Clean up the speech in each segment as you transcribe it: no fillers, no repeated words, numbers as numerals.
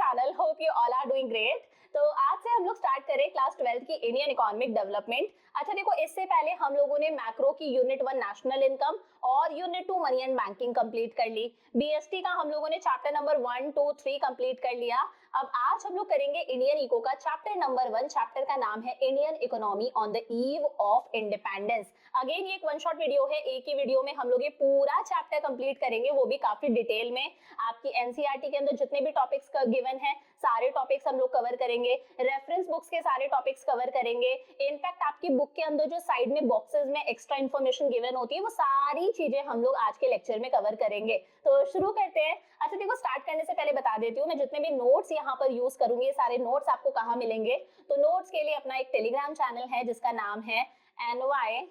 Channel. Hope you all are doing great. तो आज से हम लोग स्टार्ट करें क्लास 12 की इंडियन इकोनॉमिक डेवलपमेंट। अच्छा देखो, इससे पहले हम लोगों ने मैक्रो की यूनिट 1 नेशनल इनकम और unit 2 money and banking complete कर ली। बीएसटी का हम लोगों ने चैप्टर नंबर 1, 2, 3 कंप्लीट कर लिया। अब आज हम लोग करेंगे इंडियन इको का चैप्टर नंबर 1। चैप्टर का नाम है Indian economy on the eve of independence. Again ये एक वन शॉट वीडियो है, एक ही वीडियो में हम लोग ये पूरा चैप्टर कंप्लीट करेंगे, वो भी काफी डिटेल में। आपकी एनसीईआरटी के अंदर जितने भी टॉपिक्स गिवन है सारे टॉपिक्स हम लोग कवर करेंगे, रेफरेंस बुक्स के सारे टॉपिक्स कवर करेंगे। इनफैक्ट आपकी बुक के अंदर जो साइड में बॉक्सेस में एक्स्ट्रा इन्फॉर्मेशन गिवन होती है वो सारी चीजें हम लोग आज के लेक्चर में कवर करेंगे। तो शुरू करते हैं। अच्छा देखो, स्टार्ट करने से पहले बता देती हूँ मैं जितने भी नोट्स यहाँ पर यूज करूंगी, सारे नोट्स आपको कहाँ मिलेंगे। तो नोट्स के लिए अपना एक टेलीग्राम चैनल है जिसका नाम है NY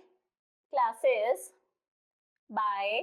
क्लासेस बाय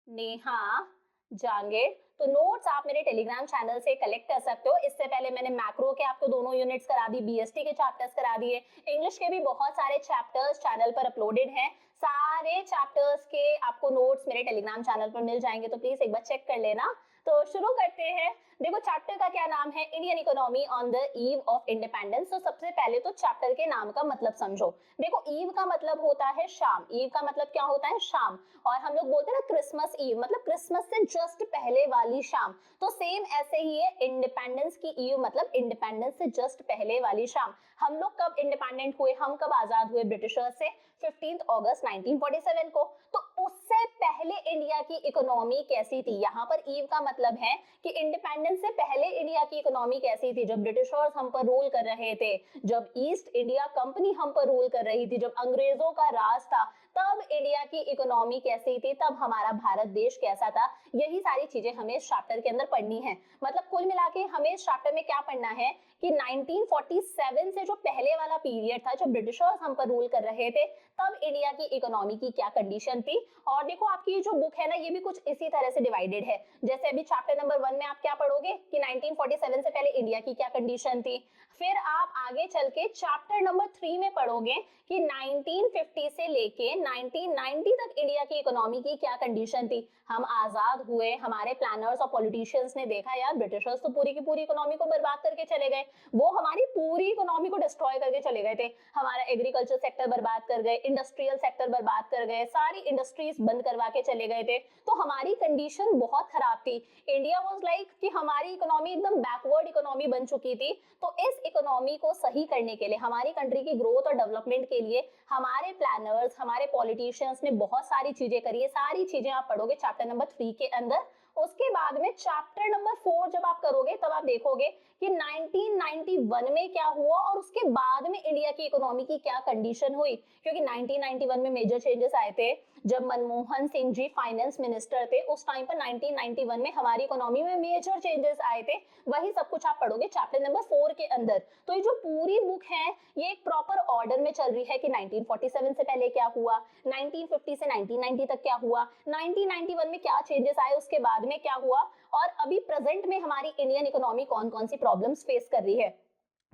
नेहा जांगे। तो नोट्स आप मेरे टेलीग्राम चैनल से कलेक्ट कर सकते हो। इससे पहले मैंने मैक्रो के आपको दोनों यूनिट्स करा दी, बीएसटी के चैप्टर्स करा दिए, इंग्लिश के भी बहुत सारे चैप्टर्स चैनल पर अपलोडेड हैं। सारे चैप्टर्स के आपको नोट्स मेरे टेलीग्राम चैनल पर मिल जाएंगे, तो प्लीज एक बार चेक कर लेना। तो शुरू करते हैं। देखो चैप्टर का क्या नाम है, Indian economy on the eve of independence. तो सबसे पहले तो चैप्टर के नाम का मतलब समझो। देखो ईव का मतलब होता है शाम, ईव का मतलब क्या होता है, शाम। और हम लोग बोलते हैं ना क्रिसमस ईव, मतलब क्रिसमस से जस्ट पहले वाली शाम। तो सेम ऐसे ही है इंडिपेंडेंस की ईव, मतलब इंडिपेंडेंस से जस्ट पहले वाली शाम। हम लोग कब इंडिपेंडेंट हुए, हम कब आजाद हुए ब्रिटिशर्स से, 15 अगस्त 1947 को। तो उससे पहले इंडिया की इकोनॉमी कैसी थी, यहाँ पर ईव का मतलब है कि इंडिपेंडेंस से पहले इंडिया की इकोनॉमी कैसी थी, जब ब्रिटिशर्स हम पर रूल कर रहे थे, जब ईस्ट इंडिया कंपनी हम पर रूल कर रही थी, जब अंग्रेजों का राज था, तब इंडिया की इकोनॉमी कैसी थी, तब हमारा भारत देश कैसा था। यही सारी चीजें हमें इस चैप्टर के अंदर पढ़नी है। मतलब कुल मिला के हमें इस चैप्टर में क्या पढ़ना है कि 1947 से जो पहले वाला पीरियड था, जब ब्रिटिशर्स हम पर रूल कर रहे थे, तब इंडिया की इकोनॉमी की क्या कंडीशन थी। और देखो आपकी जो बुक है ना, ये भी कुछ इसी तरह से डिवाइडेड है। जैसे अभी चैप्टर नंबर 1 में आप क्या पढ़ोगे कि 1947 से पहले इंडिया की क्या कंडीशन थी। फिर आप आगे चल के चैप्टर नंबर 3 में पढ़ोगे कि 1950 से लेके 1990 तक इंडिया की इकोनॉमी की क्या कंडीशन थी। हम आजाद हुए, हमारे प्लानर्स और पॉलिटिशियंस ने देखा यार ब्रिटिशर्स तो पूरी की पूरी इकोनॉमी को बर्बाद करके चले गए, वो हमारी पूरी इकोनॉमी को डिस्ट्रॉय करके चले गए थे। हमारा एग्रीकल्चर सेक्टर बर्बाद कर गए, इंडस्ट्रियल सेक्टर बर्बाद कर गए, सारी इंडस्ट्रीज बंद करवा के चले गए थे। तो हमारी कंडीशन बहुत खराब थी। इंडिया वाज लाइक कि हमारी इकोनॉमी एकदम बैकवर्ड इकोनॉमी बन चुकी थी। तो इस इकोनॉमी को सही करने के लिए, हमारी कंट्री की ग्रोथ और डेवलपमेंट के लिए हमारे प्लानर्स, हमारे पॉलिटिशियंस ने बहुत सारी चीजें करी है। सारी चीजें आप पढ़ोगे चैप्टर नंबर 3 के अंदर। उसके बाद में चैप्टर नंबर 4 जब आप करोगे तब आप देखोगे कि 1991 में क्या हुआ और उसके बाद में इंडिया की इकोनॉमी की क्या कंडीशन हुई। क्योंकि 1991 में मेजर चेंजेस आए थे जब मनमोहन सिंह जी फाइनेंस मिनिस्टर थे। उस टाइम पर 1991 में हमारी इकोनॉमी में मेजर चेंजेस आए थे। वही सब कुछ आप पढ़ोगे चैप्टर नंबर 4 के अंदर। तो ये जो पूरी बुक है ये एक प्रॉपर ऑर्डर में चल रही है कि 1947 से पहले क्या हुआ, 1950 से 1990 तक क्या हुआ, 1991 में क्या चेंजेस आए, उसके बाद में क्या हुआ, और अभी प्रेजेंट में हमारी इंडियन इकोनॉमी कौन कौन सी प्रॉब्लम्स फेस कर रही है।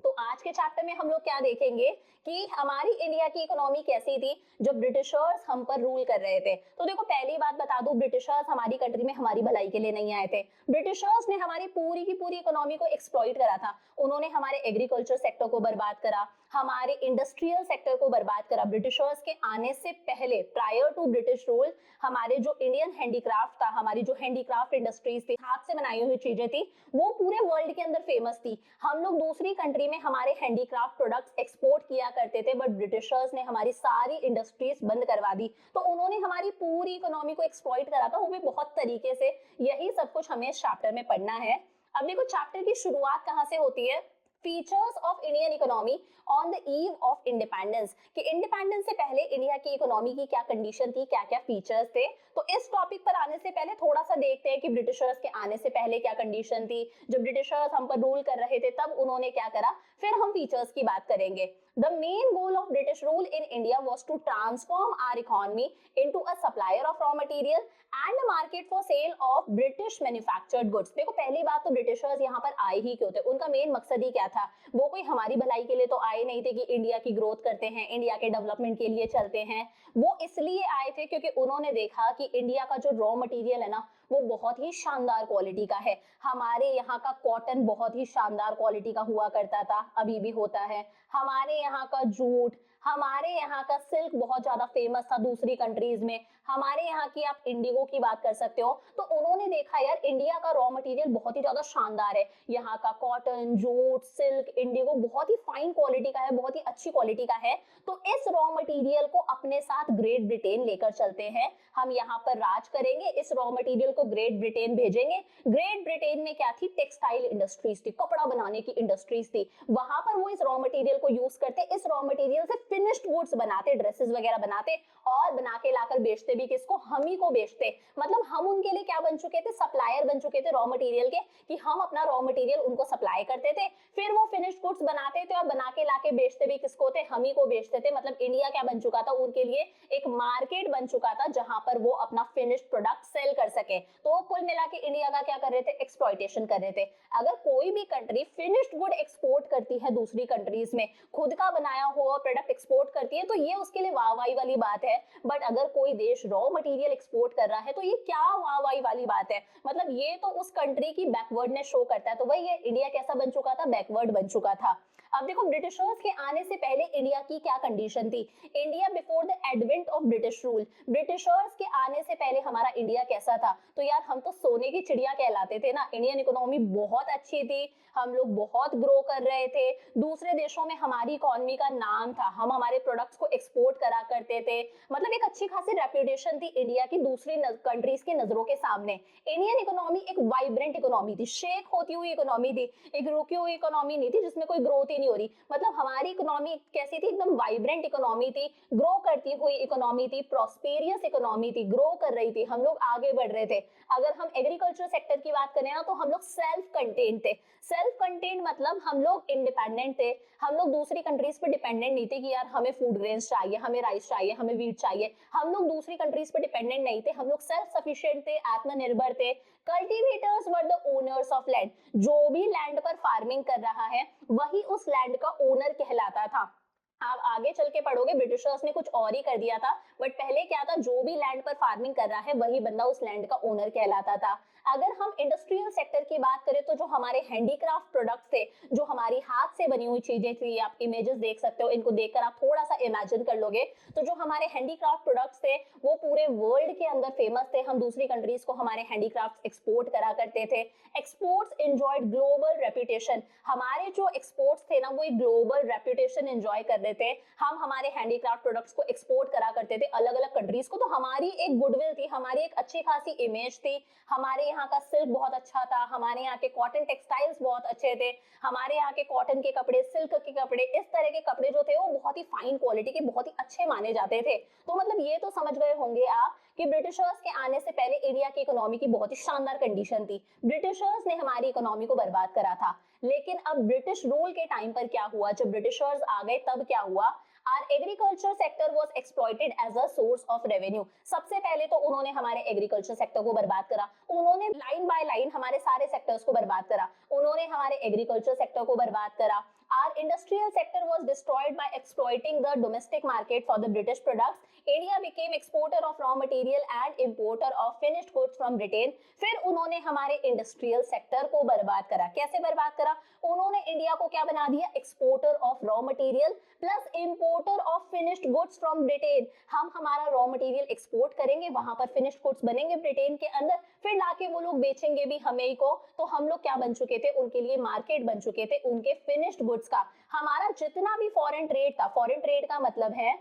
तो आज के चैप्टर में हम लोग क्या देखेंगे कि हमारी इंडिया की इकोनॉमी कैसी थी जब ब्रिटिशर्स हम पर रूल कर रहे थे। तो देखो पहली बात बता दूं, ब्रिटिशर्स हमारी कंट्री में हमारी भलाई के लिए नहीं आए थे। ब्रिटिशर्स ने हमारी पूरी की पूरी इकोनॉमी को एक्सप्लॉइट करा था। उन्होंने हमारे एग्रीकल्चर सेक्टर को बर्बाद करा, हमारे इंडस्ट्रियल सेक्टर को बर्बाद करा। ब्रिटिशर्स के आने से पहले, प्रायर टू ब्रिटिश रूल, हमारे जो इंडियन हैंडीक्राफ्ट था, हमारी जो हैंडीक्राफ्ट इंडस्ट्रीज थी, हाथ से बनाई हुई चीजें थी, वो पूरे वर्ल्ड के अंदर फेमस थी। हम लोग दूसरी कंट्री में हमारे हैंडीक्राफ्ट प्रोडक्ट्स एक्सपोर्ट किया करते थे, बट ब्रिटिशर्स ने हमारी सारी इंडस्ट्रीज बंद करवा दी। तो उन्होंने हमारी पूरी इकोनॉमी को एक्सप्लॉइट करा था, वो भी बहुत तरीके से। यही सब कुछ हमें इस चैप्टर में पढ़ना है। अब देखो चैप्टर की शुरुआत कहां से होती है, features of Indian economy on the eve of independence, कि इंडिपेंडेंस से पहले इंडिया की इकोनॉमी की क्या कंडीशन थी, क्या क्या फीचर्स थे। तो इस टॉपिक पर आने से पहले थोड़ा सा देखते हैं कि ब्रिटिशर्स के आने से पहले क्या कंडीशन थी, जब ब्रिटिशर्स हम पर रूल कर रहे थे तब उन्होंने क्या करा, फिर हम फीचर्स की बात करेंगे। The main goal of British rule in India was to transform our economy into a supplier of raw material and a market for sale of British manufactured goods. देखो पहली बात तो ब्रिटिशर्स यहाँ पर आए ही क्यों थे, उनका मेन मकसद ही क्या था, वो कोई हमारी भलाई के लिए तो आए नहीं थे कि इंडिया की ग्रोथ करते हैं, इंडिया के डेवलपमेंट के लिए चलते हैं। वो इसलिए आए थे क्योंकि उन्होंने देखा कि इंडिया का जो रॉ मटेरियल है ना वो बहुत ही शानदार क्वालिटी का है। हमारे यहाँ का कॉटन बहुत ही शानदार क्वालिटी का हुआ करता था, अभी भी होता है। हमारे यहाँ का जूट, हमारे यहाँ का सिल्क बहुत ज्यादा फेमस था दूसरी कंट्रीज में। हमारे यहाँ की आप इंडिगो की बात कर सकते हो। तो उन्होंने देखा यार इंडिया का रॉ मटेरियल बहुत ही ज्यादा शानदार है, यहाँ का कॉटन, जूट, सिल्क, इंडिगो बहुत ही फाइन क्वालिटी का है, बहुत ही अच्छी क्वालिटी का है। तो इस रॉ मटेरियल को अपने साथ ग्रेट ब्रिटेन लेकर चलते हैं, हम यहाँ पर राज करेंगे, इस रॉ मटेरियल को ग्रेट ब्रिटेन भेजेंगे। ग्रेट ब्रिटेन में क्या थी, टेक्सटाइल इंडस्ट्रीज थी, कपड़ा बनाने की इंडस्ट्रीज थी, वहां पर वो इस रॉ मटेरियल को यूज करते, इस रॉ मटेरियल से फिनिश्ड गुड्स बनाते, ड्रेसेस वगैरह बनाते और बना के लाकर बेचते भी किसको, हम ही को बेचते। मतलब हम उनके लिए क्या बन चुके थे, सप्लायर बन चुके थे रॉ मटेरियल के, कि हम अपना रॉ मटेरियल उनको सप्लाई करते थे, फिर वो फिनिश्ड गुड्स बनाते थे और बना के लाके बेचते भी किसको थे, हम ही को बेचते थे। मतलब इंडिया क्या बन चुका था, उनके लिए एक मार्केट बन चुका था जहां पर वो अपना फिनिश्ड प्रोडक्ट सेल कर सके। तो कुल मिला के इंडिया का क्या कर रहे थे, एक्सप्लॉइटेशन कर रहे थे। अगर कोई भी कंट्री फिनिश्ड गुड एक्सपोर्ट करती है दूसरी कंट्रीज में, खुद का बनाया हुआ प्रोडक्ट एक्सपोर्ट करती है, तो ये उसके लिए वाहवाही वाली बात है। बट अगर कोई देश रॉ मटेरियल एक्सपोर्ट कर रहा है तो ये क्या वाहवाही वाली बात है, मतलब ये तो उस कंट्री की बैकवर्डनेस शो करता है। तो वही है, इंडिया कैसा बन चुका था, बैकवर्ड बन चुका था। अब देखो ब्रिटिशर्स के आने से पहले इंडिया की क्या कंडीशन थी, India before the advent of British rule, Britishers के आने से पहले हमारा इंडिया कैसा था। तो यार हम तो सोने की चिड़िया कहलाते थे ना, इंडियन इकोनॉमी बहुत अच्छी थी, हम लोग बहुत ग्रो कर रहे थे, दूसरे देशों में हमारी इकोनॉमी का नाम था, हम हमारे प्रोडक्ट्स को एक्सपोर्ट करा करते थे, मतलब एक अच्छी खासी रेपुटेशन थी इंडिया की दूसरी कंट्रीज की नजरों के सामने। इंडियन इकोनॉमी एक वाइब्रेंट इकोनॉमी थी, शेक होती हुई इकोनॉमी थी, एक रुकी हुई इकोनॉमी नहीं थी जिसमें कोई ग्रोथ ही नहीं हो रही। मतलब हमारी इकोनॉमी कैसी थी, एकदम वाइब्रेंट इकोनॉमी थी, ग्रो करती हुई इकोनॉमी थी, प्रॉस्पेरियस इकोनॉमी थी, ग्रो कर रही थी, हम लोग आगे बढ़ रहे थे। अगर हम एग्रीकल्चर सेक्टर की बात करें ना तो हम लोग सेल्फ कंटेन्ड थे। सेल्फ कंटेन्ड मतलब हम लोग इंडिपेंडेंट थे, हम लोग दूसरी कंट्रीज पे डिपेंडेंट नहीं थे कि यार हमें फूड ग्रेन्स चाहिए, हमें राइस चाहिए, हमें वीट चाहिए, हम लोग दूसरी कंट्रीज पे डिपेंडेंट नहीं थे, हम लोग सेल्फ सफिशिएंट थे, आत्मनिर्भर थे। Cultivators were the owners of land, जो भी लैंड पर फार्मिंग कर रहा है वही उस लैंड का ओनर कहलाता था। आप आगे चल के पढ़ोगे ब्रिटिशर्स ने कुछ और ही कर दिया था, बट पहले क्या था, जो भी लैंड पर फार्मिंग कर रहा है वही बंदा उस लैंड का ओनर कहलाता था। अगर हम इंडस्ट्रियल सेक्टर की बात करें तो जो हमारे हैंडीक्राफ्ट प्रोडक्ट्स थे, जो हमारी हाथ से बनी हुई चीजें थी, आप इमेजेस देख सकते हो, इनको देखकर आप थोड़ा सा इमेजिन कर लोगे, तो जो हमारे हैंडीक्राफ्ट प्रोडक्ट्स थे वो पूरे वर्ल्ड के अंदर फेमस थे, हम दूसरी कंट्रीज को हमारे हैंडीक्राफ्ट एक्सपोर्ट करा करते थे। एक्सपोर्ट्स एंजॉयड ग्लोबल रेपुटेशन, हमारे जो एक्सपोर्ट्स थे ना वो एक ग्लोबल रेपुटेशन एंजॉय कर रहे थे, हम हमारे हैंडीक्राफ्ट प्रोडक्ट्स को एक्सपोर्ट करा करते थे अलग अलग कंट्रीज को। तो हमारी एक गुडविल थी, हमारी एक अच्छी खासी इमेज थी, हमारे यहाँ का सिल्क बहुत अच्छा था, हमारे यहाँ के कॉटन टेक्सटाइल्स बहुत अच्छे थे, हमारे यहाँ के कॉटन के कपड़े, सिल्क के कपड़े, इस तरह के कपड़े जो थे वो बहुत ही फाइन क्वालिटी के, बहुत ही अच्छे माने जाते थे। तो मतलब ये तो समझ गए होंगे आप कि ब्रिटिशर्स के आने से पहले इंडिया की इकोनॉमी की बहुत ही शानदार कंडीशन थी, ब्रिटिशर्स ने हमारी इकोनॉमी को बर्बाद करा था। लेकिन अब ब्रिटिश रूल के टाइम पर क्या हुआ, जब ब्रिटिशर्स आ गए तब क्या हुआ, Our agriculture sector was exploited as a source of revenue। सबसे पहले तो उन्होंने हमारे एग्रीकल्चर सेक्टर को बर्बाद करा, उन्होंने लाइन बाय लाइन हमारे सारे सेक्टर्स को बर्बाद करा, उन्होंने हमारे एग्रीकल्चर सेक्टर को बर्बाद करा। Our industrial sector was destroyed by exploiting the domestic market for the British products। India became exporter of raw material and importer of finished goods from Britain। फिर उन्होंने हमारे इंडस्ट्रियल सेक्टर को बर्बाद करा। कैसे बर्बाद करा, उन्होंने इंडिया को क्या बना दिया, exporter of raw material plus importer of finished goods from Britain. हम हमारा रॉ मटेरियल एक्सपोर्ट करेंगे, वहां पर फिनिश्ड गुड्स बनेंगे ब्रिटेन के अंदर, फिर लाके वो लोग बेचेंगे भी हमें ही को। तो हम लोग क्या बन चुके थे, उनके लिए मार्केट बन चुके थे उनके फिनिश्ड गुड्स का। हमारा जितना भी फॉरेन ट्रेड था, फॉरेन ट्रेड का मतलब है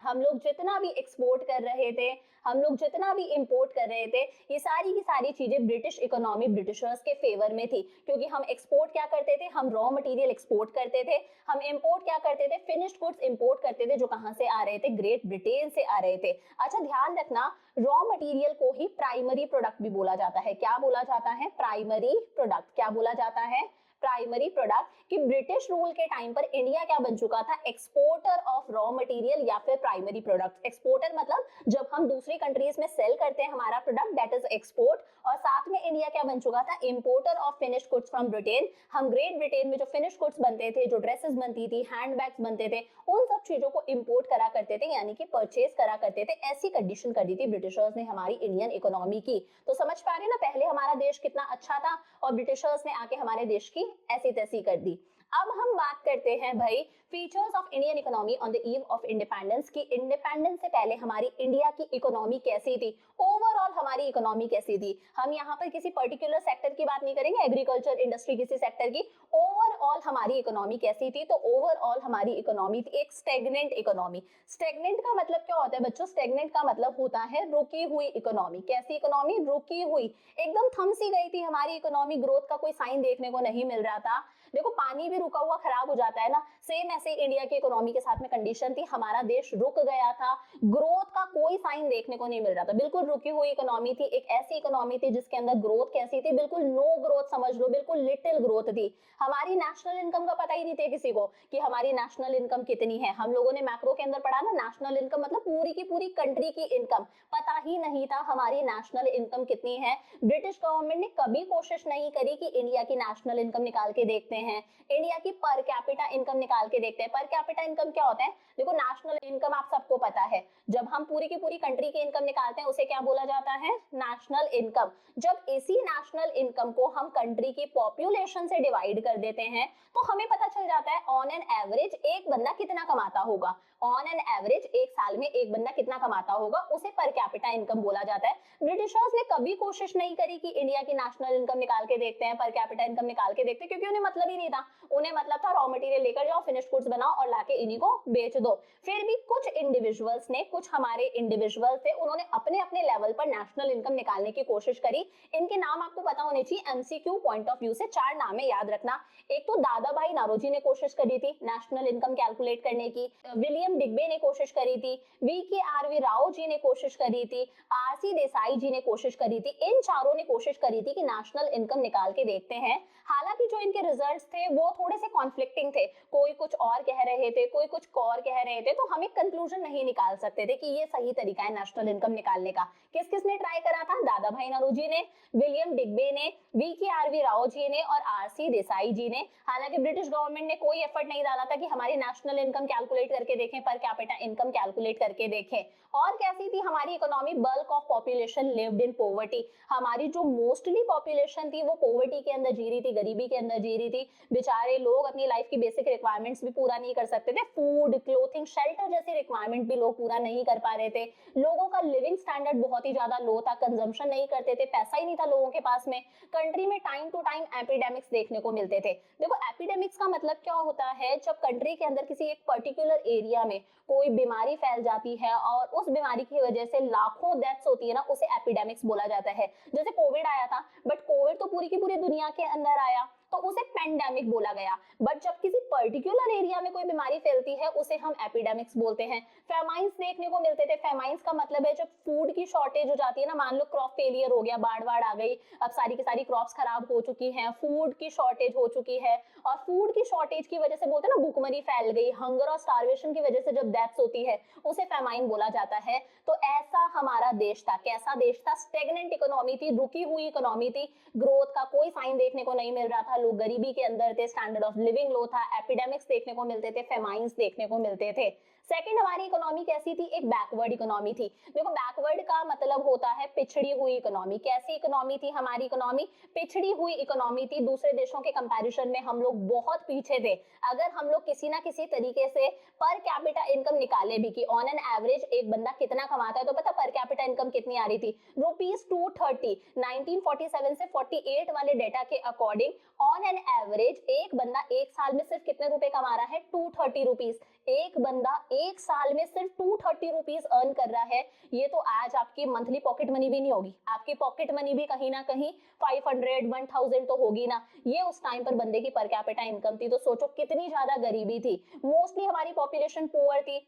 हम लोग जितना भी एक्सपोर्ट कर रहे थे, हम लोग जितना भी इंपोर्ट कर रहे थे, ये सारी की सारी चीजें ब्रिटिश इकोनॉमी, ब्रिटिशर्स के फेवर में थी, क्योंकि हम एक्सपोर्ट क्या करते थे, हम रॉ मटेरियल एक्सपोर्ट करते थे, हम इंपोर्ट क्या करते थे, फिनिश्ड गुड्स इंपोर्ट करते थे, जो कहां से आ रहे थे, ग्रेट ब्रिटेन से आ रहे थे। अच्छा ध्यान रखना, रॉ मटेरियल को ही प्राइमरी प्रोडक्ट भी बोला जाता है। क्या बोला जाता है, प्राइमरी प्रोडक्ट। क्या बोला जाता है, प्राइमरी प्रोडक्ट, कि ब्रिटिश रूल के टाइम पर इंडिया क्या बन चुका था, एक्सपोर्टर ऑफ रॉ मटेरियल या फिर प्राइमरी प्रोडक्ट। एक्सपोर्टर मतलब जब हम दूसरी कंट्रीज में सेल करते हैं हमारा प्रोडक्ट, दैट इज एक्सपोर्ट। और साथ में इंडिया क्या बन चुका था, importer of finish goods from Britain. हम ग्रेट ब्रिटेन में जो फिनिश गुड्स बनते थे, जो ड्रेसेस बनती थी, हैंडबैग्स बनते थे, उन सब चीजों को इंपोर्ट करा करते थे, यानी कि परचेज करा करते थे। ऐसी कंडीशन कर दी थी ब्रिटिशर्स ने हमारी इंडियन इकोनॉमी की। तो समझ पा रहे हैं ना, पहले हमारा देश कितना अच्छा था और ब्रिटिशर्स ने आके हमारे देश की ऐसी तैसी कर दी। अब हम बात करते हैं भाई features of Indian economy on the eve of independence, की इंडिपेंडेंस से पहले हमारी इंडिया की इकोनॉमी कैसी थी, ओवरऑल हमारी इकोनॉमी कैसी थी। हम यहाँ पर किसी पर्टिकुलर सेक्टर की बात नहीं करेंगे, एग्रीकल्चर इंडस्ट्री किसी सेक्टर की, ओवरऑल हमारी इकोनॉमी कैसी थी। तो ओवरऑल हमारी इकोनॉमी थी एक स्टेगनेंट इकोनॉमी। स्टेगनेंट का मतलब क्या होता है बच्चों, स्टेगनेंट का मतलब होता है रुकी हुई इकोनॉमी। कैसी इकोनॉमी, रुकी हुई, एकदम थम सी गई थी हमारी इकोनॉमी, ग्रोथ का कोई साइन देखने को नहीं मिल रहा था। देखो पानी भी रुका हुआ खराब हो जाता है ना, सेम ऐसे इंडिया की इकोनॉमी के साथ में कंडीशन थी, हमारा देश रुक गया था, ग्रोथ का कोई साइन देखने को नहीं मिल रहा था, बिल्कुल रुकी हुई इकोनॉमी थी। एक ऐसी इकोनॉमी थी जिसके अंदर ग्रोथ कैसी थी, बिल्कुल नो ग्रोथ समझ लो, बिल्कुल लिटिल ग्रोथ थी। हमारी नेशनल इनकम का पता ही नहीं था किसी को कि हमारी नेशनल इनकम कितनी है। हम लोगों ने मैक्रो के अंदर पढ़ा ना, नेशनल इनकम मतलब पूरी की पूरी कंट्री की इनकम, पता ही नहीं था हमारी नेशनल इनकम कितनी है। ब्रिटिश गवर्नमेंट ने कभी कोशिश नहीं करी कि इंडिया की नेशनल इनकम निकाल के देखते हैं, इंडिया की पर कैपिटा इनकम निकाल के देखते हैं। पर कैपिटा इनकम क्या होता है, देखो नेशनल इनकम आप सबको पता है, जब हम पूरी की पूरी कंट्री की इनकम निकालते हैं उसे क्या बोला जाता है, नेशनल इनकम। जब इसी नेशनल इनकम को हम कंट्री की पॉपुलेशन से डिवाइड कर देते हैं तो हमें पता चल जाता है ऑन एन एवरेज एक बंदा कितना कमाता होगा। ऑन एन एवरेज एक साल में एक बंदा कितना कमाता होगा, उसे पर कैपिटा इनकम बोला जाता है। ब्रिटिशर्स ने कभी कोशिश नहीं करी कि इंडिया की नेशनल इनकम निकाल के देखते हैं, पर कैपिटा इनकम निकाल के देखते हैं, क्योंकि उन्हें मतलब ही नहीं था। उन्हें मतलब था रॉ मटेरियल लेकर जाओ, फिनिश गुड्स बनाओ और लाके इन्हीं को बेच दो। फिर भी कुछ इंडिविजुअल्स ने, कुछ हमारे इंडिविजुअल थे, उन्होंने अपने अपने लेवल पर नेशनल इनकम निकालने की कोशिश करी। इनके नाम आपको पता होने चाहिए, एमसीक्यू पॉइंट ऑफ व्यू से 4 नाम है, याद रखना। एक तो दादा भाई नारोजी ने कोशिश करी थी नेशनल इनकम कैलकुलेट करने की, विलियम डिग्बे ने कोशिश करी थी, वी राव जी ने कोशिश करी थी, आरसी देसाई जी ने कोशिश करी थी। इन चारों ने कोशिश करी थी कि नेशनल इनकम निकाल के देखते हैं। हालांकि जो इनके रिजल्ट्स थे वो थोड़े से कॉन्फ्लिक्टिंग थे, कोई कुछ और कह रहे थे, कोई कुछ और कह रहे थे, तो हम एक कंक्लूजन नहीं निकाल सकते थे कि ये सही तरीका है नेशनल इनकम निकालने का। किस किस ने ट्राई करा था, दादा भाई नारोजी ने, विलियम डिग्बे ने, वी राव जी ने और आरसी देसाई जी ने। हालांकि ब्रिटिश गवर्नमेंट ने कोई एफर्ट नहीं डाला था कि हमारी नेशनल इनकम कैलकुलेट करके देखें, पर कैपिटा इनकम कैलकुलेट करके देखें। और कैसी थी हमारी economy, bulk of population lived in poverty. हमारी जो मोस्टली पॉपुलेशन थी वो पॉवर्टी के अंदर जी रही थी, गरीबी के अंदर जी रही थी। बेचारे लोग अपनी लाइफ की बेसिक रिक्वायरमेंट्स भी पूरा नहीं कर सकते थे, फूड, क्लोथिंग, शेल्टर जैसी रिक्वायरमेंट भी लोग पूरा नहीं कर पा रहे थे। लोगों का लिविंग स्टैंडर्ड बहुत ही ज्यादा लो था, कंजम्पशन नहीं करते थे, पैसा ही नहीं था लोगों के पास में। कंट्री में टाइम टू टाइम एपिडेमिक्स देखने को मिलते थे। देखो एपिडेमिक्स का मतलब क्या होता है, जब कंट्री के अंदर किसी एक पर्टिकुलर एरिया में कोई बीमारी फैल जाती है और उस बीमारी की वजह से लाखों डेथ्स होती है ना, उसे एपिडेमिक्स बोला जाता है। जैसे कोविड आया था, बट कोविड तो पूरी की पूरी दुनिया के अंदर आया तो उसे पेंडेमिक बोला गया। बट जब किसी पर्टिकुलर एरिया में कोई बीमारी फैलती है उसे हम एपिडेमिक्स बोलते हैं। फेमाइंस देखने को मिलते थे। फेमाइंस का मतलब है जब फूड की शॉर्टेज हो जाती है ना, मान लो क्रॉप फेलियर हो गया, बाढ़ आ गई, अब सारी की सारी क्रॉप्स खराब हो चुकी हैं, फूड की शॉर्टेज हो चुकी है, और फूड की शॉर्टेज की वजह से बोलते हैं ना भूखमरी फैल गई, हंगर और स्टारवेशन की वजह से जब डेथ्स होती है उसे फेमाइन बोला जाता है। तो ऐसा हमारा देश था। कैसा देश था, स्टेगनेंट इकोनॉमी थी, रुकी हुई इकोनॉमी थी, ग्रोथ का कोई साइन देखने को नहीं मिल रहा था, लोग गरीबी के अंदर थे, स्टैंडर्ड ऑफ लिविंग लो था, एपिडेमिक्स देखने को मिलते थे, फेमाइंस देखने को मिलते थे। सेकंड हमारी इकोनॉमी कैसी थी, एक बैकवर्ड इकोनॉमी थी। देखो बैकवर्ड का मतलब होता है पिछड़ी हुई इकोनॉमी। कैसी इकोनॉमी थी हमारी इकोनॉमी, पिछड़ी हुई इकोनॉमी थी। दूसरे देशों के कंपैरिजन में हम लोग बहुत पीछे थे। अगर हम लोग किसी ना किसी तरीके से पर कैपिटा इनकम निकाले भी कि ऑन एन एवरेज एक बंदा कितना कमाता है, तो पता पर कैपिटा इनकम कितनी आ रही थी, ₹230। 1947 से 48 वाले डेटा के अकॉर्डिंग ऑन एन एवरेज एक बंदा एक साल में सिर्फ कितने रुपए कमा रहा है, ₹230। एक बंदा एक साल में सिर्फ ₹230 अर्न कर रहा है। ये तो आज आपकी मंथली पॉकेट मनी भी नहीं होगी, आपकी पॉकेट मनी भी कहीं ना कहीं 500, 1000 तो होगी ना। ये उस टाइम पर बंदे की पर कैपिटा इनकम थी। तो सोचो कितनी ज्यादा गरीबी थी। मोस्टली हमारी पॉपुलेशन पुअर थी,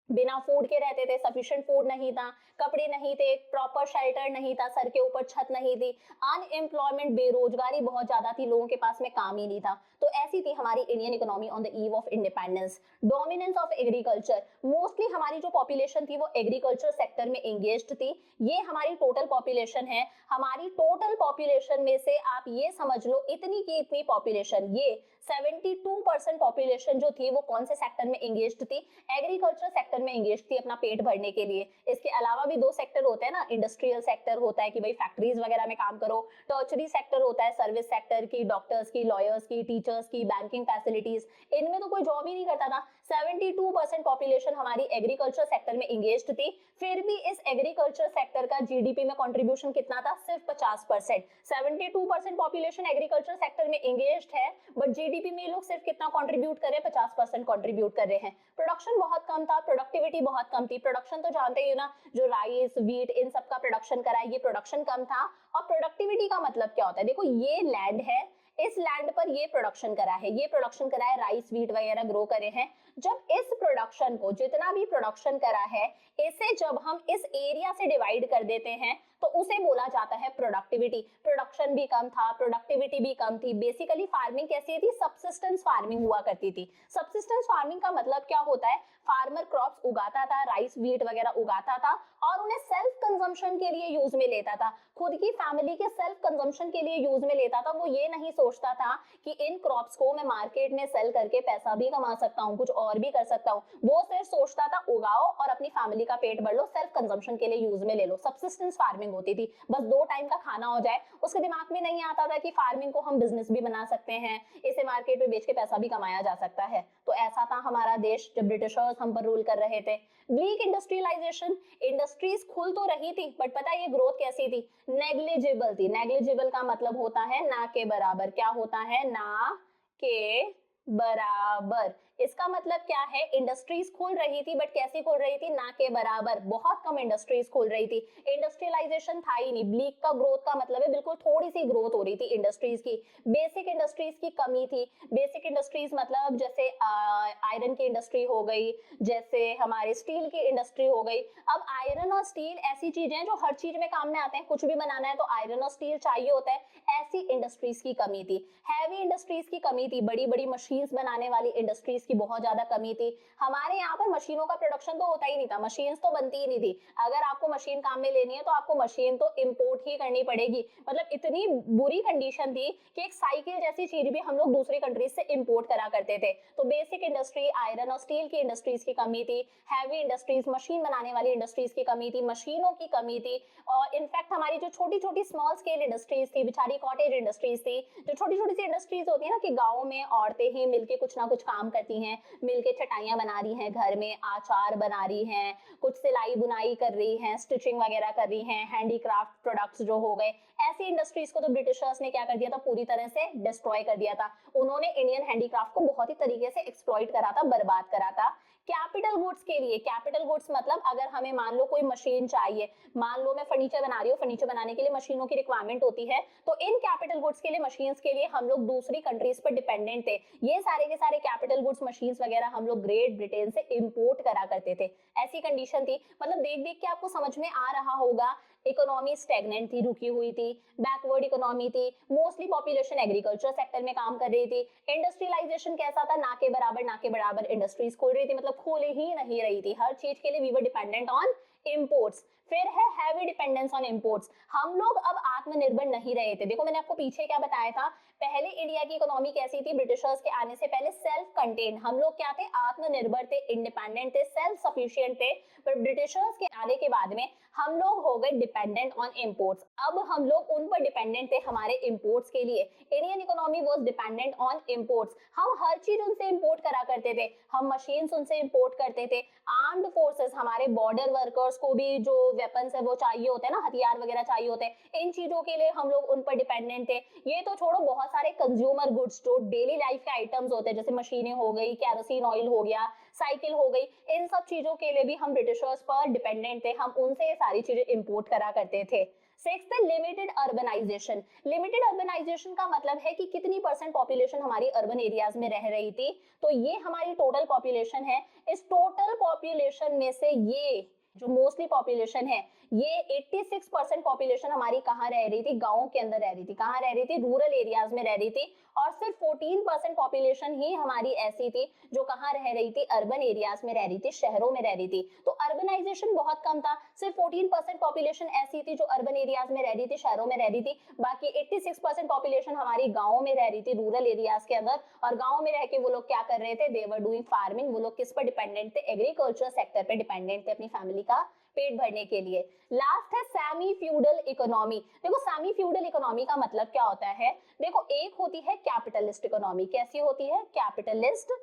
बिना फूड के रहते थे, सफिशिएंट फूड नहीं था, कपड़े नहीं थे, प्रॉपर शेल्टर नहीं था, सर के ऊपर छत नहीं थी, अनएम्प्लॉयमेंट बेरोजगारी बहुत ज्यादा थी, लोगों के पास में काम ही नहीं था। तो ऐसी थी हमारी Indian economy on the eve of independence. Dominance of agriculture, mostly हमारी जो पॉपुलेशन थी वो एग्रीकल्चर सेक्टर में एंगेज्ड थी। ये हमारी टोटल पॉपुलेशन है। हमारी टोटल पॉपुलेशन में से आप ये समझ लो इतनी की इतनी पॉपुलेशन, ये 72% पॉपुलेशन जो थी वो कौन से सेक्टर में एंगेज्ड थी? एग्रीकल्चर सेक्टर में एंगेज थी अपना पेट भरने के लिए। इसके अलावा भी दो सेक्टर होते हैं ना, इंडस्ट्रियल सेक्टर होता है कि भाई फैक्ट्रीज वगैरह में काम करो, टर्चरी सेक्टर होता है सर्विस सेक्टर की, डॉक्टर्स की, लॉयर्स की, टीचर्स की, बैंकिंग फैसिलिटीज, इनमें तो कोई जॉब ही नहीं करता था। 72% पॉपुलेशन हमारी एग्रीकल्चर सेक्टर में एंगेज्ड थी। फिर भी इस एग्रीकल्चर सेक्टर का जीडीपी में कंट्रीब्यूशन कितना था? सिर्फ 50%। 72% पॉपुलेशन एग्रीकल्चर सेक्टर में एंगेज्ड है, बट जीडीपी में लोग सिर्फ कितना कंट्रीब्यूट कर रहे हैं? 50% कंट्रीब्यूट कर रहे हैं। प्रोडक्शन बहुत कम था, प्रोडक्टिविटी बहुत कम थी। प्रोडक्शन तो जानते ही हो ना, जो राइस, व्हीट, इन सब का प्रोडक्शन करा है, ये प्रोडक्शन कम था। और प्रोडक्टिविटी का मतलब क्या होता है? देखो ये लैंड है, इस लैंड पर ये प्रोडक्शन करा है, ये प्रोडक्शन करा है, राइस व्हीट वगैरह ग्रो करे हैं। जब इस प्रोडक्शन को, जितना भी प्रोडक्शन करा है, इसे जब हम इस एरिया से डिवाइड कर देते हैं तो उसे बोला जाता है प्रोडक्टिविटी। प्रोडक्शन भी कम था, प्रोडक्टिविटी भी कम थी। बेसिकली फार्मिंग कैसी थी? सबसिस्टेंस फार्मिंग हुआ करती थी। सबसिस्टेंस फार्मिंग का मतलब क्या होता है? फार्मर क्रॉप्स उगाता था, राइस व्हीट वगैरह उगाता था और उन्हें सेल्फ कंजम्पशन के लिए यूज में लेता था, खुद की फैमिली के सेल्फ कंजम्पशन के लिए यूज में लेता था। वो ये नहीं सोचता था कि इन क्रॉप्स को मैं मार्केट में सेल करके पैसा भी कमा सकता हूँ, कुछ और भी कर सकता हूँ। वो सिर्फ सोचता था उगाओ और अपनी फैमिली का पेट भर लो, सेल्फ कंजम्पशन के लिए यूज में ले लो। सबसिस्टेंस फार्मिंग होती थी, बस 2 टाइम का खाना हो जाए। उसके दिमाग में नहीं आता था कि फार्मिंग को हम बिजनेस भी बना सकते हैं, इसे मार्केट में बेच के पैसा भी कमाया जा सकता है। तो ऐसा था हमारा देश जब ब्रिटिशर्स हम पर रूल कर रहे थे। ब्लीक इंडस्ट्रियलाइजेशन, इंडस्ट्रीज खुल तो रही थी बट पता है ये ग्रोथ कैसी थी? नेग्लिजिबल थी। नेग्लिजिबल का मतलब होता है ना के बराबर। क्या होता है? ना के बराबर। इसका मतलब क्या है? इंडस्ट्रीज खुल रही थी बट कैसी खुल रही थी? ना के बराबर। बहुत कम इंडस्ट्रीज खुल रही थी, इंडस्ट्रियलाइजेशन था ही नहीं। ब्लीक का ग्रोथ का मतलब है बिल्कुल थोड़ी सी ग्रोथ हो रही थी इंडस्ट्रीज की। बेसिक इंडस्ट्रीज की कमी थी। बेसिक इंडस्ट्रीज मतलब जैसे आयरन की इंडस्ट्री हो गई, जैसे हमारे स्टील की इंडस्ट्री हो गई। अब आयरन और स्टील ऐसी चीजें हैं जो हर चीज में काम में आते हैं, कुछ भी बनाना है तो आयरन और स्टील चाहिए होता है। ऐसी इंडस्ट्रीज की कमी थी। हैवी इंडस्ट्रीज की कमी थी, बड़ी बड़ी मशीन्स बनाने वाली इंडस्ट्रीज की बहुत ज्यादा कमी थी। हमारे यहाँ पर मशीनों का प्रोडक्शन तो होता ही नहीं था, मशीन्स तो बनती ही नहीं थी। अगर आपको मशीन काम में लेनी है तो आपको मशीन तो इम्पोर्ट ही करनी पड़ेगी। मतलब इतनी बुरी कंडीशन थी कि एक साइकिल जैसी चीज भी हम लोग दूसरी कंट्रीज से इम्पोर्ट करा करते थे। तो बेसिक इंडस्ट्री, आयरन और स्टील की इंडस्ट्रीज की कमी थी। हैवी इंडस्ट्रीज, मशीन बनाने वाली इंडस्ट्रीज की कमी थी, मशीनों की कमी थी। और इनफैक्ट हमारी जो छोटी छोटी स्मॉल स्केल इंडस्ट्रीज थी, बेचारी कॉटेज इंडस्ट्रीज थी, जो छोटी छोटी सी इंडस्ट्रीज होती है ना कि गाँव में औरतें ही मिलके कुछ ना कुछ काम करती हैं, मिलके चटाइयां बना रही हैं, घर में आचार बना रही हैं, कुछ सिलाई बुनाई कर रही हैं, स्टिचिंग वगैरह कर रही हैं, हैंडीक्राफ्ट प्रोडक्ट्स जो हो गए। ऐसी इंडस्ट्रीज को तो ब्रिटिशर्स ने क्या कर दिया था? पूरी तरह से डिस्ट्रॉय कर दिया था। उन्होंने इंडियन हैंडीक्राफ्ट को बहुत ही तरीके से एक्सप्लॉइट करा था, बर्बाद करा था। कैपिटल गुड्स के लिए, कैपिटल गुड्स मतलब अगर हमें मान लो कोई मशीन चाहिए, मान लो मैं फर्नीचर बना रही हूँ, फर्नीचर बनाने के लिए मशीनों की रिक्वायरमेंट होती है, तो इन कैपिटल गुड्स के लिए, मशीन्स के लिए हम लोग दूसरी कंट्रीज पर डिपेंडेंट थे। ये सारे के सारे कैपिटल गुड्स, मशीन्स वगैरह हम लोग ग्रेट ब्रिटेन से इंपोर्ट करा करते थे। ऐसी कंडीशन थी। मतलब देख देख के आपको समझ में आ रहा होगा, इकोनॉमी स्टैग्नेंट थी, रुकी हुई थी, बैकवर्ड इकोनॉमी थी, मोस्टली पॉपुलेशन एग्रीकल्चर सेक्टर में काम कर रही थी। इंडस्ट्रियलाइजेशन कैसा था? ना के बराबर, ना के बराबर इंडस्ट्रीज खोल रही थी, मतलब खोल ही नहीं रही थी। हर चीज के लिए we were dependent on imports. फिर है हैवी डिपेंडेंस ऑन इंपोर्ट्स। हम लोग अब आत्मनिर्भर नहीं रहे थे। देखो मैंने आपको पीछे क्या बताया था, पहले इंडिया की इकोनॉमी कैसी थी? ब्रिटिशर्स के आने से पहले सेल्फ कंटेन, हम लोग क्या थे? आत्मनिर्भर थे, इंडिपेंडेंट थे, सेल्फ सफिशिएंट थे। पर ब्रिटिशर्स के आने के बाद में हम लोग हो गए डिपेंडेंट ऑन इंपोर्ट्स। अब हम लोग उन पर डिपेंडेंट थे हमारे इंपोर्ट्स के लिए। Indian economy was dependent on imports. हम हर चीज उनसे इंपोर्ट करा करते थे, हम मशीन्स उनसे इंपोर्ट करते थे। आर्म्ड फोर्सेस, हमारे बॉर्डर वर्कर्स को भी जो वेपन्स है वो चाहिए होते हैं ना, हथियार वगैरह चाहिए होते हैं, इन चीजों के लिए हम लोग उन पर डिपेंडेंट थे। ये तो छोड़ो, बहुत सारे कंज्यूमर गुड्स जो डेली लाइफ के आइटम्स होते हैं, जैसे मशीनें हो गई, कैरोसिन ऑयल हो गया, साइकिल हो गई, इन सब चीजों के लिए भी हम ब्रिटिशर्स पर डिपेंडेंट थे, हम उनसे ये सारी चीजें इंपोर्ट करा करते थे। Sixth, limited urbanization. Limited urbanization का मतलब है कि कितनी परसेंट पॉपुलेशन हमारी अर्बन एरियाज में रह रही थी, तो ये हमारी टोटल पॉपुलेशन है। इस टोटल पॉपुलेशन में से ये जो मोस्टली पॉपुलेशन है, ये 86% पॉपुलेशन हमारी कहाँ रह रही थी, गांवों के अंदर रह रही थी। कहाँ रह रही थी, रूरल एरियाज में रह रही थी। और सिर्फ 14% पॉपुलेशन ही हमारी ऐसी थी जो कहाँ रह रही थी, अर्बन एरियाज में रह रही थी, शहरों में रह रही थी। तो अर्बनाइजेशन बहुत कम था, सिर्फ 14% पॉपुलेशन ऐसी थी जो अर्बन एरियाज में रह रही थी, शहरों में रह रही थी। बाकी 86% पॉपुलेशन हमारी गाँवों में रह रही थी, रूरल एरियाज के अंदर। और गाँव में रह के वो लोग क्या कर रहे थे, दे वर डूइंग फार्मिंग। वो लोग किस पर डिपेंडेंट थे, एग्रीकल्चर सेक्टर पे डिपेंडेंट थे अपनी फैमिली का पेट भरने के लिए। लास्ट है सेमी फ्यूडल इकोनॉमी। देखो सेमी फ्यूडल इकोनॉमी का मतलब क्या होता है, देखो एक होती है कैपिटलिस्ट इकोनॉमी। कैसी होती है, कैपिटलिस्ट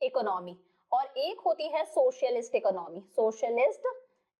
इकोनॉमी। और एक होती है सोशलिस्ट इकोनॉमी, सोशलिस्ट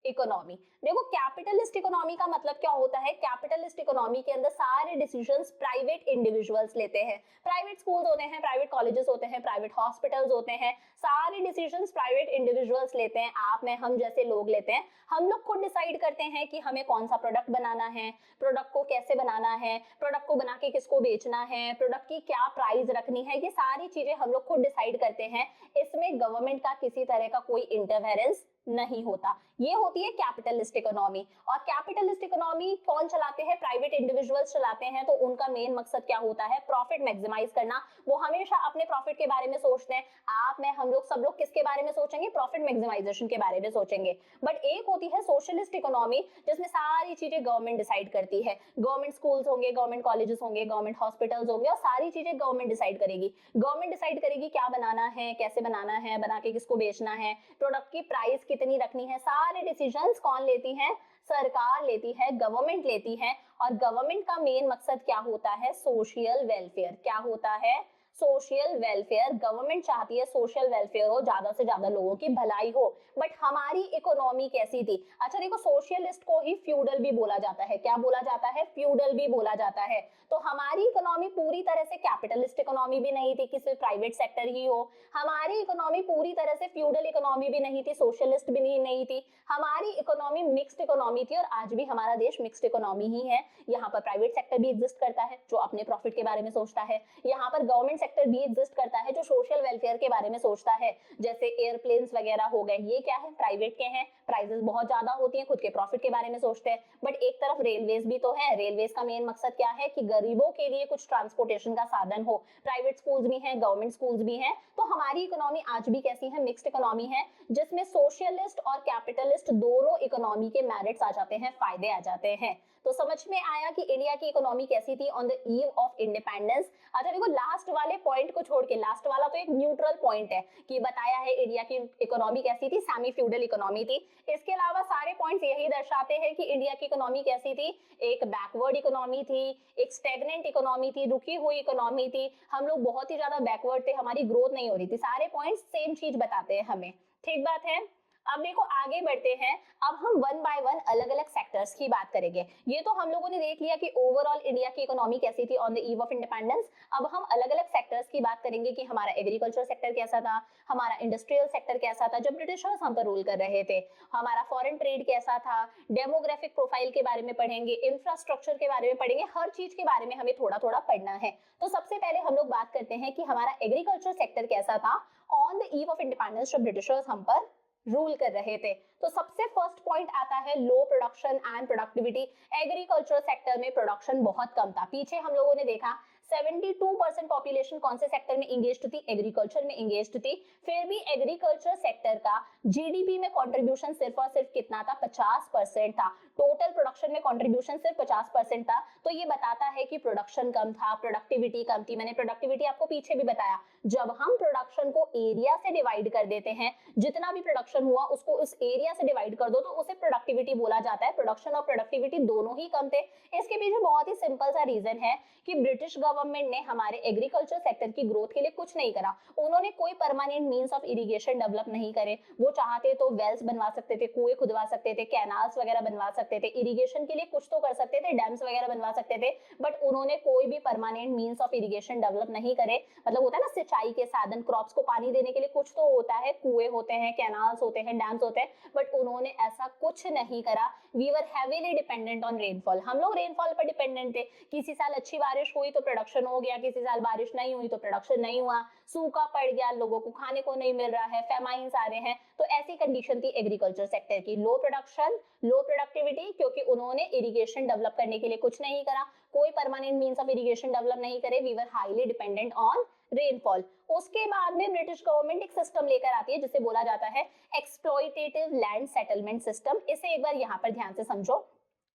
इकोनॉमी। देखो कैपिटलिस्ट इकोनॉमी का मतलब क्या होता है, कैपिटलिस्ट इकोनॉमी के अंदर सारे डिसीजंस प्राइवेट इंडिविजुअल्स लेते हैं। प्राइवेट स्कूल्स होते हैं, प्राइवेट कॉलेजेस होते हैं, प्राइवेट हॉस्पिटल्स होते हैं, सारे डिसीजंस प्राइवेट इंडिविजुअल्स लेते हैं, आप में हम जैसे लोग लेते हैं। हम लोग खुद डिसाइड करते हैं कि हमें कौन सा प्रोडक्ट बनाना है, प्रोडक्ट को कैसे बनाना है, प्रोडक्ट को बना के किसको बेचना है, प्रोडक्ट की क्या प्राइस रखनी है, ये सारी चीजें हम लोग खुद डिसाइड करते हैं। इसमें गवर्नमेंट का किसी तरह का कोई इंटरफेरेंस नहीं होता। ये होती है कैपिटलिस्ट इकोनॉमी। और कैपिटलिस्ट इकोनॉमी कौन चलाते हैं, प्राइवेट इंडिविजुअल्स चलाते हैं। तो उनका मेन मकसद क्या होता है, प्रॉफिट मैक्सिमाइज करना। वो हमेशा अपने प्रॉफिट के बारे में सोचते हैं। आप में हम लोग सब लोग किसके बारे में सोचेंगे, प्रॉफिट मैक्सिमाइजेशन के बारे में सोचेंगे। बट एक होती है सोशलिस्ट इकोनॉमी, जिसमें सारी चीजें गवर्नमेंट डिसाइड करती है। गवर्नमेंट स्कूल्स होंगे, गवर्नमेंट कॉलेजेस होंगे, गवर्नमेंट हॉस्पिटल्स होंगे, और सारी चीजें गवर्नमेंट डिसाइड करेगी। गवर्नमेंट डिसाइड करेगी क्या बनाना है, कैसे बनाना है, बना के किसको बेचना है, प्रोडक्ट की प्राइस कितनी रखनी है, सारे डिसीजंस कौन लेती है, सरकार लेती है, गवर्नमेंट लेती है। और गवर्नमेंट का मेन मकसद क्या होता है, सोशल वेलफेयर। क्या होता है, सोशल वेलफेयर। गवर्नमेंट चाहती है सोशल वेलफेयर हो, ज्यादा से ज्यादा लोगों की भलाई हो। बट हमारी इकोनॉमी कैसी थी, अच्छा देखो सोशलिस्ट को ही फ्यूडल भी बोला जाता है। क्या बोला जाता है, फ्यूडल भी बोला जाता है। तो हमारी इकोनॉमी पूरी तरह से कैपिटलिस्ट इकोनॉमी भी नहीं थी कि सिर्फ प्राइवेट सेक्टर ही हो। हमारी इकोनॉमी पूरी तरह से फ्यूडल इकोनॉमी भी नहीं थी, सोशलिस्ट भी नहीं थी। हमारी इकोनॉमी मिक्स्ड इकोनॉमी थी, और आज भी हमारा देश मिक्स्ड इकोनॉमी ही है। यहाँ पर प्राइवेट सेक्टर भी एग्जिस्ट करता है जो अपने प्रॉफिट के बारे में सोचता है। यहाँ पर गवर्नमेंट सेक्टर भी एग्जिस्ट करता है जो सोशल वेलफेयर के बारे में सोचता है। जैसे एयरप्लेन्स वगैरह हो गए, ये क्या है, प्राइवेट के हैं, प्राइसेस बहुत ज्यादा होती हैं, खुद के प्रॉफिट के बारे में सोचते हैं। बट एक तरफ रेलवेज भी तो है। रेलवेज का मेन मकसद क्या है कि गरीबों के लिए कुछ ट्रांसपोर्टेशन का साधन हो। प्राइवेट स्कूल्स भी हैं, गवर्नमेंट स्कूल्स भी हैं। तो हमारी इकोनॉमी आज भी कैसी है, मिक्स्ड इकोनॉमी है, जिसमें सोशलिस्ट और कैपिटलिस्ट दोनों इकोनॉमी के मेरिट्स आ जाते हैं, फायदे आ जाते हैं। तो समझ में आया कि इंडिया की इकोनॉमी कैसी थी on the eve of independence. अच्छा देखो लास्ट वाले पॉइंट को छोड़ के, लास्ट वाला तो एक न्यूट्रल पॉइंट है कि बताया है इंडिया की इकोनॉमी कैसी थी, सेमी फ्यूडल इकोनॉमी थी। इसके अलावा सारे पॉइंट्स यही दर्शाते हैं कि इंडिया की इकोनॉमी कैसी थी, एक बैकवर्ड इकोनॉमी थी, एक स्टेगनेंट इकोनॉमी थी, रुकी हुई इकोनॉमी थी। हम लोग बहुत ही ज्यादा बैकवर्ड थे, हमारी ग्रोथ नहीं हो रही थी। सारे पॉइंट्स सेम चीज बताते हैं हमें, ठीक बात है। अब देखो आगे बढ़ते हैं। अब हम वन बाय वन अलग अलग सेक्टर्स की बात करेंगे। ये तो हम लोगों ने देख लिया कि ओवरऑल इंडिया की इकोनॉमी कैसी थी on the eve of independence. अब हम अलग अलग सेक्टर्स की बात करेंगे कि हमारा एग्रीकल्चर सेक्टर कैसा था, हमारा इंडस्ट्रियल सेक्टर कैसा था जब ब्रिटिशर्स हम पर रूल कर रहे थे, हमारा फॉरेन ट्रेड कैसा था, डेमोग्राफिक प्रोफाइल के बारे में पढ़ेंगे, इंफ्रास्ट्रक्चर के बारे में पढ़ेंगे, हर चीज के बारे में हमें थोड़ा थोड़ा पढ़ना है। तो सबसे पहले हम लोग बात करते हैं कि हमारा एग्रीकल्चर सेक्टर कैसा था on the eve of independence जब ब्रिटिशर्स हम पर रूल कर रहे थे। तो सबसे फर्स्ट पॉइंट आता है low production and productivity. Agriculture sector में प्रोडक्शन बहुत कम था। पीछे हम लोगों ने देखा 72% पॉपुलेशन कौन से सेक्टर में इंगेज्ड थी, एग्रीकल्चर में इंगेज्ड थी। फिर भी एग्रीकल्चर सेक्टर का जीडीपी में कंट्रीब्यूशन सिर्फ और सिर्फ कितना था, 50% था। टोटल प्रोडक्शन में कंट्रीब्यूशन सिर्फ 50% था। तो ये बताता है कि प्रोडक्शन कम था, प्रोडक्टिविटी कम थी। मैंने प्रोडक्टिविटी आपको पीछे भी बताया, जब हम प्रोडक्शन को एरिया से डिवाइड कर देते हैं, जितना भी प्रोडक्शन हुआ उसको उस एरिया से डिवाइड कर दो तो उसे प्रोडक्टिविटी बोला जाता है। प्रोडक्शन और प्रोडक्टिविटी दोनों ही कम थे। इसके पीछे बहुत ही सिंपल सा रीजन है कि ब्रिटिश गवर्नमेंट ने हमारे एग्रीकल्चर सेक्टर की ग्रोथ के लिए कुछ नहीं करा। उन्होंने कोई permanent means of irrigation develop नहीं करे। वो चाहते तो वेल्स बनवा सकते थे, कुएं खुदवा सकते थे, कैनाल्स वगैरह बनवा सकते थे, इरिगेशन के लिए कुछ तो कर सकते थे, डैम्स वगैरह बनवा सकते थे, बट उन्होंने कोई भी permanent means of irrigation develop नहीं करे। मतलब होता है ना सिंचाई के साधन, क्रॉप्स को पानी देने के लिए कुछ तो होता है, कुएं होते हैं, कैनाल्स होते हैं, डैम्स होते हैं, बट उन्होंने ऐसा कुछ नहीं करा। We were heavily dependent on rainfall. हम लोग रेनफॉल पर डिपेंडेंट थे। किसी साल अच्छी बारिश हुई तो प्रोडक्शन हो गया, किसी साल बारिश नहीं हुई तो प्रोडक्शन नहीं हुआ, सूखा पड़ गया, लोगों को खाने को नहीं मिल रहा है, फेमाइन्स आ रहे हैं। तो ऐसी कंडीशन थी एग्रीकल्चर सेक्टर की, लो प्रोडक्शन, लो प्रोडक्टिविटी, क्योंकि उन्होंने इरिगेशन डेवलप करने के लिए कुछ नहीं करा, कोई permanent means of irrigation develop नहीं करे। We were highly dependent on rainfall. उसके बाद में ब्रिटिश गवर्नमेंट एक सिस्टम लेकर आती है जिसे बोला जाता है एक्सप्लॉइटेटिव लैंड सेटलमेंट सिस्टम। इसे एक बार यहाँ पर ध्यान से समझो।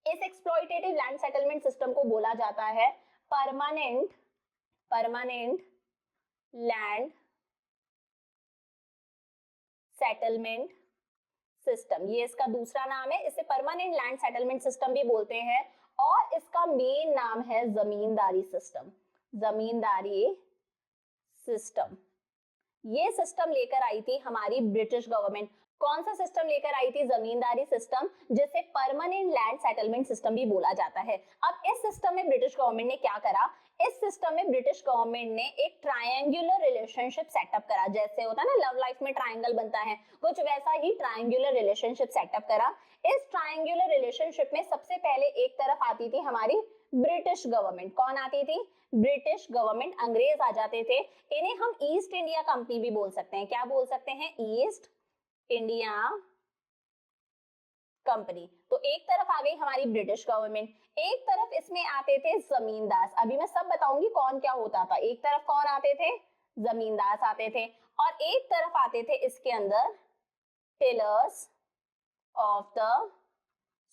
इस एक्सप्लॉइटेटिव लैंड सेटलमेंट सिस्टम को बोला जाता है परमानेंट लैंड सेटलमेंट सिस्टम। ये इसका दूसरा नाम है। इसे परमानेंट लैंड सेटलमेंट सिस्टम भी बोलते हैं और इसका मेन नाम है जमींदारी सिस्टम। जमींदारी सिस्टम, ये सिस्टम लेकर आई थी हमारी ब्रिटिश गवर्नमेंट। कौन सा सिस्टम लेकर आई थी? जमींदारी सिस्टम, जिसे परमानेंट लैंड सेटलमेंट सिस्टम भी बोला जाता है। अब इस सिस्टम में ब्रिटिश गवर्नमेंट ने क्या करा? इस सिस्टम में ब्रिटिश गवर्नमेंट ने एक ट्रायंगुलर रिलेशनशिप सेटअप करा। जैसे होता है ना लव लाइफ में ट्रायंगल बनता है, कुछ वैसा ही ट्रायंगुलर रिलेशनशिप सेटअप करा। इस ट्रायंगुलर रिलेशनशिप में सबसे पहले एक तरफ आती थी हमारी ब्रिटिश गवर्नमेंट। कौन आती थी? British government. अंग्रेज आ जाते थे। इन्हें हम ईस्ट इंडिया कंपनी भी बोल सकते हैं। क्या बोल सकते हैं? East India company. तो एक तरफ आ गई हमारी ब्रिटिश गवर्नमेंट, एक तरफ इसमें आते थे जमींदार। अभी मैं सब बताऊंगी कौन क्या होता था। एक तरफ कौन आते थे? जमींदार आते थे, और एक तरफ आते थे इसके अंदर टिलर्स ऑफ द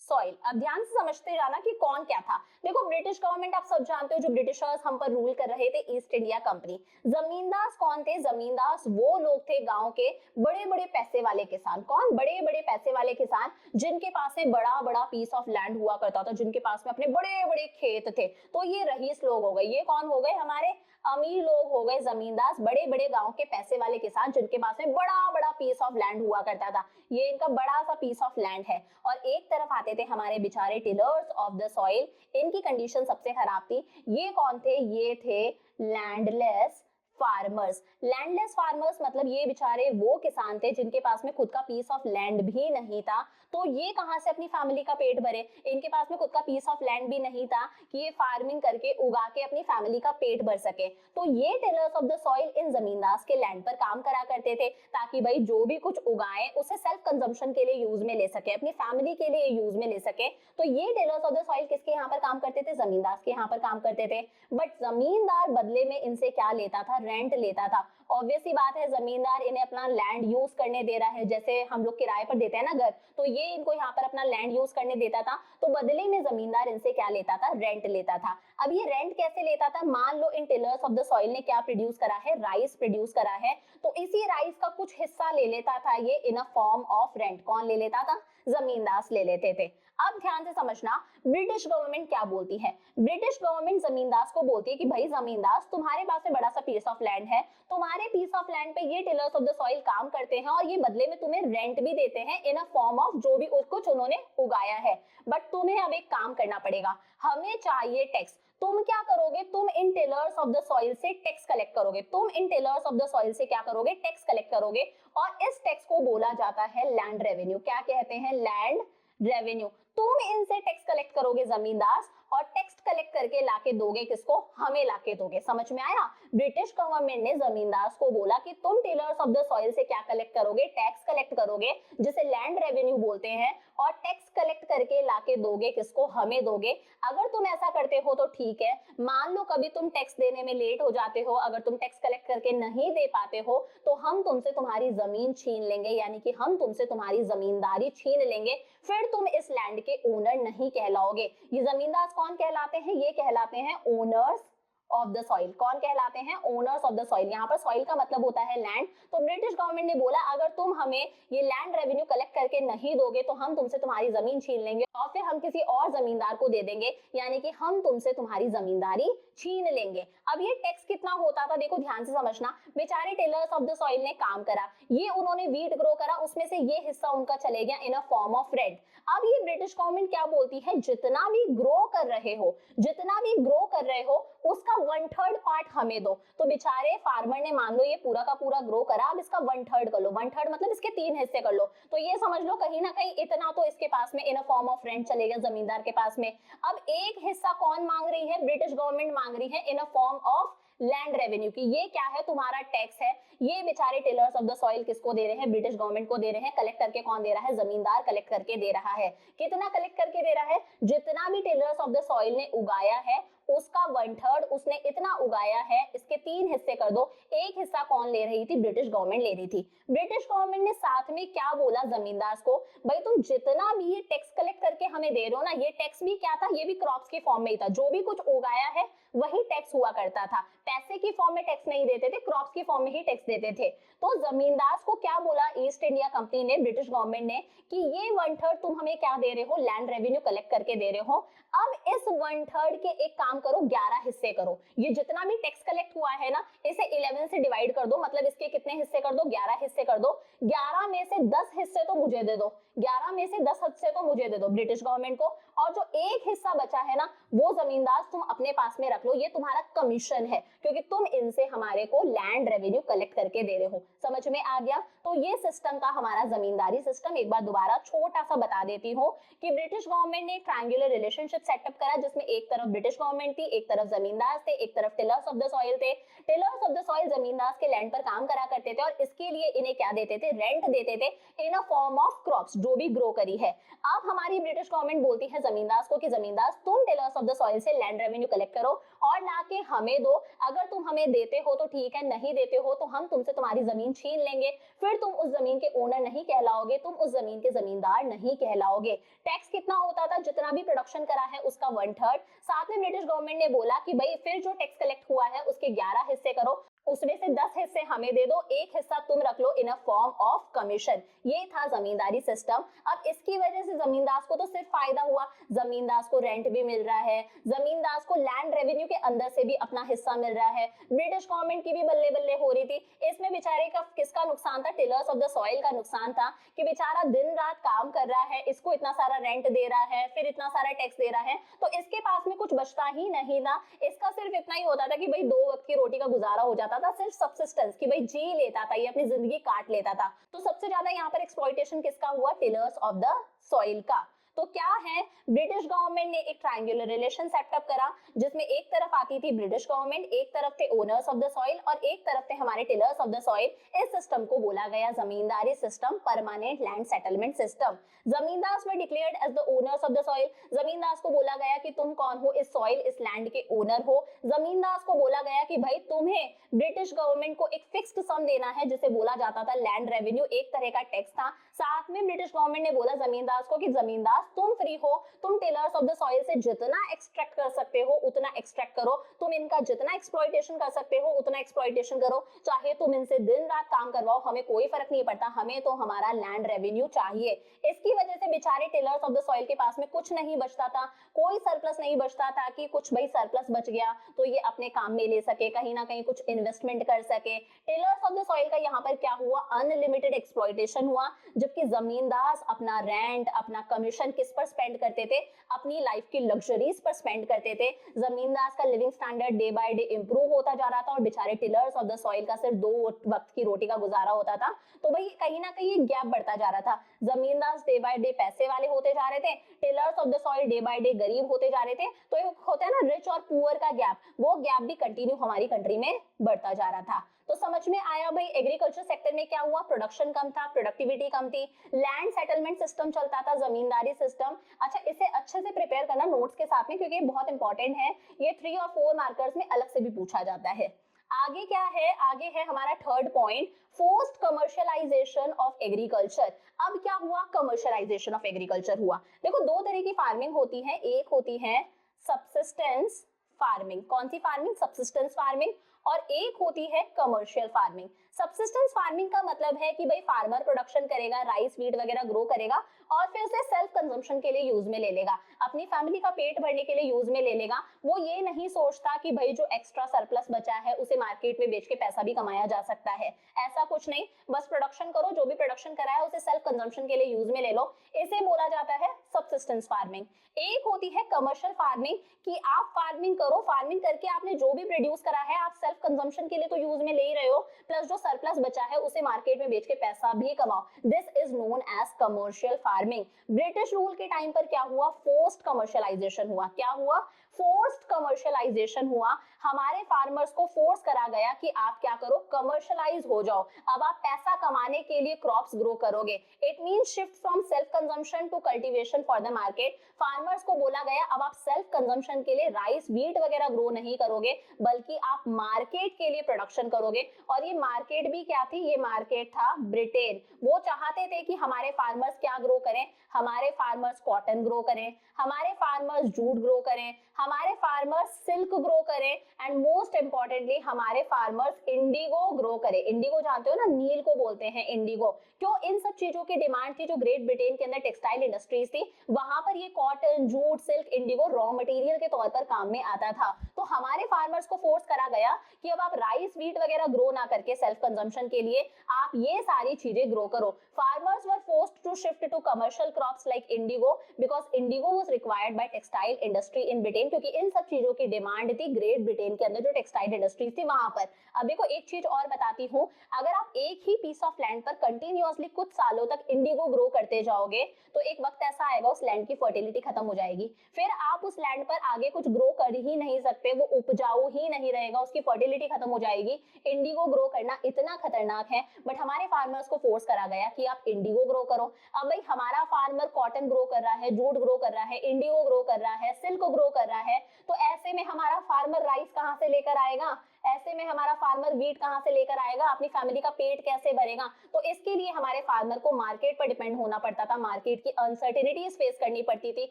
सॉइल। अब ध्यान से समझते जाना कि कौन क्या था। देखो ब्रिटिश गवर्नमेंट आप सब जानते हो, जो ब्रिटिशर्स हम पर रूल कर रहे थे, ईस्ट इंडिया कंपनी। जमींदार कौन थे? जमींदार वो लोग थे गांव के बड़े बड़े पैसे वाले किसान। कौन? बड़े बड़े पैसे वाले किसान, जिनके पास में बड़ा बड़ा पीस ऑफ लैंड हुआ करता था, जिनके पास में अपने बड़े बड़े खेत थे। तो ये रईस लोग हो गए। ये कौन हो गए? हमारे अमीर लोग हो गए जमींदार, बड़े बड़े गांव के पैसे वाले किसान, जिनके पास में बड़ा बड़ा पीस ऑफ लैंड हुआ करता था। ये इनका बड़ा सा पीस ऑफ लैंड है। और एक तरफ आते थे हमारे बेचारे टिलर्स ऑफ द सॉइल। इनकी कंडीशन सबसे खराब थी। ये कौन थे? ये थे लैंडलेस फार्मर्स। लैंडलेस फार्मर्स मतलब ये बेचारे वो किसान थे जिनके पास में खुद का पीस ऑफ लैंड भी नहीं था। तो ये कहां से अपनी फैमिली का पेट भरे? इनके पास में खुद का पीस ऑफ लैंड भी नहीं था कि ये फार्मिंग करके उगा के अपनी फैमिली का पेट भर सके। तो ये tillers of the soil in जमींदार के लैंड पर काम करा करते थे, ताकि भाई जो भी कुछ उगाए उसे सेल्फ कंजम्पशन के लिए यूज में ले सके, अपनी फैमिली के लिए यूज में ले सके। तो ये टिलर्स ऑफ द सॉइल किसके यहाँ पर काम करते थे? जमींदार के यहाँ पर काम करते थे। बट जमींदार बदले में इनसे क्या लेता था? रेंट लेता था। ऑब्वियस सी बात है, जमींदार इन्हें अपना लैंड यूज करने दे रहा है। जैसे हम लोग किराए पर देते हैं ना घर, तो ये इनको यहाँ पर अपना लैंड यूज करने देता था। तो बदले में जमींदार इनसे क्या लेता था? रेंट लेता था। अब ये रेंट कैसे लेता था? मान लो इन टिलर्स ऑफ द सॉइल ने क्या प्रोड्यूस करा है? राइस प्रोड्यूस करा है, तो इसी राइस का कुछ हिस्सा ले लेता था ये इन अ फॉर्म ऑफ रेंट। कौन ले लेता था? जमींदार ले लेते थे। अब ध्यान से समझना, ब्रिटिश गवर्नमेंट क्या बोलती है? ब्रिटिश गवर्नमेंट जमींदार को बोलती है कि भाई जमींदार, तुम्हारे पास में बड़ा सा पीस ऑफ लैंड है, तुम्हारे पीस ऑफ लैंड पे ये टिलर्स ऑफ द सॉइल काम करते हैं और ये बदले में तुम्हें रेंट भी देते हैं इन अ फॉर्म ऑफ जो भी कुछ उन्होंने उगाया है। बट तुम्हें अब एक काम करना पड़ेगा, हमें चाहिए टैक्स। तुम क्या करोगे? तुम इन टिलर्स ऑफ द सॉइल से टैक्स कलेक्ट करोगे। तुम इन टिलर्स ऑफ द सॉइल से क्या करोगे? टैक्स कलेक्ट करोगे। और इस टैक्स को बोला जाता है लैंड रेवेन्यू। क्या कहते हैं? Land revenue. तुम इनसे टैक्स कलेक्ट करोगे जमींदार, और टैक्स कलेक्ट करके लाके दोगे किसको? हमें लाके दोगे। समझ में आया? ब्रिटिश गवर्नमेंट ने जमींदार को बोला कि तुम टिलर्स ऑफ द सॉइल से क्या कलेक्ट करोगे? टैक्स कलेक्ट करोगे, जिसे लैंड रेवेन्यू बोलते हैं, और टैक्स कलेक्ट करके लाके दोगे किसको? हमें दोगे। अगर तुम ऐसा करते हो तो ठीक है। मान लो कभी तुम टैक्स देने में लेट हो जाते हो, अगर तुम टैक्स कलेक्ट करके नहीं दे पाते हो, तो हम तुमसे तुम्हारी जमीन छीन लेंगे, यानी कि हम तुमसे तुम्हारी जमींदारी छीन लेंगे। फिर तुम इस लैंड के ओनर नहीं कहलाओगे। ये जमींदार कौन कहलाते हैं? ये कहलाते हैं ओनर्स ऑफ द सॉइल। कौन कहलाते हैं? Owners of the soil. यहाँ पर सॉइल का मतलब होता है लैंड। तो ब्रिटिश गवर्नमेंट ने बोला अगर तुम हमें ये लैंड रेवेन्यू कलेक्ट करके नहीं दोगे तो हम तुमसे तुम्हारी जमीन छीन लेंगे और फिर हम किसी और जमींदार को दे देंगे, यानी कि हम तुमसे तुम्हारी जमींदारी छीन लेंगे। अब ये टैक्स कितना होता था, देखो ध्यान से समझना। बेचारे टेलर्स ऑफ द सॉइल ने काम करा, ये उन्होंने वीट ग्रो करा, उसमें से ये हिस्सा उनका चले गया इन अ फॉर्म ऑफ रेंट। अब ये ब्रिटिश गवर्नमेंट क्या बोलती है, जितना भी ग्रो कर रहे हो, जितना भी ग्रो कर रहे हो उसका 1/3 पार्ट हमें दो। तो बेचारे फार्मर ने मान लो ये पूरा का पूरा ग्रो करा, अब इसका 1/3 कर लो। 1/3 मतलब इसके 3 हिस्से कर लो। तो ये समझ लो कहीं ना कहीं इतना तो इसके पास में इन अ फॉर्म ऑफ रेंट चलेगा जमींदार के पास में। अब एक हिस्सा कौन मांग रही है? ब्रिटिश गवर्नमेंट मांग रही है in a form of land revenue की। ये क्या है? तुम्हारा टैक्स है। ये बेचारे टेलर्स ऑफ द सॉइल किसको दे रहे हैं? ब्रिटिश गवर्नमेंट को दे रहे हैं। कलेक्ट करके कौन दे रहा है? जमींदार कलेक्ट करके दे रहा है। कितना कलेक्ट करके दे रहा है? जितना भी टेलर्स ऑफ द सॉइल ने उगाया है उसका 1/3 उसने इतना उगाया है, इसके 3 हिस्से कर दो। एक हिस्सा कौन ले रही थी? ब्रिटिश गवर्नमेंट ले रही थी। ब्रिटिश गवर्नमेंट ने साथ में क्या बोला जमींदार को, भाई तुम जितना भी ये टैक्स कलेक्ट करके हमें दे रहे हो ना, ये टैक्स भी क्या था? ये भी क्रॉप्स के फॉर्म में ही था। जो भी कुछ उगाया है वही टैक्स हुआ करता था। पैसे की फॉर्म में टैक्स नहीं देते थे, क्रॉप्स की फॉर्म में ही टैक्स देते थे। तो जमींदार को क्या बोला ईस्ट इंडिया कंपनी ने, ब्रिटिश गवर्नमेंट ने, कि ये 1/3 तुम हमें क्या दे रहे हो? लैंड रेवेन्यू कलेक्ट करके दे रहे हो। अब इस 1/3 के एक काम करो, 11 हिस्से करो। ये जितना भी टैक्स कलेक्ट हुआ है ना, इसे 11 से डिवाइड कर दो, मतलब इसके कितने हिस्से कर दो? 11 हिस्से कर दो। 11 में से 10 हिस्से तो मुझे दे दो, 11 में से 10 हिस्से तो मुझे दे दो ब्रिटिश गवर्नमेंट को, और जो एक हिस्सा बचा है ना वो जमींदार तुम अपने पास में रख लो, ये तुम्हारा कमीशन है, क्योंकि तुम इनसे हमारे को लैंड रेवेन्यू कलेक्ट करके दे रहे हो। समझ में आ गया? तो ये सिस्टम था हमारा जमींदारी सिस्टम। एक बार दोबारा छोटा सा बता देती हूँ कि ब्रिटिश गवर्नमेंट ने ट्रायंगुलर रिलेशनशिप सेटअप करा, जिसमें एक तरफ ब्रिटिश गवर्नमेंट थी, एक तरफ जमींदार थे, एक तरफ टिलर्स ऑफ द सॉइल थे। टिलर्स ऑफ द सॉइल जमींदार के लैंड पर काम करा करते थे और इसके लिए इन्हें क्या देते थे? रेंट देते थे इन अ फॉर्म ऑफ क्रॉप्स, जो भी ग्रो करी है। अब हमारी ब्रिटिश गवर्नमेंट बोलती है जमींदार को कि जमींदार तुम टिलर्स ऑफ द सॉइल से लैंड रेवेन्यू कलेक्ट करो और लाके हमें दो। अगर तुम हमें देते हो तो ठीक है, नहीं देते हो तो हम तुमसे तुम्हारी जमीन छीन लेंगे। फिर तुम उस जमीन के ओनर नहीं कहलाओगे, तुम उस जमीन के जमींदार नहीं कहलाओगे। टैक्स कितना होता था? जितना भी प्रोडक्शन करा है उसका 1/3। साथ में ब्रिटिश गवर्नमेंट ने बोला कि भाई फिर जो टैक्स कलेक्ट हुआ है उसके 11 हिस्से करो, उसमें से 10 हिस्से हमें दे दो, एक हिस्सा तुम रख लो इन अ फॉर्म ऑफ कमीशन। ये था जमींदारी सिस्टम। अब इसकी वजह से जमींदार को तो सिर्फ फायदा हुआ, जमींदार को रेंट भी मिल रहा है, जमींदार को लैंड रेवेन्यू के अंदर से भी अपना हिस्सा मिल रहा है, ब्रिटिश गवर्नमेंट की भी बल्ले बल्ले हो रही थी। इसमें बेचारे का किसका नुकसान था? टिलर्स ऑफ द सॉइल का नुकसान था कि बेचारा दिन रात काम कर रहा है, इसको इतना सारा रेंट दे रहा है, फिर इतना सारा टैक्स दे रहा है, तो इसके पास में कुछ बचता ही नहीं था। इसका सिर्फ इतना ही होता था कि भाई 2 वक्त की रोटी का गुजारा हो जाता था, सिर्फ सब्सिस्टेंस की, भाई जी लेता था, ये अपनी जिंदगी काट लेता था। तो सबसे ज्यादा यहाँ पर एक्सप्लॉइटेशन किसका हुआ? टिलर्स ऑफ द सॉइल का। तो क्या है, ब्रिटिश गवर्नमेंट ने एक ट्रायंगुलर रिलेशन सेटअप करा, जिसमें एक तरफ आती थी ब्रिटिश गवर्नमेंट, एक तरफ थे ओनर्स ऑफ द सॉइल और एक तरफ थे हमारे टिलर्स ऑफ द सॉइल। इस सिस्टम को बोला गया जमींदारी system, permanent land settlement system. Zamindars were declared as the owners of the soil. Zamindars को बोला गया कि तुम कौन हो? इस सॉइल, इस लैंड के ओनर हो। जमींदार्स को बोला गया कि भाई तुम्हें ब्रिटिश गवर्नमेंट को एक फिक्स्ड सम देना है, जिसे बोला जाता था लैंड रेवेन्यू, एक तरह का टैक्स था। साथ में ब्रिटिश गवर्नमेंट ने बोला जमींदार को कि जमींदार तुम फ्री हो, तुम टिलर्स ऑफ द सॉइल से जितना एक्सट्रैक्ट कर सकते हो उतना एक्सट्रैक्ट करो, तुम इनका जितना एक्सप्लॉइटेशन कर सकते हो उतना एक्सप्लॉइटेशन करो, चाहे तुम इनसे दिन रात काम करवाओ, हमें कोई फर्क नहीं पड़ता, हमें तो हमारा लैंड रेवेन्यू चाहिए। इसकी वजह से बेचारे टिलर्स ऑफ द सॉइल के पास में कुछ नहीं बचता था, कोई सरप्लस नहीं बचता था कि कुछ भाई सरप्लस बच गया तो ये अपने काम में ले सके, कहीं ना कहीं कुछ इन्वेस्टमेंट कर सके। टिलर्स ऑफ द सॉइल का यहाँ पर क्या हुआ? अनलिमिटेड एक्सप्लॉइटेशन हुआ, जबकि जमींदार अपना रेंट, अपना कमीशन किस पर स्पेंड करते थे? अपनी लाइफ की लग्जरीज पर स्पेंड करते थे। जमींदार का living standard day by day improve होता जा रहा था और बेचारे टिलर्स ऑफ द सॉइल का सिर्फ 2 वक्त की रोटी का गुजारा होता था। तो भाई कहीं ना कहीं गैप बढ़ता जा रहा था। जमींदार डे बाय डे पैसे वाले होते जा रहे थे, tillers of the soil day by day गरीब होते जा रहे थे। तो एक होता है ना रिच और पुअर का गैप, वो गैप भी कंटिन्यू हमारी कंट्री में बढ़ता जा रहा था। तो समझ में आया भाई एग्रीकल्चर सेक्टर में क्या हुआ? प्रोडक्शन कम था, प्रोडक्टिविटी कम थी, लैंड सेटलमेंट सिस्टम चलता था, जमींदारी सिस्टम। अच्छा, इसे अच्छे से प्रिपेयर करना नोट्स के साथ में, क्योंकि बहुत इंपॉर्टेंट है, ये 3 और 4 मार्कर्स में अलग से भी पूछा जाता है। आगे क्या है? आगे है हमारा third point, forced commercialisation of agriculture. अब क्या हुआ? कमर्शियलाइजेशन ऑफ एग्रीकल्चर हुआ। देखो 2 तरह की फार्मिंग होती है, एक होती है सबसिस्टेंस फार्मिंग। कौन सी फार्मिंग? Subsistence farming. और एक होती है कमर्शियल फार्मिंग। सब्सिस्टेंस फार्मिंग का मतलब है कि भाई फार्मर प्रोडक्शन करेगा, राइस वीट वगैरह ग्रो करेगा और फिर उसे सेल्फ कंजम्पशन के लिए यूज में ले लेगा, अपनी फैमिली का पेट भरने के लिए यूज में ले लेगा। वो ये नहीं सोचता कि भाई जो एक्स्ट्रा सरप्लस बचा है उसे मार्केट में बेच के पैसा भी कमाया जा सकता है। ऐसा कुछ नहीं, बस प्रोडक्शन करो, जो भी प्रोडक्शन करा है उसे सेल्फ कंजम्पशन के लिए यूज में ले लो। इसे बोला जाता है सब्सिस्टेंस फार्मिंग। एक होती है कमर्शियल फार्मिंग कि आप फार्मिंग करो, फार्मिंग करके आपने जो भी प्रोड्यूस करा है आप सेल्फ कंजम्पशन के लिए तो यूज में ले ही रहे हो, प्लस जो सरप्लस बचा है उसे मार्केट में बेच के पैसा भी कमाओ। This is known as commercial farming. British rule के टाइम पर क्या हुआ? फोर्स्ड कमर्शियलाइजेशन हुआ। क्या हुआ? फोर्स्ड कमर्शियलाइजेशन हुआ। हमारे फार्मर्स को फोर्स करा गया कि आप क्या करो? कमर्शियलाइज हो जाओ। अब आप पैसा कमाने के लिए क्रॉप्स ग्रो करोगे। It means shift from self consumption to cultivation for the market. Farmers को बोला गया अब आप सेल्फ कंजम्पशन के लिए राइस वीट वगैरह ग्रो नहीं करोगे, बल्कि आप मार्केट के लिए प्रोडक्शन करोगे। और ये मार्केट भी क्या थी? ये मार्केट था ब्रिटेन। वो चाहते थे कि हमारे फार्मर्स क्या ग्रो करें? हमारे फार्मर्स कॉटन ग्रो करें, हमारे फार्मर्स जूट ग्रो करें, हमारे फार्मर्स सिल्क ग्रो करें एंड मोस्ट इंपॉर्टेंटली हमारे फार्मर्स इंडिगो ग्रो करें। इंडिगो जानते हो ना, नील को बोलते हैं इंडिगो। क्यों? इन सब चीजों की डिमांड थी जो ग्रेट ब्रिटेन के अंदर टेक्सटाइल इंडस्ट्रीज थी, वहां पर ये cotton jute silk Indigo raw material के तौर पर काम में आता था। तो हमारे फार्मर्स को फोर्स करा गया कि अब आप राइस वीट वगैरह ग्रो ना करके सेल्फ कंजम्पशन के लिए आप ये सारी चीजें ग्रो करो। Farmers were forced to shift to commercial crops like indigo because indigo was required by textile industry in Britain, क्योंकि इन सब चीजों की डिमांड थी ग्रेट ब्रिटेन के अंदर जो टेक्सटाइल इंडस्ट्रीज थी वहां पर। अब देखो एक चीज और बताती हूँ, अगर आप एक ही पीस ऑफ लैंड पर कंटिन्यूअसली कुछ सालों तक इंडिगो ग्रो करते जाओगे तो एक वक्त ऐसा आएगा उस लैंड की फर्टिलिटी खत्म हो जाएगी, फिर आप उस लैंड पर आगे कुछ ग्रो कर ही नहीं सकते, वो उपजाऊ ही नहीं रहेगा, उसकी फर्टिलिटी खत्म हो जाएगी। इंडिगो ग्रो करना इतना खतरनाक है, बट हमारे फार्मर्स को फोर्स करा गया कि आप इंडिगो ग्रो करो। अब भाई हमारा फार्मर कॉटन ग्रो कर रहा है, जूट ग्रो कर रहा है, इंडिगो ग्रो कर रहा है, सिल्क ग्रो कर रहा है, तो ऐसे में हमारा फार्मर राइस कहाँ से लेकर आएगा? ऐसे में हमारा फार्मर वीट कहाँ से लेकर आएगा? अपनी फैमिली का पेट कैसे भरेगा? तो इसके लिए हमारे फार्मर को मार्केट पर डिपेंड होना पड़ता था, मार्केट की अनसर्टेनिटीज फेस करनी पड़ती थी।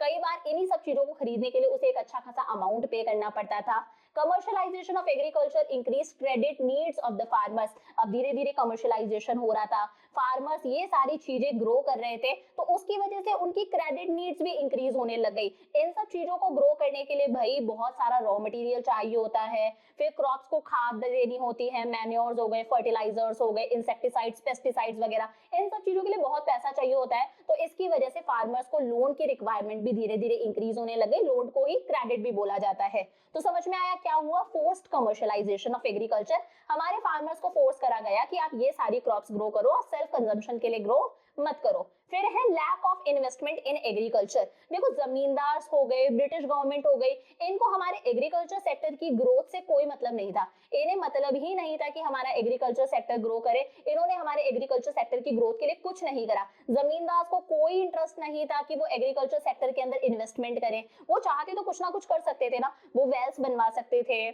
कई बार इन्हीं सब चीजों को खरीदने के लिए उसे एक अच्छा खासा अमाउंट पे करना पड़ता था। Commercialisation of agriculture increase credit needs of the farmers. अब धीरे धीरे कमर्शियलाइजेशन हो रहा था, फार्मर्स ये सारी चीजें ग्रो कर रहे थे, तो उसकी वजह से उनकी क्रेडिट नीड्स भी इंक्रीज होने लग गई। इन सब चीजों को ग्रो करने के लिए भाई बहुत सारा रॉ मटेरियल चाहिए होता है, फिर क्रॉप्स को खाद देनी होती है, मैन्योर्स हो गए, फर्टिलाइजर्स हो गए, इंसेक्टिसाइड्स, पेस्टिसाइड्स वगैरह, इन सब चीजों के लिए बहुत पैसा चाहिए होता है। तो इसकी वजह से फार्मर्स को लोन की रिक्वायरमेंट भी धीरे धीरे इंक्रीज होने लगे। लोन को ही क्रेडिट भी बोला जाता है। तो समझ में आया क्या हुआ? Forced commercialisation of agriculture. हमारे फार्मर्स को फोर्स करा गया कि आप ये सारी क्रॉप्स ग्रो करो और सेल्फ कंजम्पशन के लिए ग्रो मत करो। फिर है lack of investment in agriculture. देखो जमींदार हो गए, ब्रिटिश गवर्नमेंट हो गई, इनको हमारे एग्रीकल्चर सेक्टर की ग्रोथ से कोई मतलब नहीं था। इन्हें मतलब ही नहीं था कि हमारा एग्रीकल्चर सेक्टर ग्रो करे। इन्होंने हमारे एग्रीकल्चर सेक्टर की ग्रोथ के लिए कुछ नहीं करा। जमींदार को कोई इंटरेस्ट नहीं था कि वो एग्रीकल्चर सेक्टर के अंदर इन्वेस्टमेंट करें। वो चाहते तो कुछ ना कुछ कर सकते थे ना, वो वेल्स बनवा सकते थे,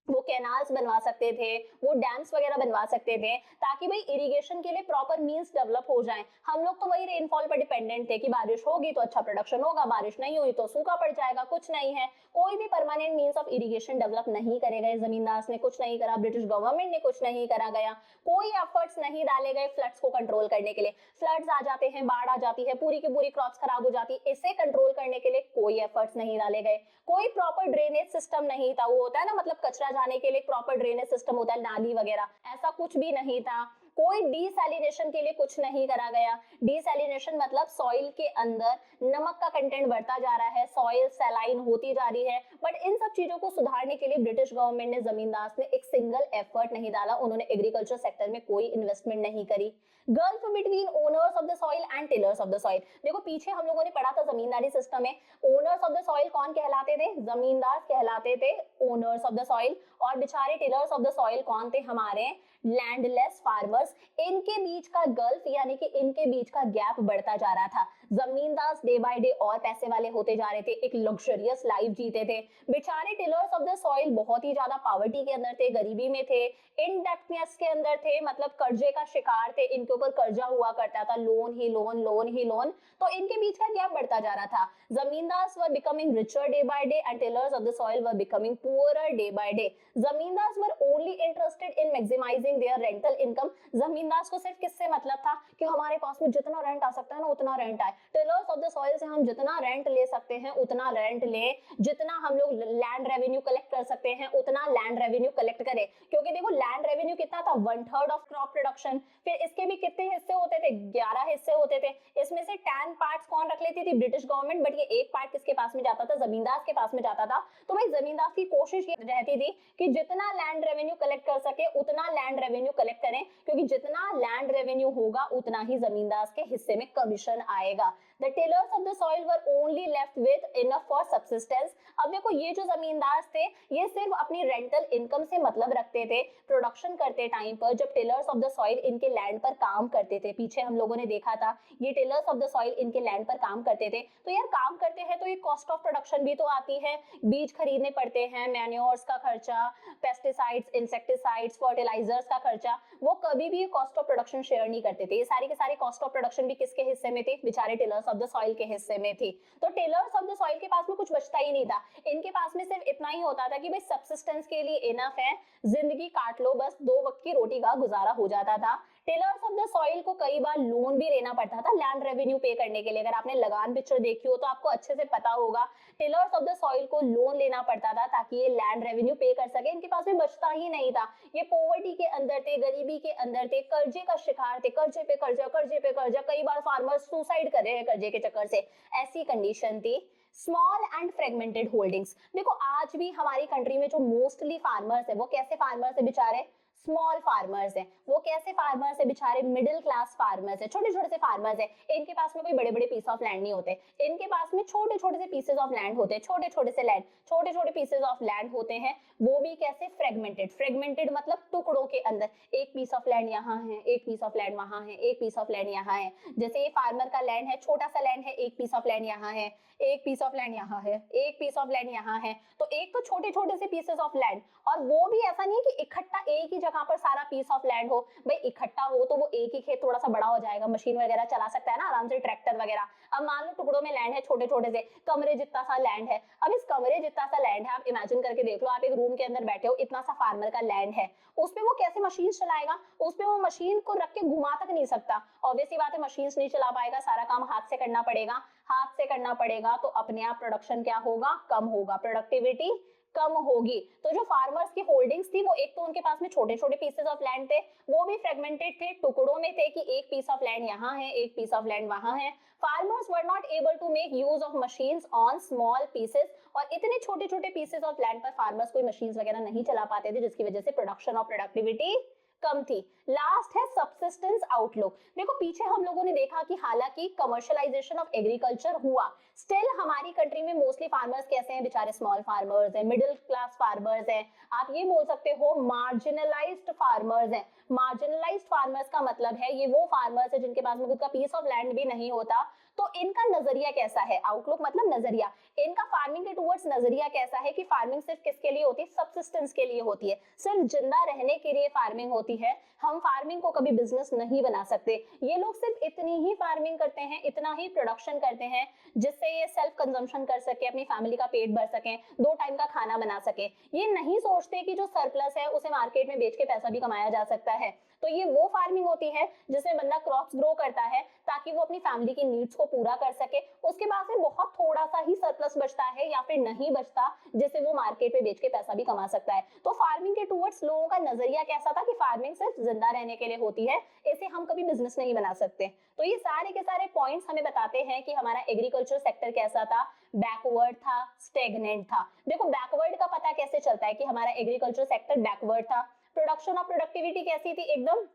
वो कैनाल्स बनवा सकते थे, वो डैम्स वगैरह बनवा सकते थे, ताकि भाई इरिगेशन के लिए प्रॉपर मींस डेवलप हो जाएं। हम लोग तो वही रेनफॉल पर डिपेंडेंट थे कि बारिश होगी तो अच्छा प्रोडक्शन होगा, बारिश नहीं हुई तो सूखा पड़ जाएगा, कुछ नहीं है। कोई भी permanent means of irrigation develop नहीं करे गए, जमींदार ने कुछ नहीं करा, ब्रिटिश गवर्नमेंट ने कुछ नहीं करा गया, कोई एफर्ट्स नहीं डाले गए फ्लड्स को कंट्रोल करने के लिए। फ्लड्स आ जाते हैं, बाढ़ आ जाती है, पूरी की पूरी क्रॉप्स खराब हो जाती है, इसे कंट्रोल करने के लिए कोई एफर्ट्स नहीं डाले गए। कोई प्रॉपर ड्रेनेज सिस्टम नहीं था, वो होता है ना मतलब कचरा जाने के लिए प्रॉपर ड्रेनेज सिस्टम होता है, नाली वगैरह, ऐसा कुछ भी नहीं था। कोई डीसैलिनेशन के लिए कुछ नहीं करा गया। डीसैलिनेशन मतलब सॉइल के अंदर नमक का कंटेंट बढ़ता जा रहा है, सॉइल सैलाइन होती जा रही है, बट इन सब चीजों को सुधारने के लिए ब्रिटिश गवर्नमेंट ने, जमींदार ने एक सिंगल एफर्ट नहीं डाला, उन्होंने एग्रीकल्चर सेक्टर में कोई इन्वेस्टमेंट नहीं करी। Gulf between owners of the soil and tillers of the soil. देखो पीछे हम लोगों ने पढ़ा था जमींदारी सिस्टम में ओनर्स ऑफ द सॉइल कौन कहलाते थे? जमींदार कहलाते थे ओनर्स ऑफ द सॉइल, और बेचारे टिलर्स ऑफ द सॉइल कौन थे? हमारे लैंडलेस फार्मर्स। इनके बीच का गल्फ यानी कि इनके बीच का गैप बढ़ता जा रहा था। जमींदार डे बाय डे और पैसे वाले होते जा रहे थे, एक लग्जरियस लाइफ जीते थे। बेचारे टिलर्स ऑफ द सॉइल बहुत ही ज्यादा पॉवर्टी के अंदर थे, गरीबी में थे, इनडेप्टनेस के अंदर थे, मतलब कर्जे का शिकार थे, इनके ऊपर कर्जा हुआ करता था, लोन ही लोन, लोन ही लोन। तो इनके बीच का गैप बढ़ता जा रहा था। Zamindars were becoming richer day by day and tillers of the soil were becoming poorer day by day. Zamindars were only interested in maximising their rental income. Zamindars को सिर्फ किससे मतलब था कि हमारे पास में जितना रेंट आ सकता है ना उतना रेंट आए। टिलर्स ऑफ द सॉइल से हम जितना रेंट ले सकते हैं उतना रेंट ले, जितना हम लोग लैंड रेवेन्यू कलेक्ट कर सकते हैं उतना लैंड रेवेन्यू कलेक्ट करें। क्योंकि देखो लैंड रेवेन्यू कितना था, 1/3 ऑफ क्रॉप प्रोडक्शन। फिर इसके भी कितने हिस्से होते थे, 11 हिस्से होते थे। इसमें से 10 पार्ट्स कौन रख लेती थी, ब्रिटिश गवर्नमेंट, बट ये एक पार्ट किसके पास में जाता था, जमींदार के पास में जाता था। तो भाई जमींदार की कोशिश ये रहती थी कि जितना लैंड रेवेन्यू कलेक्ट कर सके उतना लैंड रेवेन्यू कलेक्ट करें, क्योंकि जितना लैंड रेवेन्यू होगा उतना ही जमींदार के हिस्से में कमीशन आएगा। The tillers of the soil were only left with enough for subsistence। अब देखो ये जो जमींदार थे ये सिर्फ अपनी रेंटल इनकम से मतलब रखते थे। प्रोडक्शन करते टाइम पर जब टिलर्स ऑफ द सॉइल इनके लैंड पर काम करते थे, पीछे हम लोगों ने देखा था ये टिलर्स ऑफ द सॉइल इनके लैंड पर काम करते थे, तो यार काम करते हैं तो ये कॉस्ट ऑफ प्रोडक्शन भी तो आती है, बीज खरीदने पड़ते हैं, मैन्योर्स का खर्चा, पेस्टिसाइड्स, इंसेक्टिसाइड्स, फर्टिलाइजर्स का खर्चा, वो कभी भी कॉस्ट ऑफ प्रोडक्शन शेयर नहीं करते थे। ये सारी के सारी कॉस्ट ऑफ प्रोडक्शन भी किसके हिस्से में थी, बेचारे टिलर्स ऑफ द सॉइल के हिस्से में थी। तो टिलर्स ऑफ द सॉइल के पास में कुछ बचता ही नहीं था, इनके पास में सिर्फ इतना ही होता था कि भाई सब्सिस्टेंस के लिए इनफ है, जिंदगी काट लो, बस 2 वक्त की रोटी का गुजारा हो जाता था। टिलर्स ऑफ द सॉइल को कई बार लोन भी लेना पड़ता था लैंड रेवेन्यू पे करने के लिए। अगर आपने लगान पिक्चर देखी हो तो आपको अच्छे से पता होगा, टिलर्स ऑफ द सॉइल को लोन लेना पड़ता था ताकि ये लैंड रेवेन्यू पे कर सके। इनके पास में बचता ही नहीं था, ये पॉवर्टी के अंदर थे, गरीबी के अंदर थे, कर्जे का शिकार थे, कर्जे पे कर्जा, कर्जे पे कर्जा, कई बार फार्मर्स सुसाइड कर रहे हैं कर्जे के चक्कर से, ऐसी कंडीशन थी। स्मॉल एंड फ्रेगमेंटेड होल्डिंग्स, देखो आज भी हमारी कंट्री में जो मोस्टली फार्मर्स है वो कैसे फार्मर्स है, बेचारे स्मॉल फार्मर्स हैं। वो कैसे फार्मर्स है, बेचारे मिडिल क्लास फार्मर्स है, छोटे छोटे से फार्मर्स है। इनके पास में कोई बड़े बड़े पीस ऑफ लैंड नहीं होते, इनके पास में छोटे छोटे से पीसेस ऑफ लैंड होते हैं, छोटे छोटे से लैंड, छोटे छोटे पीसेस ऑफ लैंड होते हैं, वो भी कैसे फ्रेगमेंटेड। फ्रेगमेंटेड मतलब टुकड़ों के अंदर, एक पीस ऑफ लैंड यहाँ है, एक पीस ऑफ लैंड वहां है, एक पीस ऑफ लैंड यहाँ है। जैसे ये फार्मर का लैंड है, छोटा सा लैंड है, एक पीस ऑफ लैंड यहाँ है, एक पीस ऑफ लैंड यहाँ है, एक पीस ऑफ लैंड यहाँ है। तो एक तो छोटे छोटे से पीसेस ऑफ लैंड, और वो भी ऐसा नहीं है कि इकट्ठा एक ही जगह पर सारा पीस ऑफ लैंड हो। भाई इकट्ठा हो तो वो एक ही खेत थोड़ा सा बड़ा हो जाएगा, मशीन वगैरह चला सकता है ना आराम से, ट्रैक्टर वगैरह। अब मान लो टुकड़ों में लैंड है, छोटे छोटे से, कमरे जितना सा लैंड है। अब इस कमरे जितना सा लैंड है, आप इमेजिन करके देख लो, आप एक रूम के अंदर बैठे हो, इतना सा फार्मर का लैंड है, उस पे वो कैसे मशीन चलाएगा, उस पे वो मशीन को रख के घुमा तक नहीं सकता। ऑब्वियसली बात है, मशीन नहीं चला पाएगा, सारा काम हाथ से करना पड़ेगा, हाथ से करना पड़ेगा तो अपने आप प्रोडक्शन क्या होगा, कम होगा, प्रोडक्टिविटी कम होगी। तो जो फार्मर्स की होल्डिंग्स थी वो एक तो उनके पास में छोटे छोटे पीसेस ऑफ लैंड थे, वो भी फ्रेगमेंटेड थे, टुकड़ों में थे कि एक पीस ऑफ लैंड यहाँ है, एक पीस ऑफ लैंड वहां है। Farmers were not able to make use of machines on small pieces, और इतने छोटे छोटे पीसेस ऑफ लैंड पर फार्मर्स कोई मशीन्स वगैरह नहीं चला पाते थे, जिसकी वजह से प्रोडक्शन और प्रोडक्टिविटी कम थी। लास्ट है सबसिस्टेंस आउटलुक। देखो पीछे हम लोगों ने देखा कि हालांकि कमर्शियलाइजेशन ऑफ एग्रीकल्चर हुआ, स्टिल हमारी कंट्री में मोस्टली फार्मर्स कैसे हैं, बेचारे स्मॉल फार्मर्स हैं, मिडिल क्लास फार्मर्स हैं, आप ये बोल सकते हो मार्जिनलाइज्ड फार्मर्स हैं। मार्जिनलाइज्ड फार्मर्स का मतलब है ये वो फार्मर्स है जिनके पास में खुद का पीस ऑफ लैंड भी नहीं होता। तो इनका नजरिया कैसा है, आउटलुक मतलब नजरिया, इनका फार्मिंग के टुवर्ड्स नजरिया कैसा है कि फार्मिंग सिर्फ किसके लिए होती है, सबसिस्टेंस के लिए होती है, सिर्फ जिंदा रहने के लिए फार्मिंग होती है। हम फार्मिंग को कभी बिजनेस नहीं बना सकते। ये लोग सिर्फ इतनी ही फार्मिंग करते हैं, इतना ही प्रोडक्शन करते हैं जिससे ये सेल्फ कंजम्पशन कर सके, अपनी फैमिली का पेट भर सके, 2 टाइम का खाना बना सके। ये नहीं सोचते कि जो सरप्लस है उसे मार्केट में बेच के पैसा भी कमाया जा सकता है। तो ये वो फार्मिंग होती है जिसमें बंदा क्रॉप्स ग्रो करता है ताकि वो अपनी फैमिली की नीड्स को पूरा कर सके, उसके बाद में बहुत थोड़ा सा ही सरप्लस बचता है या फिर नहीं बचता जिसे वो मार्केट में बेच के पैसा भी कमा सकता है। तो फार्मिंग के टुवर्ड्स लोगों का नजरिया कैसा था कि फार्मिंग सिर्फ जिंदा रहने के लिए होती है, इसे हम कभी बिजनेस नहीं बना सकते। तो ये सारे के सारे पॉइंट्स हमें बताते हैं कि हमारा एग्रीकल्चर सेक्टर कैसा था, बैकवर्ड था, स्टेगनेंट था। देखो बैकवर्ड का पता कैसे चलता है कि हमारा एग्रीकल्चर सेक्टर बैकवर्ड था, प्रोडक्शन और प्रोडक्टिविटी कैसी थी, एकदम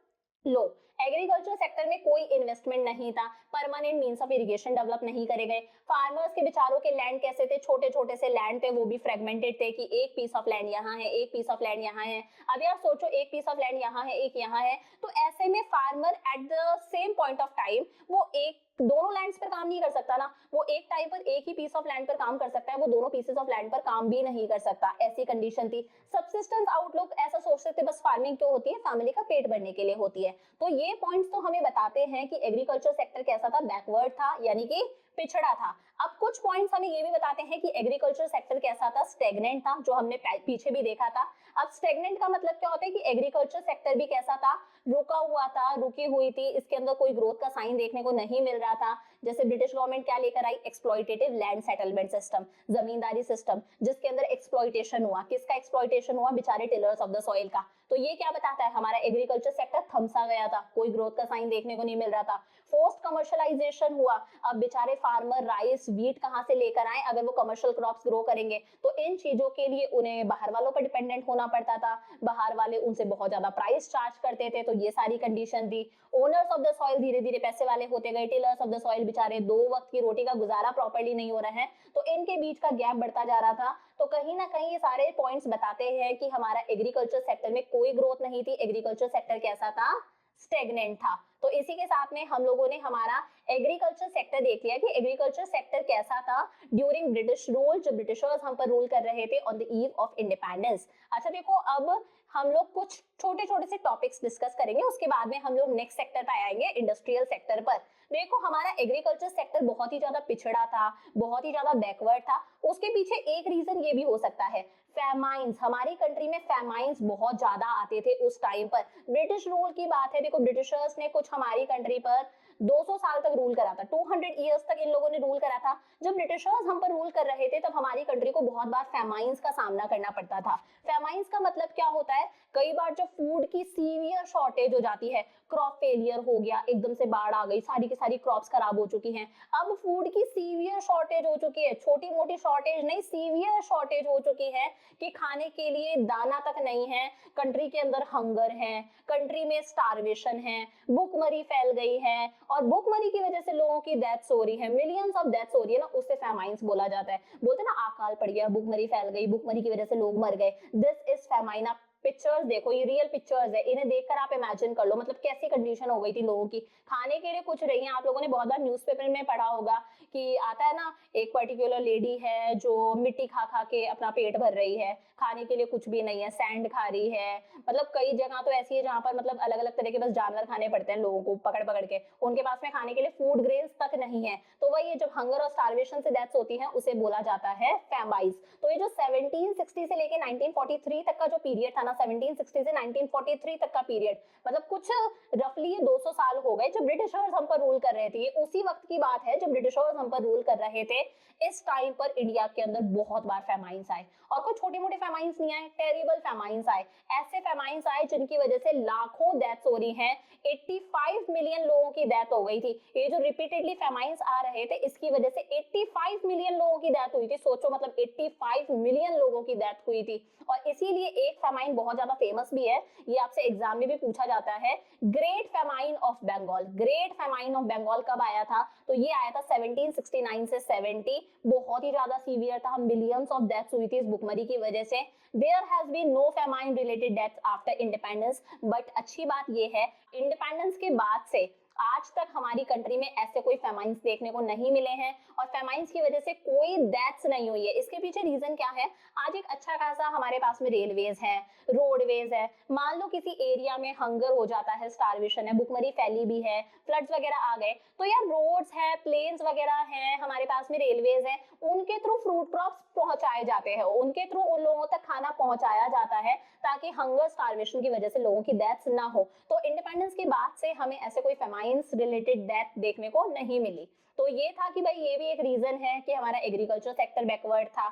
लो, एग्रीकल्चर सेक्टर में कोई इन्वेस्टमेंट नहीं था, permanent means of irrigation develop नहीं करे गए, फार्मर्स के बेचारों के लैंड कैसे थे, छोटे छोटे से लैंड थे, वो भी फ्रेगमेंटेड थे कि एक पीस ऑफ लैंड यहाँ है, एक पीस ऑफ लैंड यहाँ है। अब यार सोचो, एक पीस ऑफ लैंड यहाँ है, एक यहाँ है, तो ऐसे में farmer at the same point of time वो एक दोनों लैंड्स पर काम नहीं कर सकता ना, वो एक टाइम पर एक ही पीस ऑफ लैंड पर काम कर सकता है, वो दोनों पीसेस ऑफ लैंड पर काम भी नहीं कर सकता, ऐसी कंडीशन थी। सब्सिस्टेंस आउटलुक ऐसा सोचते थे बस फार्मिंग क्यों होती है, फैमिली का पेट भरने के लिए होती है। तो ये पॉइंट्स तो हमें बताते हैं कि एग्रीकल्चर सेक्टर कैसा था, बैकवर्ड था, यानी कि पिछड़ा था। अब कुछ पॉइंट्स हमें ये भी बताते हैं कि एग्रीकल्चर सेक्टर कैसा था, स्टेगनेंट था, जो हमने पीछे भी देखा था। अब स्टेगनेंट का मतलब क्या होता है कि एग्रीकल्चर सेक्टर भी कैसा था, रुका हुआ था, रुकी हुई थी, इसके अंदर कोई ग्रोथ का साइन देखने को नहीं मिल रहा था। जैसे ब्रिटिश गवर्नमेंट क्या लेकर आई, एक्सप्लॉइटेटिव लैंड सेटलमेंट सिस्टम, जमींदारी सिस्टम, जिसके अंदर एक्सप्लॉइटेशन हुआ, किसका एक्सप्लॉइटेशन हुआ, बेचारे टिलर्स ऑफ द सॉइल का। तो ये क्या बताता है, हमारा एग्रीकल्चर सेक्टर थमसा गया था, कोई ग्रोथ का साइन देखने को नहीं मिल रहा था। फोर्स्ड कमर्शियलाइजेशन हुआ, अब बेचारे फार्मर राइस वीट कहां से लेकर आए, अगर वो कमर्शियल क्रॉप्स ग्रो करेंगे तो इन चीजों के लिए उन्हें बाहर वालों पर डिपेंडेंट होना पड़ता था, बाहर वाले उनसे बहुत ज्यादा प्राइस चार्ज करते थे, तो ये सारी कंडीशन थी। ओनर्स ऑफ द सॉइल धीरे धीरे पैसे वाले होते गए, टिलर्स ऑफ द सॉइल बेचारे दो वक्त की रोटी का गुजारा प्रॉपर्ली नहीं हो रहा है, तो इनके बीच का गैप बढ़ता जा रहा था। तो कहीं ना कहीं ये सारे पॉइंट्स बताते हैं कि हमारा एग्रीकल्चर सेक्टर में कोई ग्रोथ नहीं थी, एग्रीकल्चर सेक्टर कैसा था, स्टेगनेंट था। तो इसी के साथ में हम लोगों ने हमारा एग्रीकल्चर सेक्टर देख लिया कि एग्रीकल्चर सेक्टर कैसा था ड्यूरिंग ब्रिटिश रूल, जो ब्रिटिशर्स हम पर रूल कर रहे थे on the eve of independence. अच्छा देखो, अब हम लोग कुछ छोटे छोटे से टॉपिक्स डिस्कस करेंगे, उसके बाद में हम लोग नेक्स्ट सेक्टर पे आएंगे, इंडस्ट्रियल सेक्टर पर। देखो, हमारा एग्रीकल्चर सेक्टर बहुत ही ज्यादा पिछड़ा था, बहुत ही ज्यादा बैकवर्ड था। उसके पीछे एक रीजन ये भी हो सकता है, फैमाइंस। हमारी कंट्री में फैमाइंस बहुत ज्यादा आते थे उस टाइम पर। ब्रिटिश रूल की बात है, देखो ब्रिटिशर्स ने कुछ हमारी कंट्री पर 200 साल तक रूल करा था, 200 इयर्स तक इन लोगों ने रूल करा था। जब ब्रिटिशर्स हम पर रूल कर रहे थे तब हमारी कंट्री को बहुत बार फैमाइंस का सामना करना पड़ता था। फैमाइंस का मतलब क्या होता है, कई बार जब फूड की सीवियर शॉर्टेज हो जाती है, क्रॉप फेलियर हो गया, एकदम से बाढ़ आ गई, सारी की सारी क्रॉप्स खराब हो चुकी हैं, अब फूड की सीवियर शॉर्टेज हो चुकी है, छोटी मोटी शॉर्टेज नहीं, सीवियर शॉर्टेज हो चुकी है कि खाने के लिए दाना तक नहीं है, कंट्री के अंदर हंगर है, कंट्री में स्टारवेशन है, भूखमरी फैल गई है, और भूखमरी की वजह से लोगों की डेथ्स हो रही है, मिलियंस ऑफ डेथ्स हो रही है ना, उससे फैमाइंस बोला जाता है। बोलते हैं ना, अकाल पड़ गया, भूखमरी फैल गई, भूखमरी की वजह से लोग मर गए, दिस इज फैमाइन। आप पिक्चर्स देखो, ये रियल पिक्चर्स है, इन्हें देखकर आप इमेजिन कर लो मतलब कैसी कंडीशन हो गई थी लोगों की, खाने के लिए कुछ नहीं है। आप लोगों ने बहुत बार न्यूज़पेपर में पढ़ा होगा कि आता है ना, एक पर्टिकुलर लेडी है जो मिट्टी खा खा के अपना पेट भर रही है, खाने के लिए कुछ भी नहीं है, सैंड खा रही है। मतलब कई जगह तो ऐसी है जहाँ पर मतलब अलग अलग तरह के बस जानवर खाने पड़ते हैं लोगों को पकड़ पकड़ के, उनके पास में खाने के लिए फूड ग्रेन्स तक नहीं है। तो वही जब हंगर और स्टारवेशन से डेथ्स होती है उसे बोला जाता है फैमाइज। तो ये जो 1760 से लेके 1943 तक का जो पीरियड था ना, 1760 से 1943 तक का पीरियड, मतलब कुछ रफली ये 200 साल हो गए जब ब्रिटिशर्स हम पर रूल कर रहे थे। ये उसी वक्त की बात है जब ब्रिटिशर्स हम पर रूल कर रहे थे। इस टाइम पर इंडिया के अंदर बहुत बार फैमाइंस आए, और कोई छोटे मोटे फैमाइंस नहीं आए, टेरिबल फैमाइंस आए। ऐसे फैमाइंस आए जिनकी वजह से लाखों डेथ्स हो रही हैं, 85 मिलियन लोगों की डेथ हो गई थी। ये जो रिपीटेडली फैमाइंस आ रहे थे इसकी वजह से 85 मिलियन लोगों की डेथ हुई थी। सोचो, मतलब 85 मिलियन लोगों की डेथ हुई थी। और इसीलिए एक फैमाइन बहुत ज्यादा फेमस भी है, ये आपसे एग्जाम में भी पूछा जाता है, great famine of Bengal. Great famine of Bengal कब आया था, तो ये आया था 1769 से 70। बहुत ही ज्यादा सीवियर था, मिलियंस ऑफ डेथ्स हुई थी इस भुखमरी की वजह से। There has been no famine related deaths after independence, but अच्छी बात ये है इंडिपेंडेंस के बाद से आज तक हमारी कंट्री में ऐसे कोई फैमाइंस देखने को नहीं मिले हैं, और फैमाइंस की वजह से कोई डेथ्स नहीं हुई है। इसके पीछे रीजन क्या है, आज एक अच्छा खासा हमारे पास में रेलवेज है, रोडवेज है। मान लो किसी एरिया में हंगर हो जाता है, स्टारवेशन है, भुखमरी फैली भी है, फ्लड्स वगैरह आ गए, तो यार रोड्स है, प्लेन्स वगैरह हैं, हमारे पास में रेलवेज है, उनके थ्रू फ्रूट क्रॉप्स पहुंचाए जाते हैं, उनके थ्रू उन लोगों तक खाना पहुंचाया जाता है ताकि हंगर स्टारवेशन की वजह से लोगों की डेथ्स ना हो। तो इंडिपेंडेंस के बाद से हमें ऐसे कोई फैमाइंस रिलेटेड डेथ देखने को नहीं मिली। तो ये था कि भाई ये भी एक रीजन है कि हमारा एग्रीकल्चर सेक्टर बैकवर्ड था।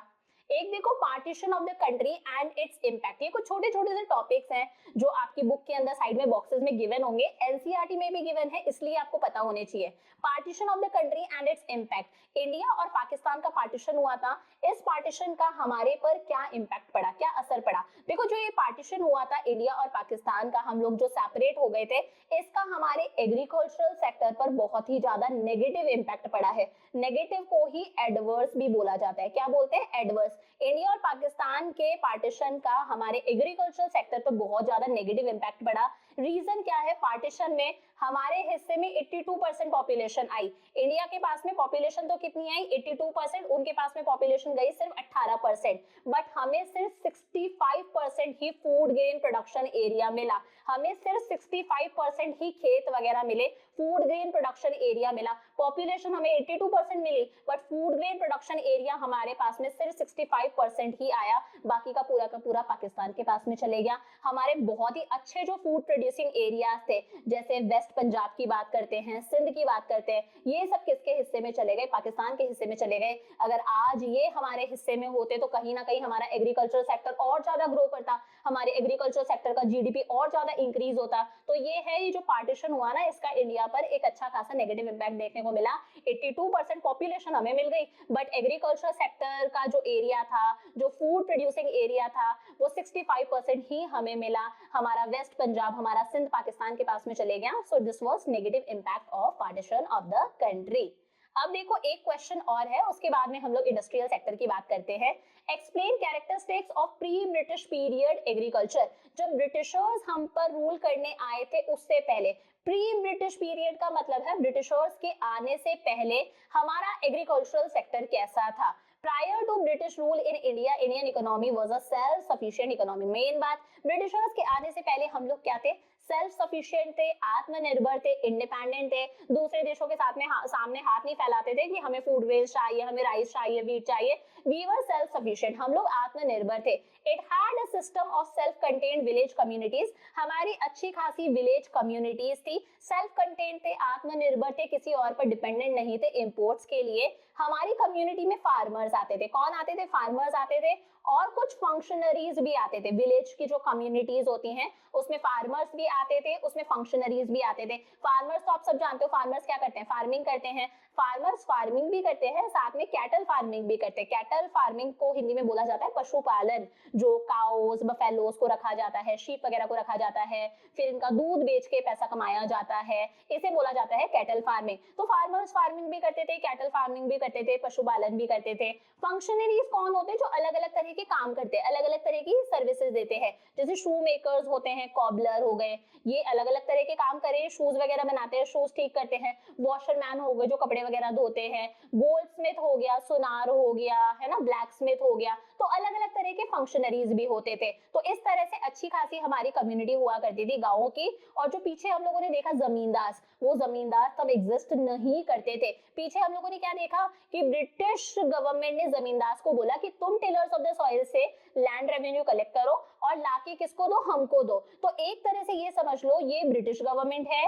एक देखो partition of the country and its impact, ये कुछ छोटे छोटे से टॉपिक्स हैं जो आपकी बुक के अंदर साइड में बॉक्सेस में गिवन होंगे, एनसीईआरटी में भी गिवन है, इसलिए आपको पता होने चाहिए। Partition of the country and its impact, India और पाकिस्तान का पार्टीशन हुआ था, इस पार्टीशन का हमारे पर क्या इम्पैक्ट पड़ा, क्या असर पड़ा। देखो जो ये पार्टीशन हुआ था इंडिया और पाकिस्तान का, हम लोग जो सेपरेट हो गए थे, इसका हमारे एग्रीकल्चरल सेक्टर पर बहुत ही ज्यादा नेगेटिव इम्पैक्ट पड़ा है। नेगेटिव को ही एडवर्स भी बोला जाता है, क्या बोलते हैं, एडवर्स। इंडिया और पाकिस्तान के पार्टीशन का हमारे एग्रीकल्चरल सेक्टर पर बहुत ज्यादा नेगेटिव इम्पैक्ट पड़ा। रीजन क्या है, पार्टीशन में हमारे हिस्से में 82% पॉपुलेशन आई, इंडिया के पास में पॉपुलेशन तो कितनी आई 82%, उनके पास में पॉपुलेशन गई सिर्फ 18%, बट हमें सिर्फ 65% ही फूड ग्रेन प्रोडक्शन एरिया मिला, हमें सिर्फ 65% ही खेत वगैरह मिले, फूड ग्रेन प्रोडक्शन एरिया मिला। पॉपुलेशन हमें 82% मिली, but food grain production area हमारे पास में सिर्फ 65% ही आया, बाकी का पूरा पाकिस्तान के पास में चले गया। हमारे बहुत ही अच्छे जो फूड प्रोड्यूसिंग एरियाज थे, जैसे वेस्ट पंजाब की बात करते हैं, सिंध की बात करते हैं, ये सब किसके हिस्से में चले गए, पाकिस्तान के हिस्से में चले गए। अगर आज ये हमारे हिस्से में होते तो कहीं ना कहीं हमारा एग्रीकल्चर सेक्टर और ज्यादा ग्रो करता, हमारे एग्रीकल्चर सेक्टर का जीडीपी और ज्यादा इंक्रीज होता। तो ये है, ये जो पार्टीशन हुआ ना, इसका इंडिया पर एक अच्छा खासा नेगेटिव इंपैक्ट देखने को मिला। 82% पॉपुलेशन हमें मिल गई, बट एग्रीकल्चर सेक्टर का जो एरिया था, जो फूड प्रोड्यूसिंग एरिया था, वो 65% ही हमें मिला। हमारा वेस्ट पंजाब, हमारा सिंध पाकिस्तान के पास में चले गया। So this was negative impact of partition of the country. अब देखो एक क्वेश्चन और है, उसके बाद में हम लोग इंडस्ट्रियल सेक्टर की बात करते हैं। Explain characteristics of pre British period agriculture, जब ब्रिटिशर्स हम पर रूल करने आए थे उससे पहले। प्री ब्रिटिश पीरियड का मतलब है ब्रिटिशर्स के आने से पहले हमारा एग्रीकल्चरल सेक्टर कैसा था। Prior to British rule in India, Indian economy was a self sufficient economy. Main बात, ब्रिटिशर्स के आने से पहले हम लोग क्या थे, सेल्फ सफिशिएंट थे, आत्मनिर्भर थे, इंडिपेंडेंट थे, दूसरे देशों के साथ में सामने हाथ नहीं फैलाते थे कि हमें फूड ग्रेन्स चाहिए, हमें राइस चाहिए, व्हीट चाहिए। वी वर सेल्फ सफिशिएंट, हम लोग आत्मनिर्भर थे। It had a system of self contained village communities, हमारी अच्छी खासी विलेज कम्युनिटीज थी, सेल्फ कंटेन्ड थे, आत्मनिर्भर थे, किसी और पर डिपेंडेंट नहीं थे इंपोर्ट्स के लिए। हमारी कम्युनिटी में फार्मर्स आते थे, कौन आते थे, फार्मर्स आते थे, और कुछ फंक्शनरीज भी आते थे। विलेज की जो कम्युनिटीज होती हैं उसमें फार्मर्स भी आते थे, उसमें फंक्शनरीज भी आते थे। फार्मर्स तो आप सब जानते हो, फार्मर्स क्या करते हैं, फार्मिंग करते हैं। फार्मर्स फार्मिंग भी करते हैं, साथ में कैटल फार्मिंग भी करते हैं। कैटल फार्मिंग को हिंदी में बोला जाता है पशुपालन, जो काउस बफेलोस को रखा जाता है, शीप वगैरह को रखा जाता है, फिर इनका दूध बेच के पैसा कमाया जाता है, इसे बोला जाता है कैटल फार्मिंग। तो फार्मर्स फार्मिंग भी करते थे, कैटल फार्मिंग भी करते थे, पशुपालन भी करते थे। फंक्शनरीज कौन होते हैं, जो अलग अलग तरह के काम करते हैं, अलग अलग तरह की सर्विसेज देते हैं, जैसे शू मेकर्स होते हैं, कॉबलर हो गए, ये अलग अलग तरह के काम करे, शूज वगैरह बनाते हैं, शूज ठीक करते हैं। वॉशरमैन हो गए जो कपड़े वगैरह धोते हैं, गोल्ड स्मिथ हो गया, सुनार हो गया, है ना, ब्लैक स्मिथ हो गया। तो अलग अलग तरह के फंक्शनरीज भी होते थे। तो इस तरह से अच्छी खासी हमारी कम्युनिटी हुआ करती थी गाँवों की। और जो पीछे हम लोगों ने देखा जमींदार, वो जमींदार तब एग्जिस्ट नहीं करते थे। पीछे हम लोगों ने क्या देखा कि ब्रिटिश गवर्नमेंट ने जमींदार को बोला कि तुम टिलर्स ऑफ द सॉइल से लैंड रेवेन्यू कलेक्ट करो और लाके किसको दो, हमको दो। तो एक तरह से ये समझ लो, ये ब्रिटिश गवर्नमेंट है,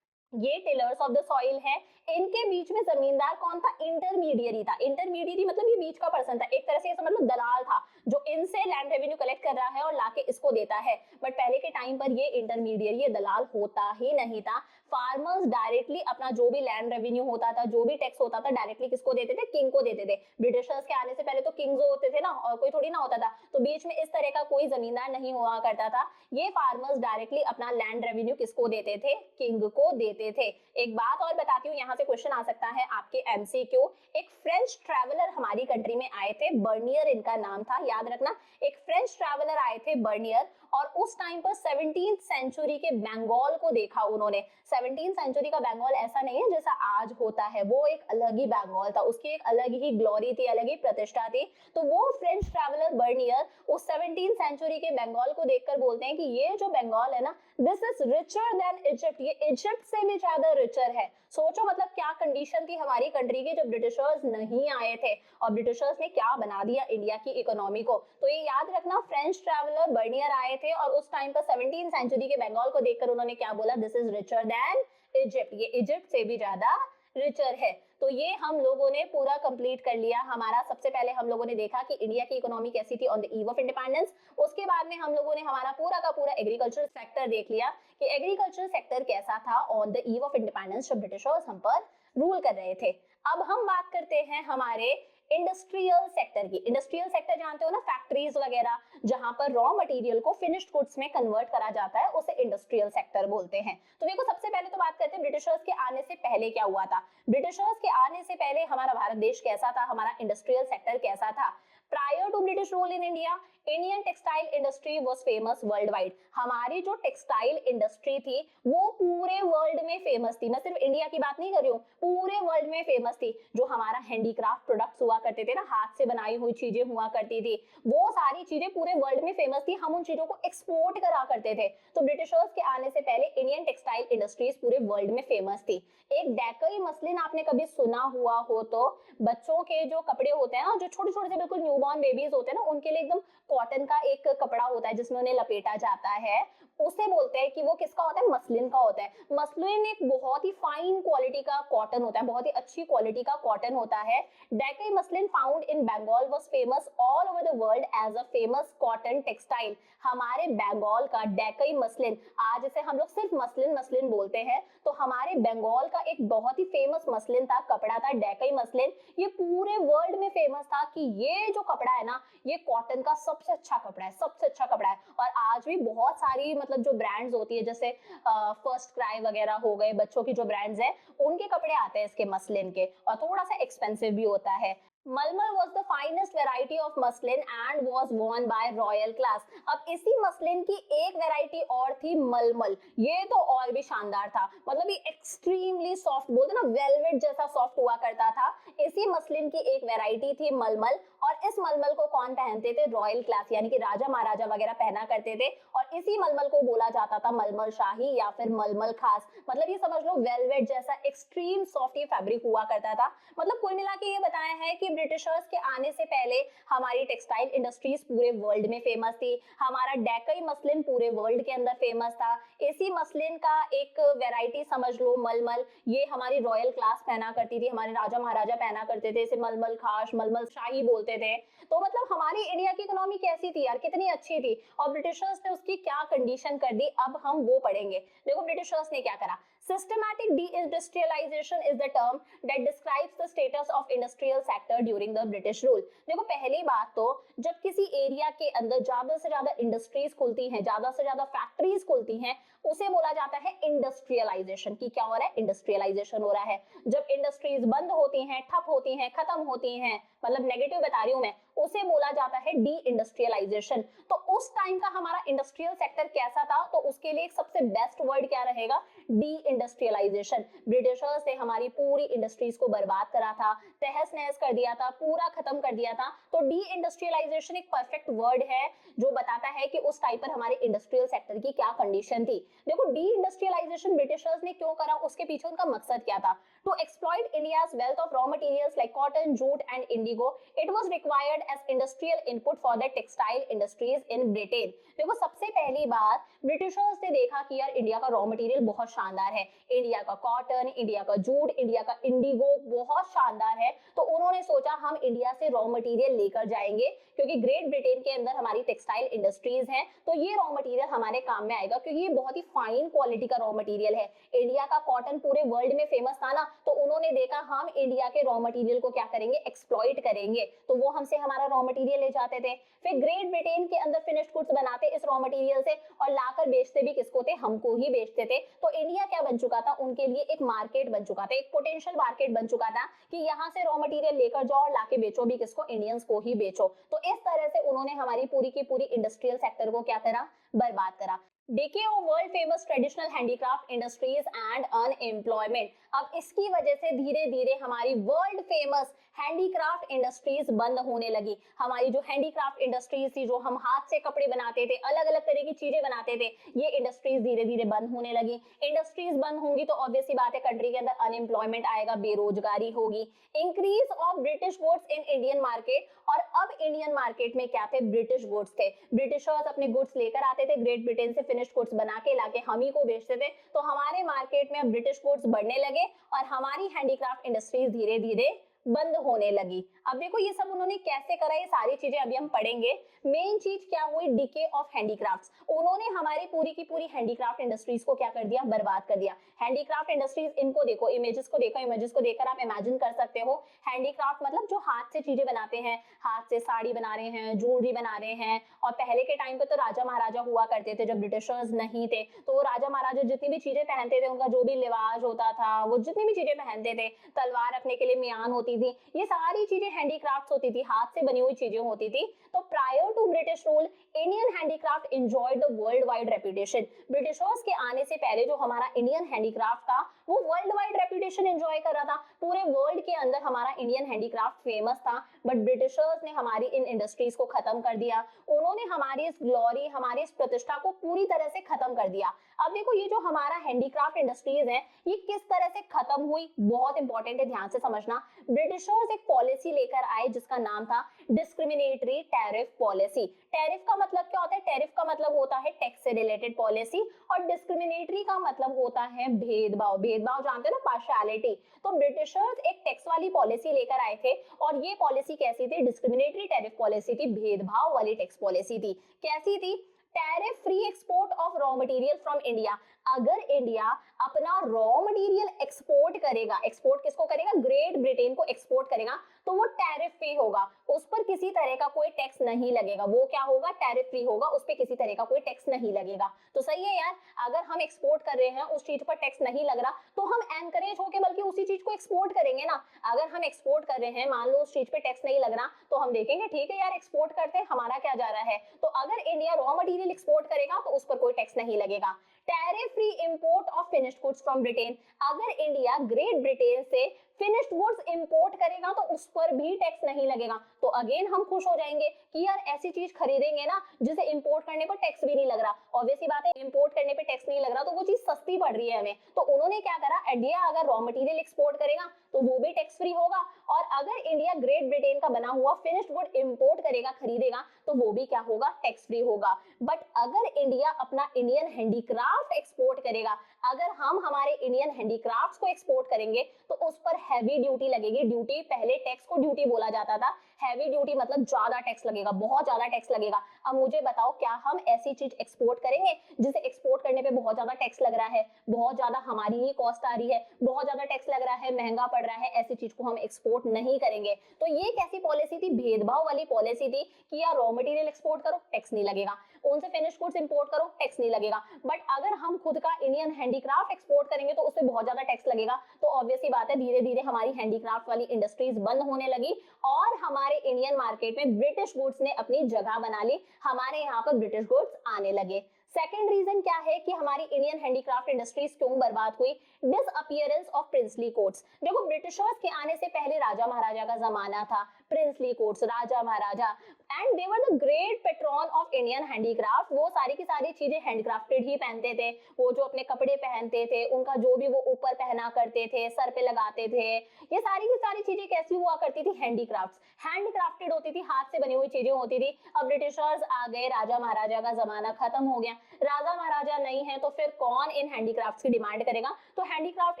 ये टिलर्स ऑफ द सॉइल है, इनके बीच में जमींदार कौन था, इंटरमीडियरी था। इंटरमीडियरी मतलब ये बीच का पर्सन था, एक तरह से ये समझ लो दलाल था, जो इनसे लैंड रेवेन्यू कलेक्ट कर रहा है और लाके इसको देता है। बट पहले के टाइम पर ये इंटरमीडियरी, ये दलाल होता ही नहीं था। फार्मर्स डायरेक्टली अपना जो भी लैंड रेवेन्यू होता था, जो भी टैक्स होता था, डायरेक्टली किसको देते थे, किंग को देते थे। ब्रिटिशर्स के आने से पहले तो किंग्स होते थे ना, और कोई थोड़ी ना होता था, तो बीच में इस तरह का कोई जमींदार नहीं हुआ करता था। ये फार्मर्स डायरेक्टली अपना लैंड रेवेन्यू किसको देते थे, किंग को देते थे। एक बात और बताती हूँ, यहाँ से क्वेश्चन आ सकता है आपके एमसीक्यू। एक फ्रेंच ट्रैवलर हमारी कंट्री में आए थे, बर्नियर इनका नाम था, याद रखना। एक फ्रेंच ट्रैवलर आए थे बर्नियर, और उस टाइम पर 17th सेंचुरी के बंगाल को देखा उन्होंने। 17th सेंचुरी का बंगाल ऐसा नहीं है जैसा आज होता है, वो एक अलग ही बंगाल था, उसकी एक अलग ही ग्लोरी थी, अलग ही प्रतिष्ठा थी। तो वो फ्रेंच ट्रैवलर बर्नियर उस 17th सेंचुरी के बंगाल को देखकर बोलते हैं कि ये जो बंगाल है ना, this is richer than Egypt, ये इजिप्ट से भी ज्यादा रिचर है। सोचो मतलब क्या कंडीशन थी हमारी कंट्री की जब ब्रिटिशर्स नहीं आए थे, और ब्रिटिशर्स ने क्या बना दिया इंडिया की इकोनॉमी को। तो ये याद रखना, फ्रेंच ट्रैवलर बर्नियर आए थे और उस टाइम पर 17th सेंचुरी के बंगाल को देखकर उन्होंने क्या बोला, this is richer than Egypt, ये इजिप्ट से भी ज्यादा रिचर है। तो ये हम लोगों ने पूरा कंप्लीट कर लिया। हमारा सबसे पहले हम लोगों ने देखा कि इंडिया की इकोनॉमी कैसी थी on the eve of independence. उसके बाद में हम लोगों ने हमारा पूरा का पूरा एग्रीकल्चर सेक्टर देख लिया कि एग्रीकल्चर सेक्टर कैसा था on the eve of independence जब ब्रिटिशर्स हम पर रूल कर रहे थे। अब हम बात करते हैं हमारे इंडस्ट्रियल सेक्टर की। इंडस्ट्रियल सेक्टर जानते हो ना, फैक्ट्रीज वगैरह जहां पर रॉ मटेरियल को फिनिश्ड गुड्स में कन्वर्ट करा जाता है, उसे इंडस्ट्रियल सेक्टर बोलते हैं। तो देखो सबसे पहले तो बात करते हैं ब्रिटिशर्स के आने से पहले क्या हुआ था। ब्रिटिशर्स के आने से पहले हमारा भारत देश कैसा था, हमारा इंडस्ट्रियल सेक्टर कैसा था। Prior to British rule in India, Indian textile industry was famous world wide. हमारी जो टेक्सटाइल इंडस्ट्री थी वो पूरे वर्ल्ड में फेमस थी। मैं सिर्फ इंडिया की बात नहीं कर रही हूँ, पूरे वर्ल्ड में फेमस थी। जो हमारा हैंडीक्राफ्ट प्रोडक्ट्स हुआ करते थे ना, हाथ से बनाई हुई चीजें हुआ करती थी, वो सारी चीजें पूरे वर्ल्ड में फेमस थी। हम उन चीजों को एक्सपोर्ट करा करते थे। तो ब्रिटिशर्स के आने से पहले इंडियन टेक्सटाइल इंडस्ट्रीज पूरे वर्ल्ड में फेमस थी। एक डेकई मसलिन आपने कभी सुना हुआ हो तो, बच्चों के जो कपड़े होते हैं ना, जो छोटे छोटे से बिल्कुल न्यूबॉर्न बेबीज होते हैं ना, उनके लिए एकदम कॉटन का एक कपड़ा होता है जिसमें उन्हें लपेटा जाता है, उसे बोलते हैं कि वो किसका होता है, मसलिन का होता है। मसलिन एक बहुत ही फाइन क्वालिटी का कॉटन होता है, बहुत ही अच्छी क्वालिटी का कॉटन होता है। Dhakai muslin found in Bengal was famous all over the world as a famous cotton textile. हमारे बंगाल का डेकई मसलिन, आज इसे हम लोग सिर्फ मसलिन मसलिन बोलते हैं, तो हमारे बंगाल का एक बहुत ही फेमस मसलिन था, कपड़ा था डेकई मसलिन। ये पूरे वर्ल्ड में फेमस था कि ये जो कपड़ा है ना, ये कॉटन का सबसे अच्छा कपड़ा है, सबसे अच्छा कपड़ा है। और आज भी बहुत सारी मतलब जो ब्रांड्स होती है, जैसे फर्स्ट क्राई वगैरह हो गए, बच्चों की जो ब्रांड्स हैं, उनके कपड़े आते हैं इसके मसलिन के, और थोड़ा सा एक्सपेंसिव भी होता है। मलमल was the finest variety of muslin and was worn by royal class। अब इसी मसलिन की एक वैरायटी और थी मलमल, ये तो और भी शानदार था। मतलब ये एक्सट्रीमली सॉफ्ट, बोलते ना वेलवेट जैसा सॉफ्ट हुआ करता था। इसी मसलिन की एक वैरायटी थी मलमल, और इस मलमल को कौन पहनते थे, रॉयल क्लास, यानी कि राजा महाराजा वगैरह पहना करते थे। और इसी मलमल को बोला जाता था मलमल शाही या फिर मलमल खास। मतलब ये समझ लो वेलवेट जैसा एक्सट्रीम सॉफ्ट ये फैब्रिक हुआ करता था। मतलब कुल मिला के ये बताया है कि ब्रिटिशर्स के आने से पहले हमारी टेक्सटाइल इंडस्ट्रीज पूरे वर्ल्ड में फेमस थी। हमारा डेकई मसलिन पूरे वर्ल्ड के अंदर फेमस था। इसी मसलिन का एक वैरायटी समझ लो मलमल, ये हमारी रॉयल क्लास पहना करती थी, हमारे राजा महाराजा पहना करते थे, इसे मलमल खास, मलमल शाही बोलते थे। तो मतलब हमारी इंडिया की इकोनॉमी कैसी थी यार, कितनी अच्छी थी, और ब्रिटिशर्स ने उसकी क्या कंडीशन कर दी, अब हम वो पढ़ेंगे। देखो ब्रिटिशर्स ने क्या करा। Systematic deindustrialization is the term that describes the status of industrial sector during the British rule। देखो पहली बात तो, जब किसी एरिया के अंदर ज्यादा से ज्यादा इंडस्ट्रीज खुलती हैं, ज्यादा से ज्यादा फैक्ट्रीज खुलती हैं, उसे बोला जाता है इंडस्ट्रियलाइजेशन। की क्या हो रहा है, इंडस्ट्रियलाइजेशन हो रहा है। जब इंडस्ट्रीज बंद होती हैं, ठप होती हैं, खत्म होती हैं, मतलब नेगेटिव बता रही हूं मैं, उसे बोला जाता है डी इंडस्ट्रियलाइजेशन। तो उस टाइम का हमारा इंडस्ट्रियल सेक्टर कैसा था, तो उसके लिए सबसे बेस्ट वर्ड क्या रहेगा, डी इंडस्ट्रियलाइजेशन। ब्रिटिशर्स ने हमारी पूरी इंडस्ट्रीज को बर्बाद करा था, तहस नहस कर दिया था, पूरा खत्म कर दिया था। तो डी इंडस्ट्रियलाइजेशन एक परफेक्ट वर्ड है जो बताता है कि उस टाइम पर हमारे इंडस्ट्रियल सेक्टर की क्या कंडीशन थी। देखो डी इंडस्ट्रियलाइजेशन ब्रिटिशर्स ने क्यों करा, उसके पीछे उनका मकसद क्या था। To exploit India's wealth of raw materials like cotton, jute and indigo, it was required as industrial input for the textile industries in Britain. देखो सबसे पहली बात, ब्रिटिशर्स ने देखा कि यार इंडिया का रॉ मटेरियल बहुत शानदार है, इंडिया का कॉटन, इंडिया का जूट, इंडिया का इंडिगो बहुत शानदार है। तो उन्होंने सोचा हम इंडिया से रॉ मटेरियल लेकर जाएंगे, क्योंकि ग्रेट ब्रिटेन के अंदर हमारी टेक्सटाइल इंडस्ट्रीज हैं, तो ये रॉ मटेरियल हमारे काम में आएगा, क्योंकि ये बहुत ही फाइन क्वालिटी का रॉ मटेरियल है। इंडिया का कॉटन पूरे वर्ल्ड में फेमस था ना, तो उन्होंने देखा हम इंडिया के रॉ मटेरियल को क्या करेंगे, एक्सप्लॉइट करेंगे, तो वो हमसे हमारा रॉ मटेरियल ले जाते थे। फिर ग्रेट ब्रिटेन के अंदर फिनिश्ड गुड्स बनाते इस रॉ मटेरियल से, और लाकर बेचते भी किसको थे, हमको ही बेचते थे। तो इंडिया क्या बन चुका था, उनके लिए एक मार्केट बन चुका था, एक पोटेंशियल मार्केट बन चुका था कि यहाँ से रॉ मटेरियल लेकर जाओ और लाके बेचो भी किसको, इंडियंस को ही बेचो। तो इस तरह से उन्होंने हमारी पूरी की पूरी इंडस्ट्रियल सेक्टर को क्या करा, बर्बाद करा। Decay of world famous traditional handicraft industries and unemployment। अब इसकी वजह से धीरे धीरे हमारी वर्ल्ड फेमस हैंडीक्राफ्ट इंडस्ट्रीज बंद होने लगी। हमारी जो हैंडीक्राफ्ट इंडस्ट्रीज थी, जो हम हाथ से कपड़े बनाते थे, अलग अलग तरह की चीजें बनाते थे, ये इंडस्ट्रीज धीरे धीरे बंद होने लगी। इंडस्ट्रीज बंद होंगी तो ऑब्वियस सी बात है कंट्री के अंदर अनएम्प्लॉयमेंट आएगा, बेरोजगारी होगी। Increase of British goods in Indian market, और अब इंडियन मार्केट में क्या थे, ब्रिटिश गुड्स थे। ब्रिटिशर्स अपने गुड्स लेकर आते थे ग्रेट ब्रिटेन से, फिनिश्ड गुड्स बना के लाके हम ही को बेचते थे, तो हमारे मार्केट में अब ब्रिटिश गुड्स बढ़ने लगे और हमारी हैंडीक्राफ्ट इंडस्ट्रीज धीरे धीरे बंद होने लगी। अब देखो ये सब उन्होंने कैसे करा, ये सारी चीजें अभी हम पढ़ेंगे। मेन चीज क्या हुई, डिके ऑफ हैंडीक्राफ्ट्स। उन्होंने हमारी पूरी की पूरी हैंडीक्राफ्ट इंडस्ट्रीज को क्या कर दिया, बर्बाद कर दिया। हैंडीक्राफ्ट इंडस्ट्रीज, इनको देखो, इमेजेस को देखो, इमेजेस को देखकर आप इमेजिन कर सकते हो। हैंडीक्राफ्ट मतलब जो हाथ से चीजें बनाते हैं, हाथ से साड़ी बना रहे हैं, ज्वेलरी बना रहे हैं। और पहले के टाइम पे तो राजा महाराजा हुआ करते थे, जब ब्रिटिशर्स नहीं थे, तो राजा महाराजा जितनी भी चीजें पहनते थे, उनका जो भी लिबास होता था, वो जितनी भी चीजें पहनते थे, तलवार रखने के लिए म्यान होती थी, ये सारी चीजें हैंडीक्राफ्ट्स होती थी, हाथ से बनी हुई चीजें होती थी। तो prior to British rule, Indian handicraft enjoyed the world wide reputation. Britishers के आने से पहले जो हमारा इंडियन हैंडीक्राफ्ट था, वो वर्ल्ड वाइड रेपुटेशन एंजॉय कर रहा था। पूरे वर्ल्ड के अंदर हमारा इंडियन हैंडीक्राफ्ट फेमस था। बट ब्रिटिशर्स ने हमारी इन इंडस्ट्रीज को खत्म कर दिया। उन्होंने हमारी इस ग्लोरी, हमारी इस प्रतिष्ठा को पूरी तरह से खत्म कर दिया। अब देखो ये जो हमारा हैंडीक्राफ्ट इंडस्ट्रीज है, ये किस तरह से खत्म हुई, बहुत इंपॉर्टेंट है, ध्यान से समझना। ब्रिटिशर्स एक पॉलिसी लेकर आए जिसका नाम था डिस्क्रिमिनेटरी टैरिफ पॉलिसी। टैरिफ का मतलब क्या होता है, टैरिफ का मतलब होता है टैक्स से रिलेटेड पॉलिसी, और डिस्क्रिमिनेटरी का मतलब होता है भेदभाव। भेदभाव जानते हैं ना, पार्शियलिटी। तो ब्रिटिशर्स एक टैक्स वाली पॉलिसी लेकर आए थे, और ये पॉलिसी कैसी थी, डिस्क्रिमिनेटरी टैरिफ पॉलिसी थी, भेदभाव वाली टैक्स पॉलिसी थी। कैसी थी, tariff free export of raw material from India. अगर इंडिया अपना रॉ मटेरियल एक्सपोर्ट करेगा, एक्सपोर्ट किसको करेगा, ग्रेट ब्रिटेन को एक्सपोर्ट करेगा, तो वो टैरिफ फ्री होगा, उस पर किसी तरह का कोई टैक्स नहीं लगेगा। वो क्या होगा, टैरिफ फ्री होगा, उस पर किसी तरह का कोई टैक्स नहीं लगेगा। तो सही है यार, अगर हम एक्सपोर्ट कर रहे हैं, उस चीज पर टैक्स नहीं लग रहा, तो हम एनकरेज होकर बल्कि उसी चीज को एक्सपोर्ट करेंगे ना। अगर हम एक्सपोर्ट कर रहे हैं, मान लो उस चीज पे टैक्स नहीं लग रहा, तो हम देखेंगे ठीक है यार, एक्सपोर्ट करते हैं, हमारा क्या जा रहा है। तो अगर इंडिया रॉ मटेरियल एक्सपोर्ट करेगा तो उस पर कोई टैक्स नहीं लगेगा। Tariff free import of finished goods from Britain. अगर इंडिया ग्रेट ब्रिटेन से फिनिश्ड गुड्स इंपोर्ट करेगा तो उस पर भी टैक्स नहीं लगेगा। तो अगेन हम खुश हो जाएंगे कि यार ऐसी चीज खरीदेंगे ना जिसे इंपोर्ट करने पर टैक्स भी नहीं लग रहा। ऑब्वियसली बात है, इंपोर्ट करने पे टैक्स नहीं लग रहा तो वो चीज सस्ती पड़ रही है हमें। तो उन्होंने क्या करा, इंडिया अगर रॉ मटेरियल एक्सपोर्ट करेगा तो वो भी टैक्स फ्री होगा, और अगर इंडिया ग्रेट ब्रिटेन का बना हुआ फिनिश्ड गुड इंपोर्ट करेगा, खरीदेगा, तो वो भी क्या होगा, टैक्स फ्री होगा। बट अगर इंडिया अपना इंडियन हैंडीक्राफ्ट एक्सपोर्ट करेगा, अगर हम हमारे इंडियन हैंडीक्राफ्ट्स को एक्सपोर्ट करेंगे तो उस पर हैवी ड्यूटी लगेगी। ड्यूटी, पहले टैक्स को ड्यूटी बोला जाता था, हैवी ड्यूटी मतलब ज्यादा टैक्स लगेगा, बहुत ज्यादा टैक्स लगेगा। अब मुझे बताओ, क्या हम ऐसी चीज एक्सपोर्ट करेंगे जिसे एक्सपोर्ट करने पे बहुत ज्यादा टैक्स लग रहा है, बहुत ज्यादा हमारी ही कॉस्ट आ रही है, बहुत ज्यादा टैक्स लग रहा है, महंगा पड़ रहा है, ऐसी चीज को हम एक्सपोर्ट नहीं करेंगे। तो ये कैसी पॉलिसी थी, भेदभाव वाली पॉलिसी थी कि यार रॉ मटेरियल एक्सपोर्ट करो, टैक्स नहीं लगेगा, उनसे फिनिश गुड्स इंपोर्ट करो, टैक्स नहीं लगेगा। बट अगर हम खुद का इंडियन हैंडीक्राफ्ट एक्सपोर्ट करेंगे तो उससे बहुत ज्यादा टैक्स लगेगा। तो ऑब्वियसली बात है, धीरे धीरे हमारी हैंडीक्राफ्ट वाली इंडस्ट्रीज बंद होने लगी और हमारे इंडियन मार्केट में ब्रिटिश गुड्स ने अपनी जगह बना ली, हमारे यहाँ पर ब्रिटिश गुड्स आने लगे। सेकेंड रीजन क्या है कि हमारी इंडियन हैंडीक्राफ्ट इंडस्ट्रीज क्यों बर्बाद हुई, डिसअपियरेंस ऑफ प्रिंसली कोर्ट्स। देखो ब्रिटिशर्स के आने से पहले राजा महाराजा का जमाना था, princely courts, Raja Maharaja, and they were the great patron of Indian handicraft. वो सारी की सारी चीजें हैंडक्राफ्टेड ही पहनते थे, वो जो अपने कपड़े पहनते थे, उनका जो भी वो ऊपर पहना करते थे, सर पे लगाते थे, ये सारी की सारी चीजें कैसी हुआ करती थी, हैंडीक्राफ्ट्स, हैंडक्राफ्टेड होती थी, हाथ से बनी हुई चीजें होती थी। अब ब्रिटिशर्स आ गए, राजा महाराजा का जमाना खत्म हो गया, राजा महाराजा नहीं है तो फिर कौन इन हैंडीक्राफ्ट्स की डिमांड करेगा, तो हैंडीक्राफ्ट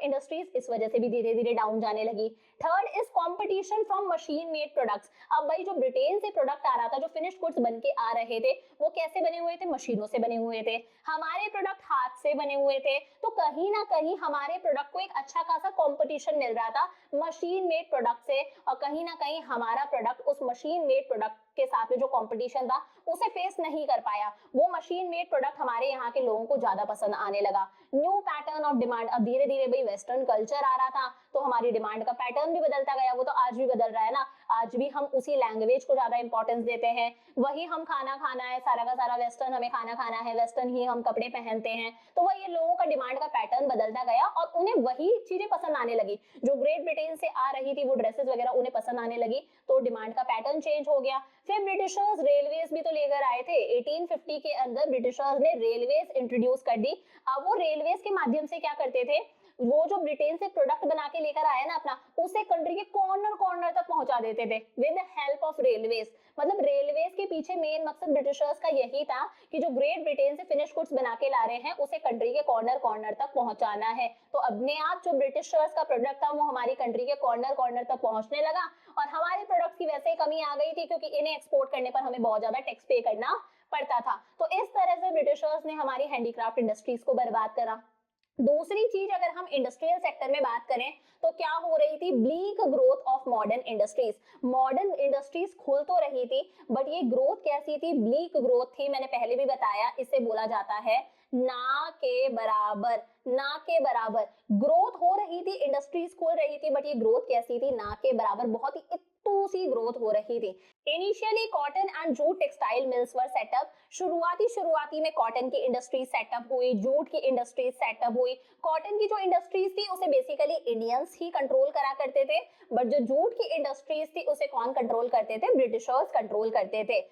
इंडस्ट्रीज इस वजह से भी धीरे धीरे डाउन जाने लगी। Third is competition from machine made products. अब भाई जो ब्रिटेन से प्रोडक्ट आ रहा था, जो फिनिश्ड गुड्स बन के आ रहे थे, वो कैसे बने हुए थे, मशीनों से बने हुए थे, हमारे प्रोडक्ट हाथ से बने हुए थे। तो कहीं ना कहीं हमारे प्रोडक्ट को एक अच्छा खासा कंपटीशन मिल रहा था मशीन मेड प्रोडक्ट से, और कहीं ना कहीं हमारा प्रोडक्ट उस मशीन मेड प्रोडक्ट के साथ में जो कंपटीशन था उसे फेस नहीं कर पाया। वो मशीन मेड प्रोडक्ट हमारे यहाँ के लोगों को ज्यादा पसंद आने लगा। न्यू पैटर्न ऑफ डिमांड, अब धीरे धीरे भाई वेस्टर्न कल्चर आ रहा था तो हमारी डिमांड का पैटर्न भी बदलता गया। वो तो आज भी बदल रहा है ना, आज आज भी हम उसी लैंग्वेज को ज्यादा इंपॉर्टेंस देते हैं, वही हम खाना खाना है, सारा का सारा वेस्टर्न हमें खाना खाना है, वेस्टर्न ही हम कपड़े पहनते हैं। तो वही लोगों का डिमांड का पैटर्न बदलता गया और उन्हें वही चीजें पसंद आने लगी जो ग्रेट ब्रिटेन से आ रही थी, वो ड्रेसेस वगैरह उन्हें पसंद आने लगी, तो डिमांड का पैटर्न चेंज हो गया। फिर ब्रिटिशर्स रेलवेज भी तो लेकर आए थे। 1850 के अंदर ब्रिटिशर्स ने रेलवेज इंट्रोड्यूस कर दी। अब वो रेलवेज के माध्यम से क्या करते थे, वो जो ब्रिटेन से प्रोडक्ट बना के लेकर आया ना अपना, उसे कंट्री के कॉर्नर कॉर्नर तक पहुंचा देते थे विद हेल्प ऑफ रेलवेज। मतलब रेलवेज के पीछे मेन मकसद ब्रिटिशर्स का यही था कि जो ग्रेट ब्रिटेन से फिनिश गुड्स बना के ला रहे हैं उसे कंट्री के कॉर्नर कॉर्नर तक पहुंचाना है। तो अपने आप जो ब्रिटिशर्स का प्रोडक्ट था वो हमारी कंट्री के कॉर्नर कॉर्नर तक पहुंचने लगा और हमारे प्रोडक्ट की वैसे ही कमी आ गई थी क्योंकि इन्हें एक्सपोर्ट करने पर हमें बहुत ज्यादा टैक्स पे करना पड़ता था। तो इस तरह से ब्रिटिशर्स ने हमारी हैंडीक्राफ्ट इंडस्ट्रीज को बर्बाद करा। दूसरी चीज अगर हम इंडस्ट्रियल सेक्टर में बात करें तो क्या हो रही थी, bleak growth of modern industries. Modern industries खुल तो रही थी बट ये ग्रोथ कैसी थी, ब्लीक ग्रोथ थी। मैंने पहले भी बताया, इसे बोला जाता है ना के बराबर। ना के बराबर ग्रोथ हो रही थी, इंडस्ट्रीज खुल रही थी बट ये ग्रोथ कैसी थी, ना के बराबर, बहुत ही इत्तू सी ग्रोथ हो रही थी। Initially cotton and jute textile mills were set up. शुरुआती में कॉटन की इंडस्ट्री सेटअप हुई, जूट की इंडस्ट्री सेटअप हुई। कॉटन की जो इंडस्ट्रीज थी उसे बेसिकली इंडियंस ही कंट्रोल करा करते थे, बट जो जूट की इंडस्ट्रीज थी उसे कौन कंट्रोल करते थे, ब्रिटिशर्स कंट्रोल करते थे।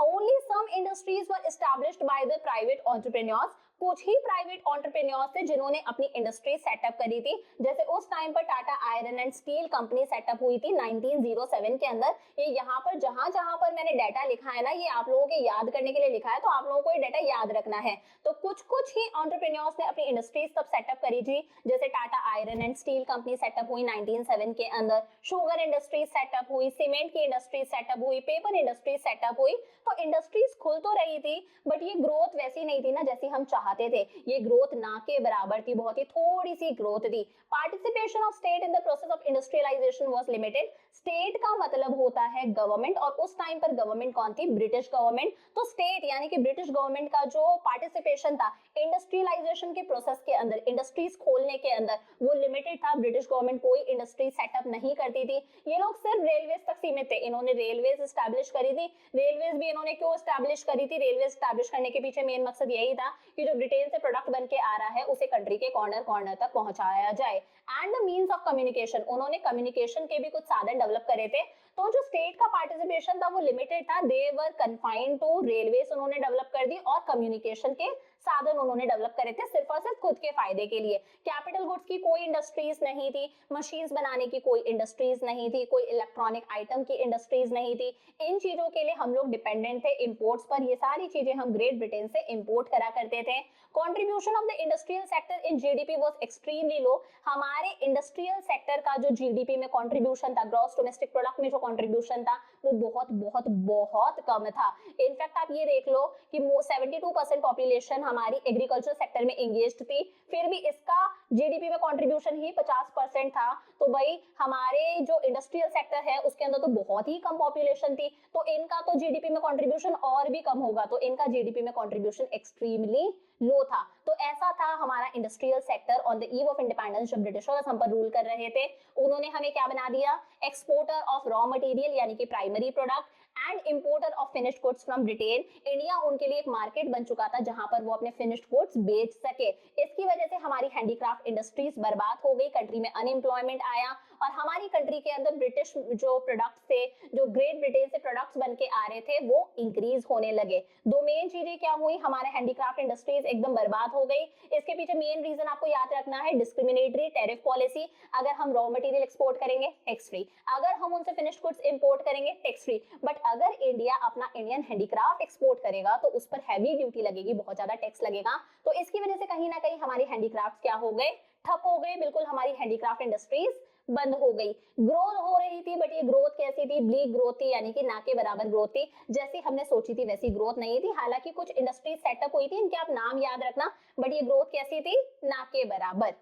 Only some industries were established by the private entrepreneurs. कुछ ही प्राइवेट एंटरप्रेन्योर्स थे जिन्होंने अपनी इंडस्ट्री सेटअप करी थी। जैसे उस टाइम पर Tata iron and steel company setup हुई थी 1907 के अंदर। ये यहाँ पर जहां जहां पर मैंने डाटा लिखा है ना, ये आप लोगों के याद करने के लिए लिखा है, तो आप लोगों को ये डाटा याद रखना है। तो कुछ कुछ ही एंटरप्रेन्योर्स ने अपनी इंडस्ट्रीज तब सेटअप करी थी। जैसे Tata iron and steel company setup हुई 1907 के अंदर, शुगर इंडस्ट्रीज सेटअप हुई, सीमेंट की इंडस्ट्रीज सेटअप हुई, पेपर इंडस्ट्रीज सेटअप हुई। तो इंडस्ट्रीज खुल तो रही थी बट ये ग्रोथ वैसी नहीं थी ना जैसी हम चाहते थे। ये ग्रोथ ना के बराबर थी, बहुत ही थोड़ी सी ग्रोथ थी। Participation of state in the process of industrialisation was limited. State का मतलब होता है गवर्नमेंट, और उस टाइम पर गवर्नमेंट कौन थी, ब्रिटिश गवर्नमेंट। तो स्टेट यानी कि ब्रिटिश गवर्नमेंट का जो पार्टिसिपेशन था इंडस्ट्रियलाइजेशन के प्रोसेस के अंदर, इंडस्ट्रीज खोलने के अंदर, वो लिमिटेड था। ब्रिटिश गवर्नमेंट कोई इंडस्ट्री सेटअप नहीं करती थी। ये लोग सिर्फ रेलवेज तक सीमित थे। इन्होंने रेलवेज स्टैब्लिश करी थी। रेलवेज भी इन्होंने क्यों स्टैब्लिश करी थी, रेलवे स्टैब्लिश करने के पीछे मेन मकसद यही था कि जो ब्रिटेन से प्रोडक्ट बन के आ रहा है उसे कंट्री के कॉर्नर कॉर्नर तक पहुंचाया जाए। And the means of communication, उन्होंने कम्युनिकेशन के भी कुछ साधन डेवलप करे थे। तो जो स्टेट का पार्टिसिपेशन था वो लिमिटेड था। दे वर कन्फाइंड टू रेलवेज उन्होंने डेवलप कर दी, और कम्युनिकेशन के साधन उन्होंने डेवलप करे थे सिर्फ और सिर्फ खुद के फायदे के लिए। कैपिटल गुड्स की कोई इंडस्ट्रीज नहीं थी, मशीन्स बनाने की कोई इंडस्ट्रीज नहीं थी, कोई इलेक्ट्रॉनिक आइटम की इंडस्ट्रीज नहीं थी। इन चीजों के लिए हम लोग डिपेंडेंट थे इंपोर्ट्स पर। ये सारी चीजें हम ग्रेट ब्रिटेन से इंपोर्ट करा करते थे। Contribution of the industrial sector in GDP was extremely low. हमारे इंडस्ट्रियल सेक्टर का जो जीडीपी में कंट्रीब्यूशन था, ग्रॉस डोमेस्टिक प्रोडक्ट में जो कंट्रीब्यूशन था, वो बहुत बहुत बहुत कम था। इनफैक्ट आप ये देख लो कि 72% पॉपुलेशन हमारी एग्रीकल्चर सेक्टर में एंगेज्ड थी, फिर भी इसका जीडीपी में कंट्रीब्यूशन ही 50% था। तो भाई हमारे जो इंडस्ट्रियल सेक्टर है उसके अंदर तो बहुत ही कम पॉपुलेशन थी, तो इनका तो जीडीपी में कंट्रीब्यूशन और भी कम होगा। तो इनका जीडीपी में कंट्रीब्यूशन एक्सट्रीमली लो था। तो ऐसा था हमारा industrial sector on the eve of independence. जब ब्रिटिशर्स हम पर रूल कर रहे थे, उन्होंने हमें क्या बना दिया, एक्सपोर्टर ऑफ रॉ मटेरियल यानी कि primary product and importer of finished goods from Britain. India उनके लिए एक मार्केट बन चुका था जहां पर वो अपने फिनिश्ड गुड्स बेच सके। इसकी वजह से हमारी हैंडीक्राफ्ट इंडस्ट्रीज बर्बाद हो गई, कंट्री में अनएम्प्लॉयमेंट आया, और हमारी कंट्री के अंदर ब्रिटिश जो प्रोडक्ट्स थे, जो ग्रेट ब्रिटेन से प्रोडक्ट्स बन के आ रहे थे, वो इंक्रीज होने लगे। दो मेन चीजें क्या हुई, हमारे हैंडीक्राफ्ट इंडस्ट्रीज एकदम बर्बाद हो गई। इसके पीछे मेन रीजन आपको याद रखना है, डिस्क्रिमिनेटरी टैरिफ पॉलिसी। अगर हम रॉ मटेरियल एक्सपोर्ट करेंगे टैक्स फ्री, अगर हम उनसे फिनिश्ड गुड्स इंपोर्ट करेंगे टैक्स फ्री। बट अगर इंडिया अपना इंडियन हैंडीक्राफ्ट एक्सपोर्ट करेगा तो उस पर हैवी ड्यूटी लगेगी, बहुत ज्यादा टैक्स लगेगा। तो इसकी वजह से कहीं ना कहीं हमारी हैंडीक्राफ्ट क्या हो गए, ठप हो गए, बिल्कुल हमारी हैंडीक्राफ्ट इंडस्ट्रीज बंद हो गई। ग्रोथ हो रही थी बट ये ग्रोथ कैसी थी, ब्लीक ग्रोथ थी, यानी कि ना के बराबर ग्रोथ थी। जैसी हमने सोची थी वैसी ग्रोथ नहीं थी। हालांकि कुछ इंडस्ट्रीज सेटअप हुई थी, इनके आप नाम याद रखना, बट ये ग्रोथ कैसी थी, ना के बराबर।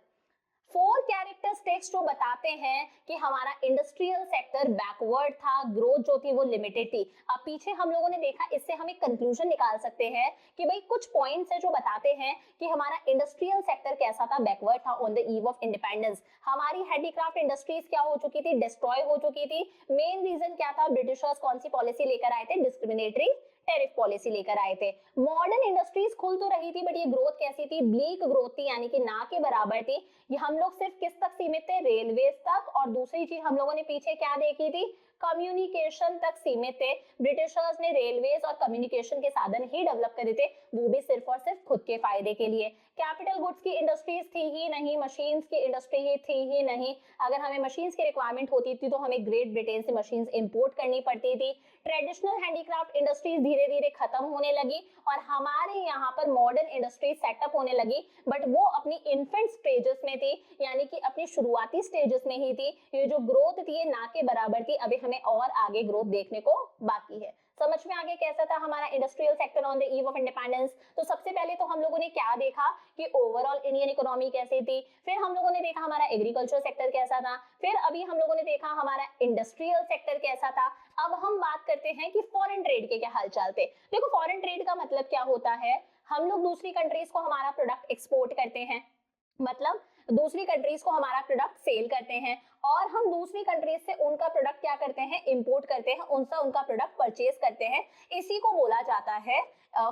4 कैरेक्टरिस्टिक्स जो बताते हैं कि हमारा इंडस्ट्रियल सेक्टर बैकवर्ड था, ग्रोथ जो थी वो लिमिटेड थी। अब पीछे हम लोगों ने देखा, इससे हम एक कंक्लूजन निकाल सकते हैं कि भाई कुछ पॉइंट्स है जो बताते हैं कि हमारा इंडस्ट्रियल सेक्टर कैसा था, बैकवर्ड था on the eve of independence. हमारी हैंडीक्राफ्ट इंडस्ट्रीज क्या हो चुकी थी, डिस्ट्रॉय हो चुकी थी। मेन रीजन क्या था, ब्रिटिशर्स कौन सी पॉलिसी लेकर आए थे, डिस्क्रिमिनेटरी टैरिफ पॉलिसी लेकर आए थे। मॉडर्न इंडस्ट्रीज खुल तो रही थी बट ये ग्रोथ कैसी थी, ब्लीक ग्रोथ थी, यानी कि ना के बराबर थी। ये हम लोग सिर्फ किस तक सीमित थे, रेलवेज तक। और दूसरी चीज हम लोगों ने पीछे क्या देखी थी, कम्युनिकेशन तक सीमित थे। ब्रिटिशर्स ने रेलवेज और कम्युनिकेशन के साधन ही डेवलप करे थे, वो भी सिर्फ और सिर्फ खुद के फायदे के लिए। कैपिटल गुड्स की इंडस्ट्रीज थी ही नहीं, मशीन्स की इंडस्ट्री ही थी ही नहीं। अगर हमें मशीन्स की रिक्वायरमेंट होती थी तो हमें ग्रेट ब्रिटेन से मशीन्स इंपोर्ट करनी पड़ती थी। ट्रेडिशनल हैंडीक्राफ्ट इंडस्ट्रीज धीरे धीरे खत्म होने लगी और हमारे यहाँ पर मॉडर्न इंडस्ट्रीज सेटअप होने लगी, बट वो अपनी इन्फेंट स्टेजेस में थी, यानी कि अपनी शुरुआती स्टेजेस में ही थी। ये जो ग्रोथ थी ये ना के बराबर थी, अभी हमें और आगे ग्रोथ देखने को बाकी है। समझ में आगे कैसा था हमारा industrial sector on the eve of independence. तो सबसे पहले तो हम लोगों ने क्या देखा कि ओवरऑल इंडियन इकोनॉमी कैसी थी, फिर हम लोगों ने देखा हमारा एग्रीकल्चर सेक्टर कैसा था, फिर अभी हम लोगों ने देखा हमारा इंडस्ट्रियल सेक्टर कैसा था। अब हम बात करते हैं कि फॉरेन ट्रेड के क्या हालचाल थे। देखो फॉरेन ट्रेड का मतलब क्या होता है, हम लोग दूसरी कंट्रीज को हमारा प्रोडक्ट एक्सपोर्ट करते हैं, मतलब दूसरी कंट्रीज को हमारा प्रोडक्ट सेल करते हैं और हम दूसरी कंट्रीज से उनका प्रोडक्ट क्या करते हैं, इंपोर्ट करते हैं, उनसे उनका प्रोडक्ट परचेज करते हैं। इसी को बोला जाता है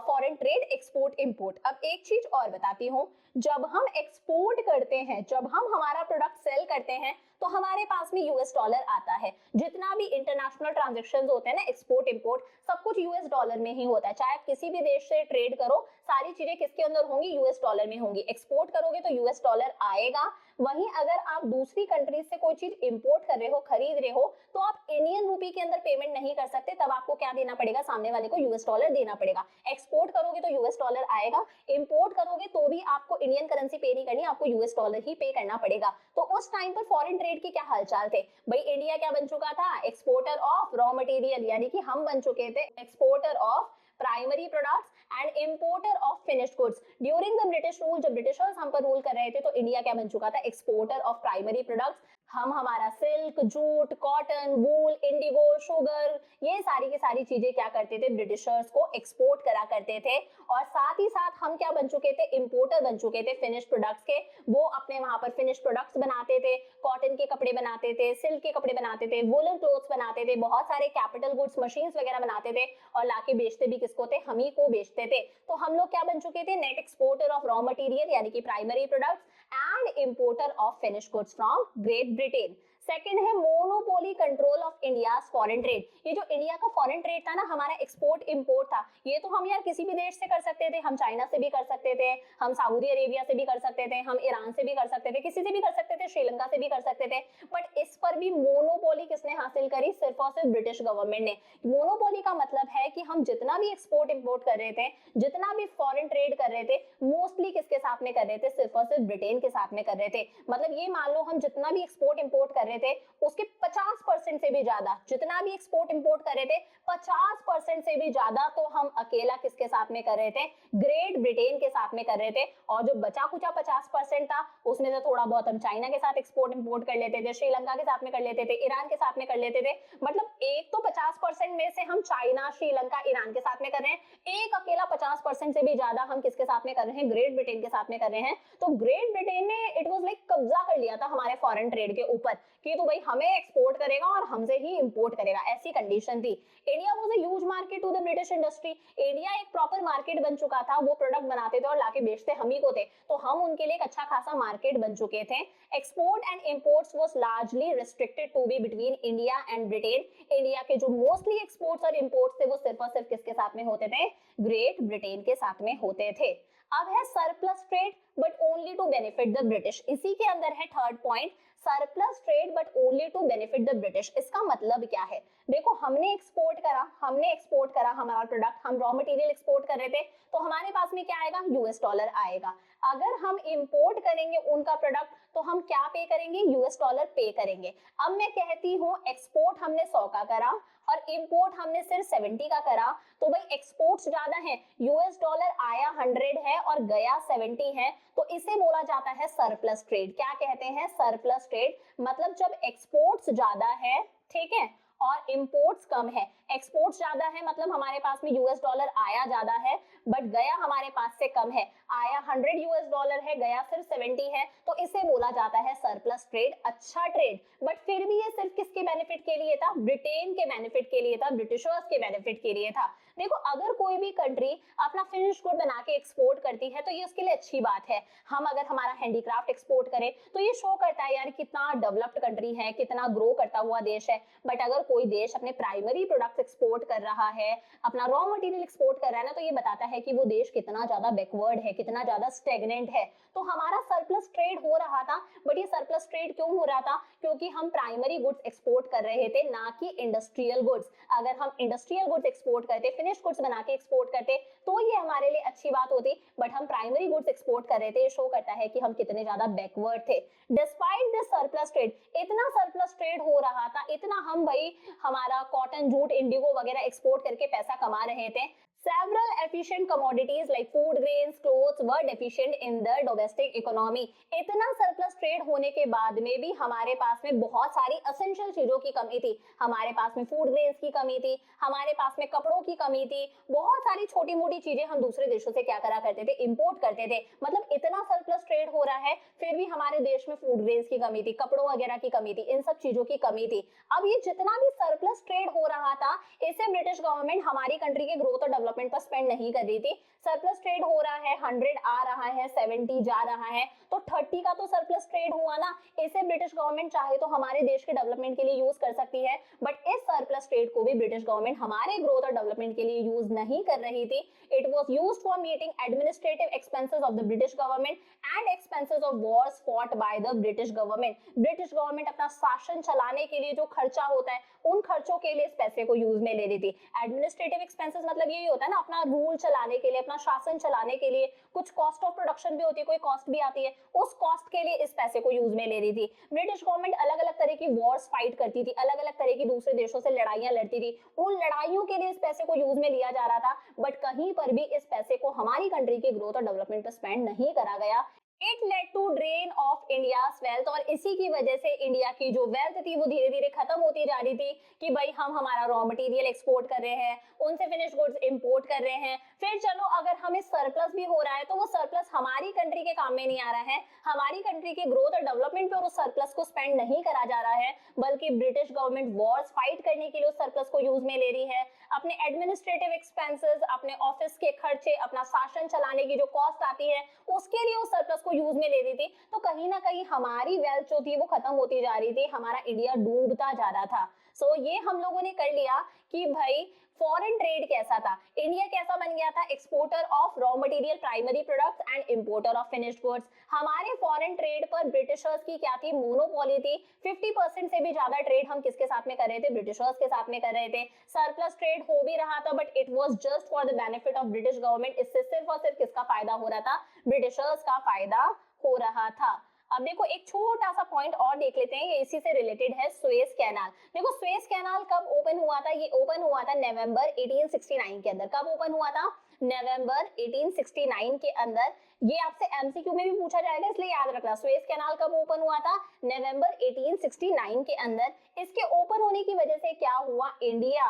फॉरेन ट्रेड, एक्सपोर्ट इंपोर्ट। अब एक चीज और बताती हूँ, जब हम एक्सपोर्ट करते हैं, जब हम हमारा प्रोडक्ट सेल करते हैं तो हमारे पास में यूएस डॉलर आता है। जितना भी इंटरनेशनल ट्रांजैक्शंस होते हैं ना, एक्सपोर्ट इंपोर्ट, सब कुछ यूएस डॉलर में ही होता है। चाहे आप किसी भी देश से ट्रेड करो, सारी चीजें किसके अंदर होंगी, यूएस डॉलर में होंगी। एक्सपोर्ट करोगे तो यूएस डॉलर आएगा। वहीं अगर आप दूसरी कंट्रीज से कोई चीज इंपोर्ट कर रहे हो, खरीद रहे हो, तो आप इंडियन रूपी के अंदर पेमेंट नहीं कर सकते, तब आपको क्या देना पड़ेगा, सामने वाले को यूएस डॉलर देना पड़ेगा। एक्सपोर्ट करोगे तो यूएस डॉलर आएगा, इंपोर्ट करोगे तो भी आपको इंडियन करेंसी पे नहीं करनी, आपको यूएस डॉलर ही पे करना पड़ेगा। तो उस टाइम पर फॉरेन ट्रेड के क्या हालचाल थे भाई, इंडिया क्या बन चुका था, एक्सपोर्टर ऑफ रॉ मटेरियल, यानी कि हम बन चुके थे exporter of primary products and importer of finished goods. During the British rule, जब ब्रिटिशर्स हम पर रूल कर रहे थे तो इंडिया क्या बन चुका था, एक्सपोर्टर ऑफ प्राइमरी प्रोडक्ट्स। हम हमारा सिल्क, जूट, कॉटन, वूल, इंडिगो, शुगर, ये सारी की सारी चीजें क्या करते थे, ब्रिटिशर्स को एक्सपोर्ट करा करते थे। और साथ ही साथ हम क्या बन चुके थे, इंपोर्टर बन चुके थे फिनिश्ड प्रोडक्ट्स के। वो अपने वहां पर फिनिश्ड प्रोडक्ट्स बनाते थे, कॉटन के कपड़े बनाते थे, सिल्क के कपड़े बनाते थे, वूलन क्लोथ्स बनाते थे, बहुत सारे कैपिटल गुड्स, मशीन्स वगैरह बनाते थे और लाके बेचते भी किसको थे, हम ही को बेचते थे। तो हम लोग क्या बन चुके थे, net exporter of raw material यानी कि primary products and importer of finished goods from Great Britain. Second है monopoly control of India foreign trade. ये जो इंडिया का फॉरेन ट्रेड था ना, हमारा एक्सपोर्ट इंपोर्ट था, ये तो हम यार किसी भी देश से कर सकते थे, हम चाइना से भी कर सकते थे, हम सऊदी अरेबिया से भी कर सकते थे, हम ईरान से भी कर सकते थे, किसी से भी कर सकते थे, श्रीलंका से भी कर सकते थे। बट इस पर भी मोनोपोली किसने हासिल करी, सिर्फ और सिर्फ ब्रिटिश गवर्नमेंट ने। मोनोपोली का मतलब है कि हम जितना भी एक्सपोर्ट इंपोर्ट कर रहे थे, जितना भी फॉरेन ट्रेड कर रहे थे, मोस्टली किसके साथ में कर रहे थे, सिर्फ और सिर्फ ब्रिटेन के साथ में कर रहे थे। मतलब ये मान लो हम जितना भी एक्सपोर्ट इंपोर्ट कर रहे थे उसके 50% से भी ज्यादा, जितना भी एक्सपोर्ट इंपोर्ट कर रहे थे 50% से भी ज्यादा तो हम अकेला किसके साथ में कर रहे थे, ग्रेट ब्रिटेन के साथ में कर रहे थे। और जो बचा कुचा 50% था उसमें से थोड़ा बहुत हम चाइना के साथ एक्सपोर्ट इंपोर्ट कर लेते थे, श्रीलंका के साथ में कर लेते थे, ईरान के साथ में कर लेते थे। मतलब एक तो 50% में से हम चाइना, श्रीलंका, ईरान के साथ में कर रहे हैं, एक अकेला 50% से भी ज्यादा हम किसके साथ में कर रहे हैं, ग्रेट ब्रिटेन के साथ में कर रहे हैं। तो ग्रेट ब्रिटेन ने इट वाज लाइक कब्जा कर लिया था हमारे फॉरेन ट्रेड के ऊपर कि तो भाई हमें एक्सपोर्ट करेगा और हमसे ही इंपोर्ट करेगा, ऐसी कंडीशन थी। India was a huge market to the British industry. India एक प्रॉपर मार्केट बन चुका था, वो प्रोडक्ट बनाते थे और लाके बेचते हम ही को थे, तो हम उनके लिए एक अच्छा खासा मार्केट बन चुके थे। Export and imports was largely restricted to be between India and Britain. India के जो मोस्टली एक्सपोर्ट्स और इंपोर्ट्स थे वो सिर्फ और सिर्फ किसके साथ में होते थे, ग्रेट ब्रिटेन के साथ में होते थे। अब है surplus trade but only to benefit the British. इसी के अंदर है third point, surplus trade but only to benefit the British. इसका मतलब क्या है, देखो हमने एक्सपोर्ट करा हमारा प्रोडक्ट, हम रॉ मटेरियल एक्सपोर्ट कर रहे थे, तो हमारे पास में क्या आएगा, यूएस डॉलर आएगा। अगर हम इंपोर्ट करेंगे उनका प्रोडक्ट तो हम क्या पे करेंगे, यूएस डॉलर पे करेंगे। अब मैं कहती हूँ एक्सपोर्ट हमने 100 का करा और इंपोर्ट हमने सिर्फ 70 का करा, तो भाई एक्सपोर्ट्स ज्यादा है, यूएस डॉलर आया 100 है और गया 70 है, तो इसे बोला जाता है सरप्लस ट्रेड। क्या कहते हैं? Surplus trade. मतलब जब एक्सपोर्ट्स ज्यादा है, ठीक है, और इंपोर्ट्स कम है। एक्सपोर्ट्स ज्यादा है मतलब हमारे पास में यूएस डॉलर आया ज्यादा है बट गया हमारे पास से कम है, आया 100 यूएस डॉलर है, गया सिर्फ 70 है, तो इसे बोला जाता है सरप्लस ट्रेड। अच्छा ट्रेड, बट फिर भी ये सिर्फ किसके बेनिफिट के लिए था? ब्रिटेन के बेनिफिट के लिए था, ब्रिटिशर्स के बेनिफिट के लिए था। देखो, अगर कोई भी कंट्री अपना फिनिश गुड बना के एक्सपोर्ट करती है तो ये उसके लिए अच्छी बात है। हम अगर हमारा हैंडीक्राफ्ट एक्सपोर्ट करें तो ये शो करता है यार कितना डेवलप्ड कंट्री है, कितना ग्रो करता हुआ देश है। बट अगर कोई देश अपने प्राइमरी प्रोडक्ट्स एक्सपोर्ट कर रहा है, अपना रॉ मटेरियल एक्सपोर्ट कर रहा है ना, तो ये बताता है कि वो देश कितना ज्यादा बैकवर्ड है, कितना ज्यादा स्टेगनेंट है। तो हमारा सरप्लस ट्रेड हो रहा था, बट ये सरप्लस ट्रेड क्यों हो रहा था? क्योंकि हम प्राइमरी गुड्स एक्सपोर्ट कर रहे थे, ना कि इंडस्ट्रियल गुड्स। अगर हम इंडस्ट्रियल गुड्स एक्सपोर्ट करते, फिनिश गुड्स बना के एक्सपोर्ट करते, तो ये हमारे लिए अच्छी बात होती, बट हम प्राइमरी गुड्स एक्सपोर्ट कर रहे थे। ये शो करता है कि हम कितने ज्यादा बैकवर्ड थे। डिस्पाइट दिस सरप्लस ट्रेड, इतना सरप्लस ट्रेड हो रहा था, इतना हम भाई हमारा कॉटन, जूट, इंडिगो वगैरह एक्सपोर्ट करके पैसा कमा रहे थे। Several efficient commodities like food grains, clothes were deficient in the domestic economy. इतना सरप्लस ट्रेड होने के बाद में भी हमारे पास में बहुत सारी एसेंशियल चीजों की कमी थी। हमारे पास में फूड ग्रेन्स की कमी थी, हमारे पास में कपड़ों की कमी थी, बहुत सारी छोटी मोटी चीजें हम दूसरे देशों से क्या करा करते थे? इंपोर्ट करते थे। मतलब इतना सरप्लस ट्रेड हो रहा है, फिर भी हमारे देश में फूड ग्रेन्स की कमी थी, कपड़ों वगैरह की कमी थी, इन सब चीजों की कमी थी। अब ये जितना भी सरप्लस ट्रेड हो रहा था, इसे ब्रिटिश गवर्नमेंट हमारी कंट्री के ग्रोथ और डेवलपमेंट पर स्पेंड नहीं कर रही थी। सरप्लस ट्रेड हो रहा है, 100 आ रहा है, 70 जा रहा है, तो 30 का तो सरप्लस ट्रेड हुआ ना। इसे ब्रिटिश गवर्नमेंट चाहे तो हमारे देश के डेवलपमेंट के लिए यूज कर सकती है, बट इस सरप्लस ट्रेड को भी ब्रिटिश गवर्नमेंट हमारे ग्रोथ और डेवलपमेंट के लिए यूज नहीं कर रही थी। It was used for meeting administrative expenses of the British government and expenses of Wars fought by the British government. British government अपना शासन चलाने के लिए जो खर्चा होता है, उन खर्चों के लिए इस पैसे को यूज में ले रही थी। एडमिनिस्ट्रेटिव एक्सपेंसेस मतलब यही होता है ना, अपना रूल चलाने के लिए, अपना शासन चलाने के लिए कुछ कॉस्ट ऑफ प्रोडक्शन भी होती है, कोई कॉस्ट भी आती है, उस कॉस्ट के लिए इस पैसे को यूज में ले रही थी। ब्रिटिश गवर्नमेंट अलग अलग तरह की वॉर्स फाइट करती थी, अलग अलग तरह की दूसरे देशों से लड़ाइयां लड़ती थी, उन लड़ाइयों के लिए इस पैसे को यूज में लिया जा रहा था, बट कहीं पर भी इस पैसे को हमारी कंट्री की ग्रोथ और डेवलपमेंट पर स्पेंड नहीं करा गया। It led to drain of India's wealth, और इसी की वजह से इंडिया की जो वेल्थ थी वो धीरे धीरे खत्म होती जा रही थी कि भाई हम हमारा रॉ मटेरियल एक्सपोर्ट कर रहे हैं, उनसे फिनिश गुड्स इंपोर्ट कर रहे हैं, फिर चलो अगर हमें सरप्लस भी हो रहा है तो वो सरप्लस हमारी कंट्री के काम में नहीं आ रहा है, हमारी कंट्री के ग्रोथ और डेवलपमेंट पे उस सरप्लस को स्पेंड नहीं करा जा रहा है, बल्कि ब्रिटिश गवर्नमेंट वॉर्स फाइट करने के लिए उस सरप्लस को यूज में ले रही है। अपने एडमिनिस्ट्रेटिव एक्सपेंसेस, अपने ऑफिस के खर्चे, अपना शासन चलाने की जो कॉस्ट आती है, उसके लिए उस सरप्लस को यूज में ले रही थी। तो कहीं ना कहीं हमारी वेल्थ जो थी वो खत्म होती जा रही थी, हमारा इंडिया डूबता जा रहा था। सो ये हम लोगों ने कर लिया कि भाई फॉरेन ट्रेड कैसा था, इंडिया कैसा बन गया था? Exporter of raw material, primary products and importer of finished goods. हमारे फॉरेन ट्रेड पर ब्रिटिशर्स की क्या थी? मोनोपोली थी। 50% से भी ज्यादा ट्रेड हम किसके साथ में कर रहे थे? ब्रिटिशर्स के साथ में कर रहे थे। सरप्लस ट्रेड हो भी रहा था, but it was just for the benefit of British government. इससे सिर्फ और सिर्फ किसका फायदा हो रहा था? ब्रिटिशर्स का फायदा हो रहा था। अब देखो एक छोटा सा पॉइंट और देख लेते हैं, ये इसी से रिलेटेड है, सुएज कैनाल। देखो सुएज कैनाल कब ओपन हुआ था? ये ओपन हुआ था नवंबर 1869 के अंदर। कब ओपन हुआ था? नवंबर 1869 के अंदर। ये आपसे एमसीक्यू में भी पूछा जाएगा, इसलिए याद रखना। सुएज कैनाल कब ओपन हुआ था? नवंबर 1869 के अंदर। इसके ओपन होने की वजह से क्या हुआ? इंडिया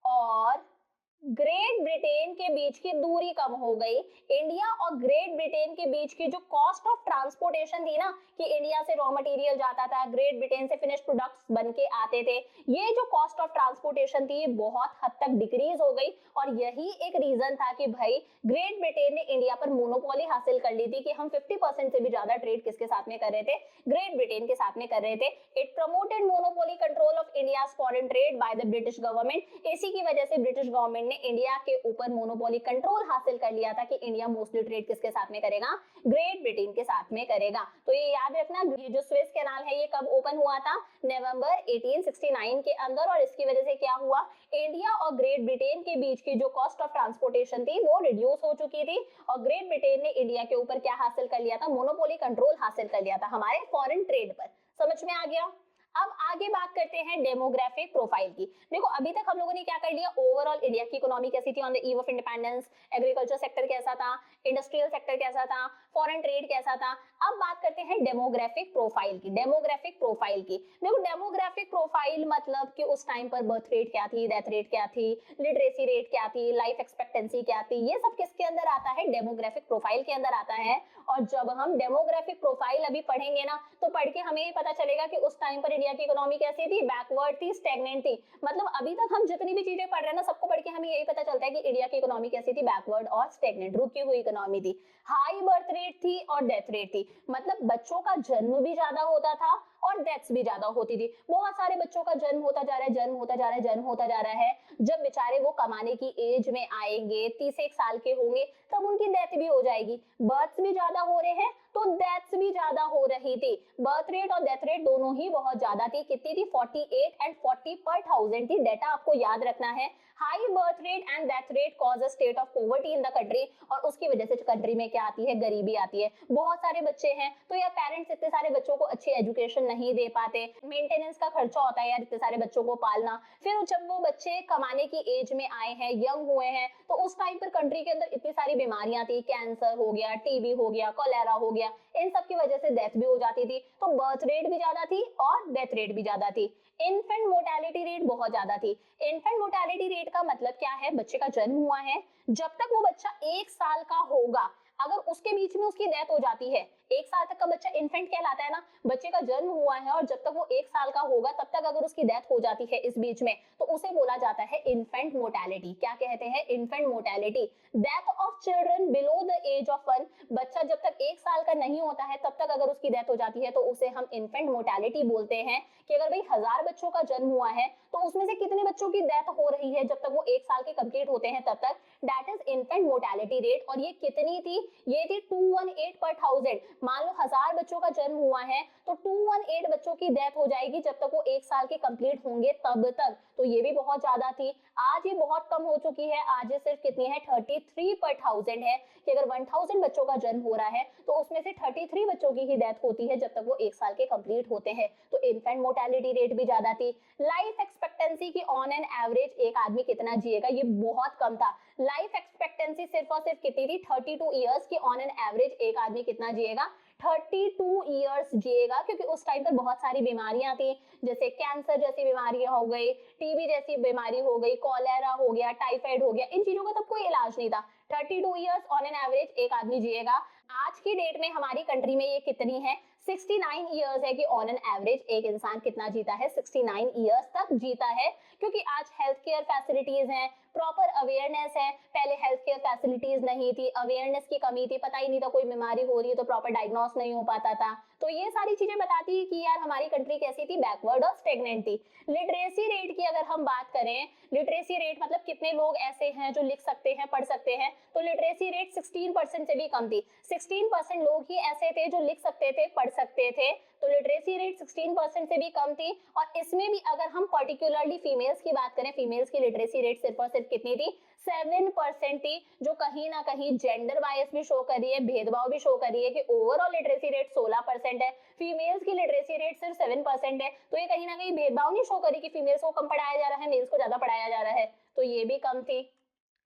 और ग्रेट ब्रिटेन के बीच की दूरी कम हो गई। इंडिया और ग्रेट ब्रिटेन के बीच की जो कॉस्ट ऑफ ट्रांसपोर्टेशन थी ना, कि इंडिया से रॉ मटेरियल जाता था, ग्रेट ब्रिटेन से फिनिश प्रोडक्ट्स बन के आते थे, ये जो कॉस्ट ऑफ ट्रांसपोर्टेशन थी बहुत हद तक डिक्रीज हो गई। और यही एक रीजन था कि भाई ग्रेट ब्रिटेन ने इंडिया पर मोनोपोली हासिल कर ली थी कि हम 50% से भी ज्यादा ट्रेड किसके साथ में कर रहे थे? ग्रेट ब्रिटेन के साथ में कर रहे थे। It promoted monopoly control of India's foreign trade by the British government. इसी की वजह से ब्रिटिश गवर्नमेंट ने इंडिया के ऊपर मोनोपोली कंट्रोल हासिल कर लिया था कि इंडिया मोस्टली ट्रेड किसके साथ में करेगा? ग्रेट ब्रिटेन के साथ में करेगा। तो ये याद रखना, ये जो सुएज कैनाल है ये कब ओपन हुआ था? नवंबर 1869 के अंदर। और इसकी वजह से क्या हुआ? इंडिया और ग्रेट ब्रिटेन के बीच की जो कॉस्ट ऑफ ट्रांसपोर्टेशन थी वो रिड्यूस हो चुकी थी, और ग्रेट ब्रिटेन ने इंडिया के ऊपर क्या हासिल कर लिया था? मोनोपोली कंट्रोल हासिल कर लिया था हमारे फॉरेन ट्रेड पर। समझ में आ गया? अब आगे बात करते हैं डेमोग्राफिक प्रोफाइल की। देखो अभी तक हम लोगों ने क्या कर लिया, ओवरऑल इंडिया की इकोनॉमी कैसी थी on the eve of independence, agriculture sector कैसा था, इंडस्ट्रियल सेक्टर कैसा था, फॉरेन ट्रेड कैसा था। अब बात करते हैं डेमोग्राफिक प्रोफाइल की। डेमोग्राफिक प्रोफाइल की देखो, डेमोग्राफिक प्रोफाइल मतलब कि उस टाइम पर बर्थ रेट क्या थी, डेथ रेट क्या थी, लिटरेसी रेट क्या थी, लाइफ एक्सपेक्टेंसी क्या थी, ये सब किसके अंदर आता है, डेमोग्राफिक प्रोफाइल के अंदर आता है। और जब हम डेमोग्राफिक प्रोफाइल अभी पढ़ेंगे ना, तो पढ़ के हमें ये पता चलेगा कि उस टाइम पर इंडिया की इकोनॉमी कैसी थी, बैकवर्ड थी, स्टैग्नेंट थी। मतलब अभी तक हम जितनी भी चीजें पढ़ रहे हैं ना, सबको पढ़ के हमें यही पता चलता है कि इंडिया की इकोनॉमी कैसी थी, बैकवर्ड और स्टैग्नेंट, रुकी हुई इकोनॉमी थी। हाई बर्थ रेट थी और डेथ रेट थी, मतलब बच्चों का जन्म भी ज्यादा होता था और डेथ्स भी ज्यादा होती थी। बहुत सारे बच्चों का जन्म होता जा रहा है, जन्म होता जा रहा है, जन्म होता जा रहा है। जब बेचारे वो कमाने की एज में आएंगे, 31 साल के होंगे, तब उनकी डेथ भी हो जाएगी। बर्थ्स भी ज्यादा हो रहे हैं तो डेथ्स भी ज्यादा हो रही थी। बर्थ रेट और डेथ रेट दोनों ही बहुत ज्यादा थी। कितनी थी, 48 एंड 40 पर 1000 थी। डेटा आपको याद रखना है। High birth rate and death rate cause a state of poverty in the country, और उसकी वजह से कंट्री में क्या आती है, गरीबी आती है। बहुत सारे बच्चे हैं तो यार पेरेंट्स इतने सारे बच्चों को अच्छी एजुकेशन नहीं दे पाते, मेंटेनेंस का खर्चा होता है यार इतने सारे बच्चों को पालना। फिर जब वो बच्चे कमाने की एज में आए हैं, यंग हुए हैं, तो उस टाइम पर कंट्री के अंदर इतनी सारी बीमारियां थी, कैंसर हो गया, टीबी हो गया, कोलेरा हो गया, इन सब की वजह से डेथ भी हो जाती थी। तो बर्थ रेट भी ज्यादा थी और डेथ रेट भी ज्यादा थी। इन्फेंट मोर्टेलिटी रेट बहुत ज्यादा थी। इन्फेंट मोर्टेलिटी रेट का मतलब क्या है, बच्चे का जन्म हुआ है, जब तक वो बच्चा 1 साल का होगा, अगर उसके बीच में उसकी डेथ हो जाती है, 1 साल तक का बच्चा इन्फेंट कहलाता है ना, बच्चे का जन्म हुआ है और जब तक वो 1 साल का होगा तब तक अगर उसकी डेथ हो जाती है इस बीच में, तो उसे बोला जाता है इन्फेंट मोर्टेलिटी। क्या कहते हैं, infant mortality. Death of children below the age of 1, बच्चा जब तक 1 साल का नहीं होता है तब तक अगर उसकी डेथ हो जाती है तो उसे हम इन्फेंट मोर्टेलिटी बोलते हैं। कि अगर भाई 1000 बच्चों का जन्म हुआ है तो उसमें से कितने बच्चों की डेथ हो रही है जब तक वो 1 साल के कंप्लीट होते हैं तब तक, that is infant mortality rate. और ये कितनी थी, ये थी 218 पर 1000। मान लो 1000 बच्चों का जन्म हुआ है तो 218 बच्चों की डेथ हो जाएगी जब तक वो 1 साल के कंप्लीट होंगे तब तक। तो ये भी बहुत ज्यादा थी। आज ये बहुत कम हो चुकी है, आज ये सिर्फ कितनी है, 33 पर 1000 है। कि अगर 1000 बच्चों का जन्म हो रहा है तो उसमें से 33 बच्चों की ही डेथ होती है जब तक वो 1 साल के कंप्लीट होते हैं। तो इन्फेंट मोर्टेलिटी रेट भी ज्यादा थी। लाइफ एक्सपेक्टेंसी की ऑन एन एवरेज एक आदमी कितना जिएगा, ये बहुत कम था। लाइफ एक्सपेक्टेंसी सिर्फ और सिर्फ कितनी थी, 32 ईयर्स की ऑन एन एवरेज एक आदमी कितना जिएगा, 32 ईयर्स जिएगा। क्योंकि उस टाइम पर बहुत सारी बीमारियां थी, जैसे कैंसर जैसी बीमारियां हो गई, टीबी जैसी बीमारी हो गई, कोलेरा हो गया, टाइफाइड हो गया, इन चीजों का तब कोई इलाज नहीं था। 32 ईयर्स ऑन एन एवरेज एक आदमी जिएगा। आज की डेट में हमारी कंट्री में ये कितनी है, 69 ईयर्स है कि ऑन एन एवरेज एक इंसान कितना जीता है, 69 ईयर्स तक जीता है। क्योंकि आज हेल्थ केयर फैसिलिटीज हैं, प्रॉपर अवेयरनेस है। पहले हेल्थ केयर फैसिलिटीज नहीं थी, अवेयरनेस की कमी थी, पता ही नहीं था कोई बीमारी हो रही है तो प्रॉपर डायग्नोस नहीं हो पाता था। तो ये सारी चीजें बताती है कि यार हमारी कंट्री कैसी थी, बैकवर्ड और स्टेगनेंट थी। लिटरेसी रेट की अगर हम बात करें, लिटरेसी रेट मतलब कितने लोग ऐसे हैं जो लिख सकते हैं, पढ़ सकते हैं, तो लिटरेसी रेट 16% से भी कम थी। 16% लोग ही ऐसे थे जो लिख सकते थे, पढ़ सकते थे। तो लिटरेसी रेट 16% से भी कम थी। और इसमें भी अगर हम पर्टिकुलरली फीमेल्स की बात करें, फीमेल्स की लिटरेसी रेट सिर्फ और सिर्फ कितनी थी, 7% थी। जो कहीं ना कहीं जेंडर बायस भी शो कर रही है, भेदभाव भी शो कर रही है कि ओवरऑल लिटरेसी रेट 16% है, फीमेल्स की लिटरेसी रेट सिर्फ 7% है। तो ये कहीं ना कहीं भेदभाव नहीं शो करी कि फीमेल्स को कम पढ़ाया जा रहा है, मेल्स को ज्यादा पढ़ाया जा रहा है। तो ये भी कम थी।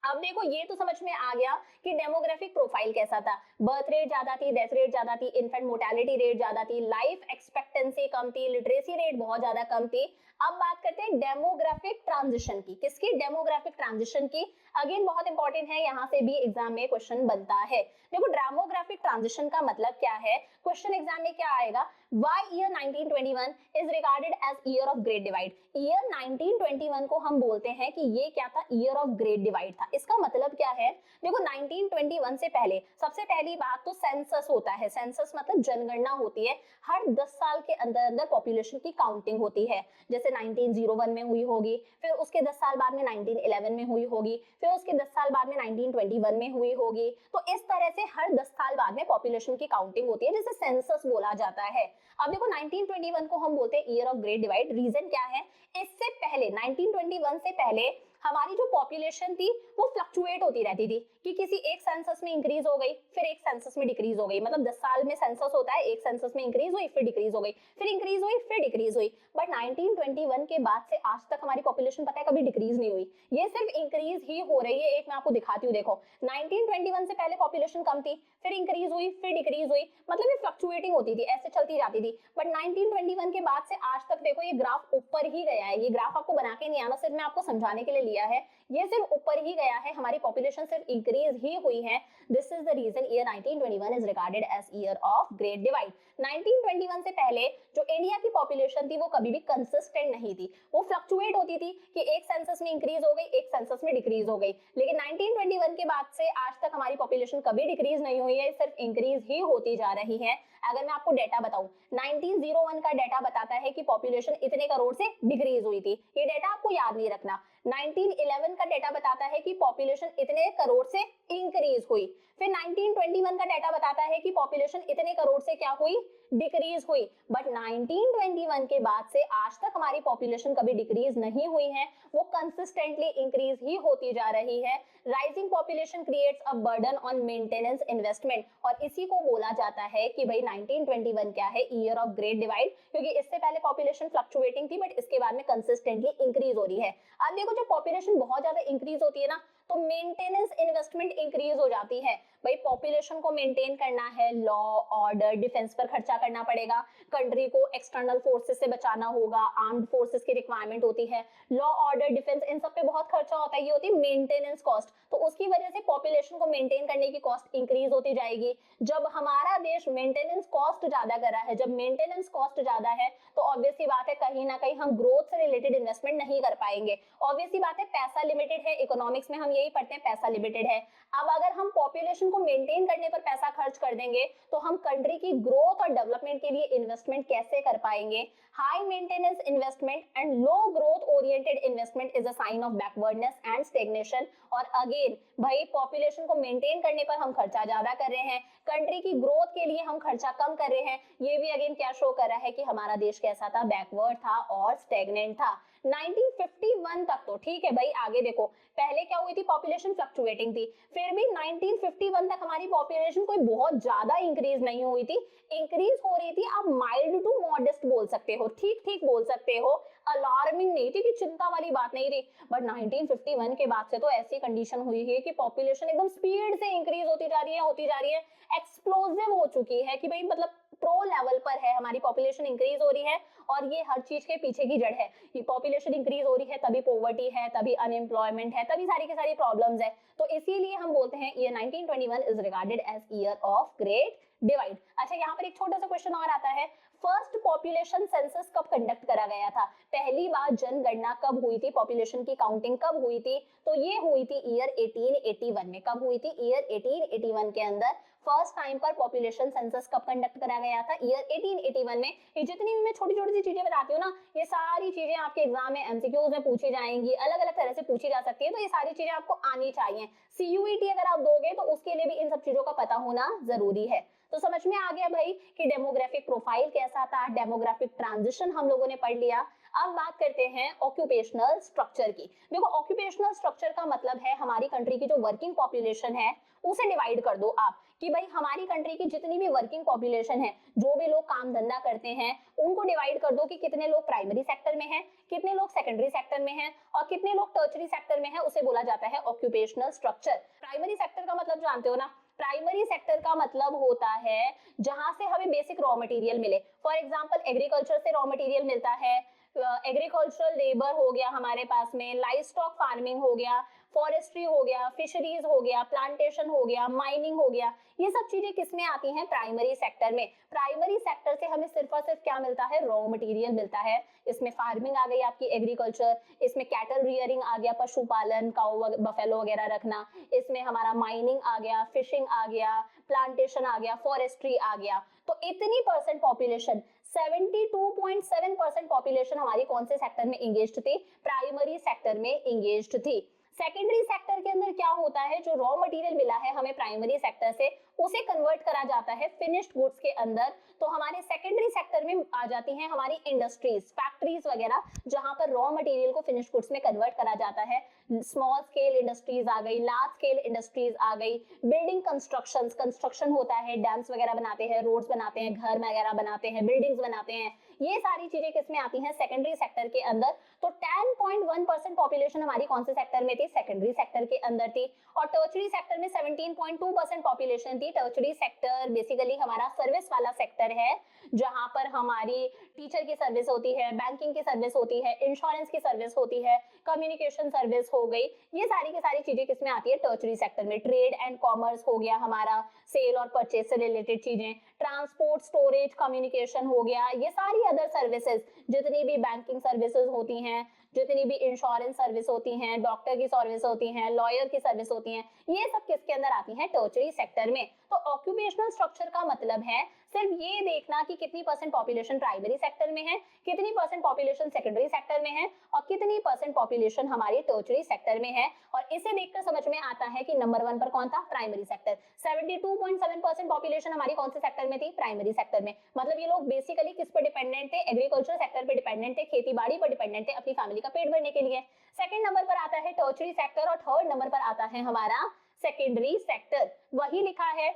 अब देखो ये तो समझ में आ गया कि डेमोग्राफिक प्रोफाइल कैसा था। बर्थ रेट ज्यादा थी, डेथ रेट ज्यादा थी, इन्फेंट मोर्टेलिटी रेट ज्यादा थी, लाइफ एक्सपेक्टेंसी कम थी, लिटरेसी रेट बहुत ज्यादा कम थी। अब बात करते हैं डेमोग्राफिक ट्रांजिशन की। किसकी, डेमोग्राफिक ट्रांजिशन की। अगेन बहुत इंपॉर्टेंट है, यहाँ से भी एग्जाम में क्वेश्चन बनता है। देखो डेमोग्राफिक ट्रांजिशन का मतलब क्या है, क्वेश्चन एग्जाम में क्या आएगा, why year 1921 is regarded as year of great divide. Year 1921 को हम बोलते हैं कि ये क्या था, ईयर ऑफ ग्रेट डिवाइड था। इसका मतलब क्या है, देखो 1921 से पहले सबसे पहली बात तो सेंसस होता है। सेंसस मतलब जनगणना होती है। हर 10 साल के अंदर अंदर पॉपुलेशन की काउंटिंग होती है। जैसे 1901 में हुई होगी, फिर उसके 10 साल बाद में 1911 में हुई होगी, फिर उसके 10 साल बाद में 1921 में हुई होगी। तो इस तरह से हर 10 साल बाद में पॉपुलेशन की काउंटिंग होती है, जिसे सेंसस बोला जाता है। अब देखो 1921 को हम बोलते हैं year of great divide. Reason क्या है, इससे पहले 1921 से पहले हमारी जो पॉपुलेशन थी वो फ्लक्चुएट होती रहती थी कि किसी एक सेंसस में इंक्रीज हो गई, फिर एक सेंसस में डिक्रीज हो गई। मतलब 10 साल में सेंसस होता है, एक सेंसस में इंक्रीज हुई, फिर डिक्रीज हो गई, फिर इंक्रीज हुई, फिर डिक्रीज हुई। बट 1921 के बाद से आज तक हमारी पॉपुलेशन पता है कभी डिक्रीज नहीं हुई, ये सिर्फ इंक्रीज ही हो रही है। एक मैं आपको दिखाती हूँ, देखो 1921 से पहले पॉपुलेशन कम थी, फिर इंक्रीज हुई, फिर डिक्रीज हुई, मतलब ये फ्लक्चुएटिंग होती थी, ऐसे चलती जाती थी। बट 1921 के बाद से आज तक देखो ये ग्राफ ऊपर ही गया है। ये ग्राफ आपको बना के नहीं आना, सिर्फ मैं आपको समझाने के लिए लिया है। ये सिर्फ ऊपर ही गया है, हमारी पॉपुलेशन सिर्फ इंक्रीज ही हुई है। This is the reason year 1921 is regarded as year of great divide. 1921 से पहले जो इंडिया की पॉपुलेशन थी वो कभी भी कंसिस्टेंट नहीं थी, वो फ्लक्चुएट होती थी कि एक सेंसस में इंक्रीज हो गई, एक सेंसस में डिक्रीज हो गई। लेकिन 1921 के बाद से आज तक हमारी पॉपुलेशन कभी डिक्रीज नहीं हुई है, सिर्फ इंक्रीज ही होती जा रही है। अगर मैं आपको डेटा बताऊं, 1901 का डेटा बताता है कि पॉपुलेशन इतने करोड़ से डिक्रीज हुई थी, ये डेटा आपको याद नहीं रखना। 1911 का डेटा बताता है कि पॉपुलेशन इतने करोड़ से इंक्रीज हुई। फिर 1921 का डेटा बताता है कि पॉपुलेशन इतने करोड़ से क्या हुई, डिक्रीज हुई। बट 1921 के बाद से आज तक हमारी पॉपुलेशन कभी डिक्रीज नहीं हुई है, वो कंसिस्टेंटली इंक्रीज ही होती जा रही है। Rising population creates a burden on maintenance investment, और इसी को बोला जाता है कि भाई 1921 क्या है, ईयर ऑफ ग्रेट डिवाइड, क्योंकि इससे पहले पॉपुलेशन फ्लक्चुएटिंग थी बट इसके बाद में कंसिस्टेंटली इंक्रीज हो रही है। अब देखो जब पॉपुलेशन बहुत ज्यादा इंक्रीज होती है ना, तो मेंटेनेंस इन्वेस्टमेंट इंक्रीज हो जाती है। भाई पॉपुलेशन को मेंटेन करना है, लॉ ऑर्डर डिफेंस पर खर्चा करना पड़ेगा, कंट्री को एक्सटर्नल फोर्सेस से बचाना होगा, आर्म्ड फोर्सेस की रिक्वायरमेंट होती है, लॉ ऑर्डर डिफेंस इन सब पे बहुत खर्चा होता है, ये होती है मेंटेनेंस कॉस्ट। तो उसकी वजह से पॉपुलेशन को मेंटेन करने की कॉस्ट इंक्रीज होती जाएगी। जब हमारा देश मेंटेनेंस कॉस्ट ज्यादा कर रहा है, जब मेंटेनेंस कॉस्ट ज्यादा है, तो ऑब्वियस सी बात है कहीं ना कहीं हम ग्रोथ से रिलेटेड इन्वेस्टमेंट नहीं कर पाएंगे। ऑब्वियस सी बात है, पैसा लिमिटेड है, इकोनॉमिक्स में हम यही पढ़ते हैं, पैसा लिमिटेड है। अब अगर हम पॉपुलेशन को मेंटेन करने पर पैसा खर्च कर देंगे तो हम कंट्री की ग्रोथ और डेवलपमेंट के लिए इन्वेस्टमेंट कैसे कर पाएंगे। High maintenance investment and low growth oriented investment is a sign of backwardness and stagnation. और अगेन भाई पॉपुलेशन को मेंटेन करने पर हम खर्चा ज्यादा कर रहे हैं, कंट्री की ग्रोथ के लिए हम खर्चा कम कर रहे हैं, ये भी अगेन क्या शो कर रहा है कि हमारा देश कैसा था, बैकवर्ड था और स्टेगनेंट था। 1951 तक तो ठीक है भाई। आगे देखो, पहले क्या हुई थी, पॉपुलेशन फ्लक्चुएटिंग थी, फिर भी 1951 तक हमारी पॉपुलेशन कोई बहुत ज्यादा इंक्रीज नहीं हुई थी, इंक्रीज हो रही थी, आप माइल्ड टू मॉडेस्ट बोल सकते हो, ठीक ठीक बोल सकते हो, अलार्मिंग नहीं थी कि चिंता वाली बात नहीं थी। बट 1951 के बाद से तो ऐसी कंडीशन हुई है कि पॉपुलेशन एकदम स्पीड से इंक्रीज होती जा रही है, एक्सप्लोसिव हो चुकी है कि भाई मतलब प्रो लेवल पर है, हमारी पॉपुलेशन इंक्रीज हो रही है। और ये हर चीज के पीछे की जड़ है, ये पॉपुलेशन इंक्रीज हो रही है तभी पॉवर्टी है, तभी अनएम्प्लॉयमेंट है, तभी सारी की सारी प्रॉब्लम्स है। तो इसीलिए हम बोलते हैं year 1921 is regarded as year of great divide. अच्छा, यहाँ पर एक छोटा सा क्वेश्चन और आता है, फर्स्ट पॉपुलेशन सेंसस कब कंडक्ट करा गया था, पहली बार जनगणना कब हुई थी, पॉपुलेशन की काउंटिंग कब हुई थी, तो ये हुई थी ईयर 1881 में। कब हुई थी, ईयर 1881 के अंदर फर्स्ट टाइम पर पॉपुलेशन सेंसस कब कंडक्ट करा गया था, ईयर 1881 में। ये जितनी भी मैं छोटी छोटी सी चीजें बताती हूँ ना, ये सारी चीजें आपके एग्जाम में एमसीक्यूज में पूछी जाएंगी, अलग अलग तरह से पूछी जा सकती है, तो ये सारी चीजें आपको आनी चाहिए। सीयूईटी अगर आप दोगे तो उसके लिए भी इन सब चीजों का पता होना जरूरी है। तो समझ में आ गया भाई कि डेमोग्राफिक प्रोफाइल कैसा था, डेमोग्राफिक ट्रांजिशन हम लोगों ने पढ़ लिया। अब बात करते हैं ऑक्यूपेशनल स्ट्रक्चर की। देखो ऑक्यूपेशनल स्ट्रक्चर का मतलब है हमारी कंट्री की जो वर्किंग पॉपुलेशन है उसे डिवाइड कर दो आप, कि भाई हमारी कंट्री की जितनी भी वर्किंग पॉपुलेशन है, जो भी लोग काम धंधा करते हैं, उनको डिवाइड कर दो कि कितने लोग प्राइमरी सेक्टर में हैं, कितने लोग सेकेंडरी सेक्टर में हैं और कितने लोग टर्शरी सेक्टर में हैं, उसे बोला जाता है ऑक्यूपेशनल स्ट्रक्चर। प्राइमरी सेक्टर का मतलब जानते हो ना, प्राइमरी सेक्टर का मतलब होता है जहां से हमें बेसिक रॉ मटेरियल मिले। फॉर एग्जांपल एग्रीकल्चर से रॉ मटेरियल मिलता है, एग्रीकल्चरल लेबर हो गया हमारे पास में, लाइव स्टॉक फार्मिंग हो गया, फॉरेस्ट्री हो गया, फिशरीज हो गया, प्लांटेशन हो गया, माइनिंग हो गया, ये सब चीजें किसमें आती हैं, प्राइमरी सेक्टर में। प्राइमरी सेक्टर से हमें सिर्फ और सिर्फ क्या मिलता है, रॉ मटेरियल मिलता है। इसमें फार्मिंग आ गई आपकी एग्रीकल्चर, इसमें कैटल रियरिंग आ गया, पशुपालन, काऊ बफेलो वगैरह रखना, इसमें हमारा माइनिंग आ गया, फिशिंग आ गया, प्लांटेशन आ गया, फॉरेस्ट्री आ गया। तो इतनी परसेंट पॉपुलेशन 72.7% पॉपुलेशन हमारी कौन से सेक्टर में इंगेज्ड थी, प्राइमरी सेक्टर में इंगेज्ड थी। सेकेंडरी सेक्टर के अंदर फिर क्या होता है, जो रॉ मटेरियल मिला है हमें प्राइमरी सेक्टर से, उसे कन्वर्ट करा जाता है फिनिश्ड गुड्स के अंदर। तो हमारे सेकेंडरी सेक्टर में आ जाती हैं हमारी इंडस्ट्रीज, फैक्ट्रीज वगैरह, जहां पर रॉ मटेरियल को फिनिश्ड गुड्स में कन्वर्ट करा जाता है। स्मॉल स्केल इंडस्ट्रीज आ गई, लार्ज स्केल इंडस्ट्रीज आ गई, बिल्डिंग कंस्ट्रक्शन होता है, डैम्स वगैरह बनाते हैं, रोड्स बनाते हैं, घर वगैरह बनाते हैं, बिल्डिंग्स बनाते हैं, ये सारी चीजें किसमें आती हैं, सेकेंडरी सेक्टर के अंदर। तो 10.1% पॉपुलेशन हमारी कौन से सेक्टर में थी, सेकेंडरी सेक्टर के अंदर थी। और टर्शरी सेक्टर में 17.2% पॉपुलेशन थी। टर्शरी सेक्टर बेसिकली हमारा सर्विस वाला सेक्टर है, जहां पर हमारी टीचर की सर्विस होती है, बैंकिंग की सर्विस होती है, इंश्योरेंस की सर्विस होती है, कम्युनिकेशन सर्विस हो गई, ये सारी की सारी चीजें किसमें आती है, टर्शरी सेक्टर में। ट्रेड एंड कॉमर्स हो गया हमारा, सेल और परचेज से रिलेटेड चीजें, ट्रांसपोर्ट, स्टोरेज, कम्युनिकेशन हो गया, ये सारी अदर सर्विसेज, जितनी भी बैंकिंग सर्विसेज होती हैं, जितनी भी इंश्योरेंस सर्विस होती हैं, डॉक्टर की सर्विस होती हैं, लॉयर की सर्विस होती हैं, ये सब किसके अंदर आती हैं, टर्शरी सेक्टर में। तो ऑक्यूपेशनल स्ट्रक्चर का मतलब है सिर्फ ये देखना कि कितनी परसेंट पॉपुलेशन प्राइमरी सेक्टर में है, कितनी परसेंट पॉपुलेशन सेकेंडरी सेक्टर में है, और कितनी परसेंट पॉपुलेशन हमारी टर्शरी सेक्टर में है। और इसे देखकर समझ में आता है कि नंबर 1 पर कौन था, प्राइमरी सेक्टर। 72.7% पॉपुलेशन हमारी कौन से सेक्टर में थी, प्राइमरी सेक्टर में। मतलब ये लोग बेसिकली किस पर डिपेंडेंट थे, एग्रीकल्चर सेक्टर पे डिपेंडेंट थे, खेती बाड़ी पर डिपेंडेंट थे अपनी फैमिली का पेट भरने के लिए। सेकंड नंबर पर आता है टर्शरी सेक्टर, और थर्ड नंबर पर आता है हमारा सेकेंडरी सेक्टर। वही लिखा है।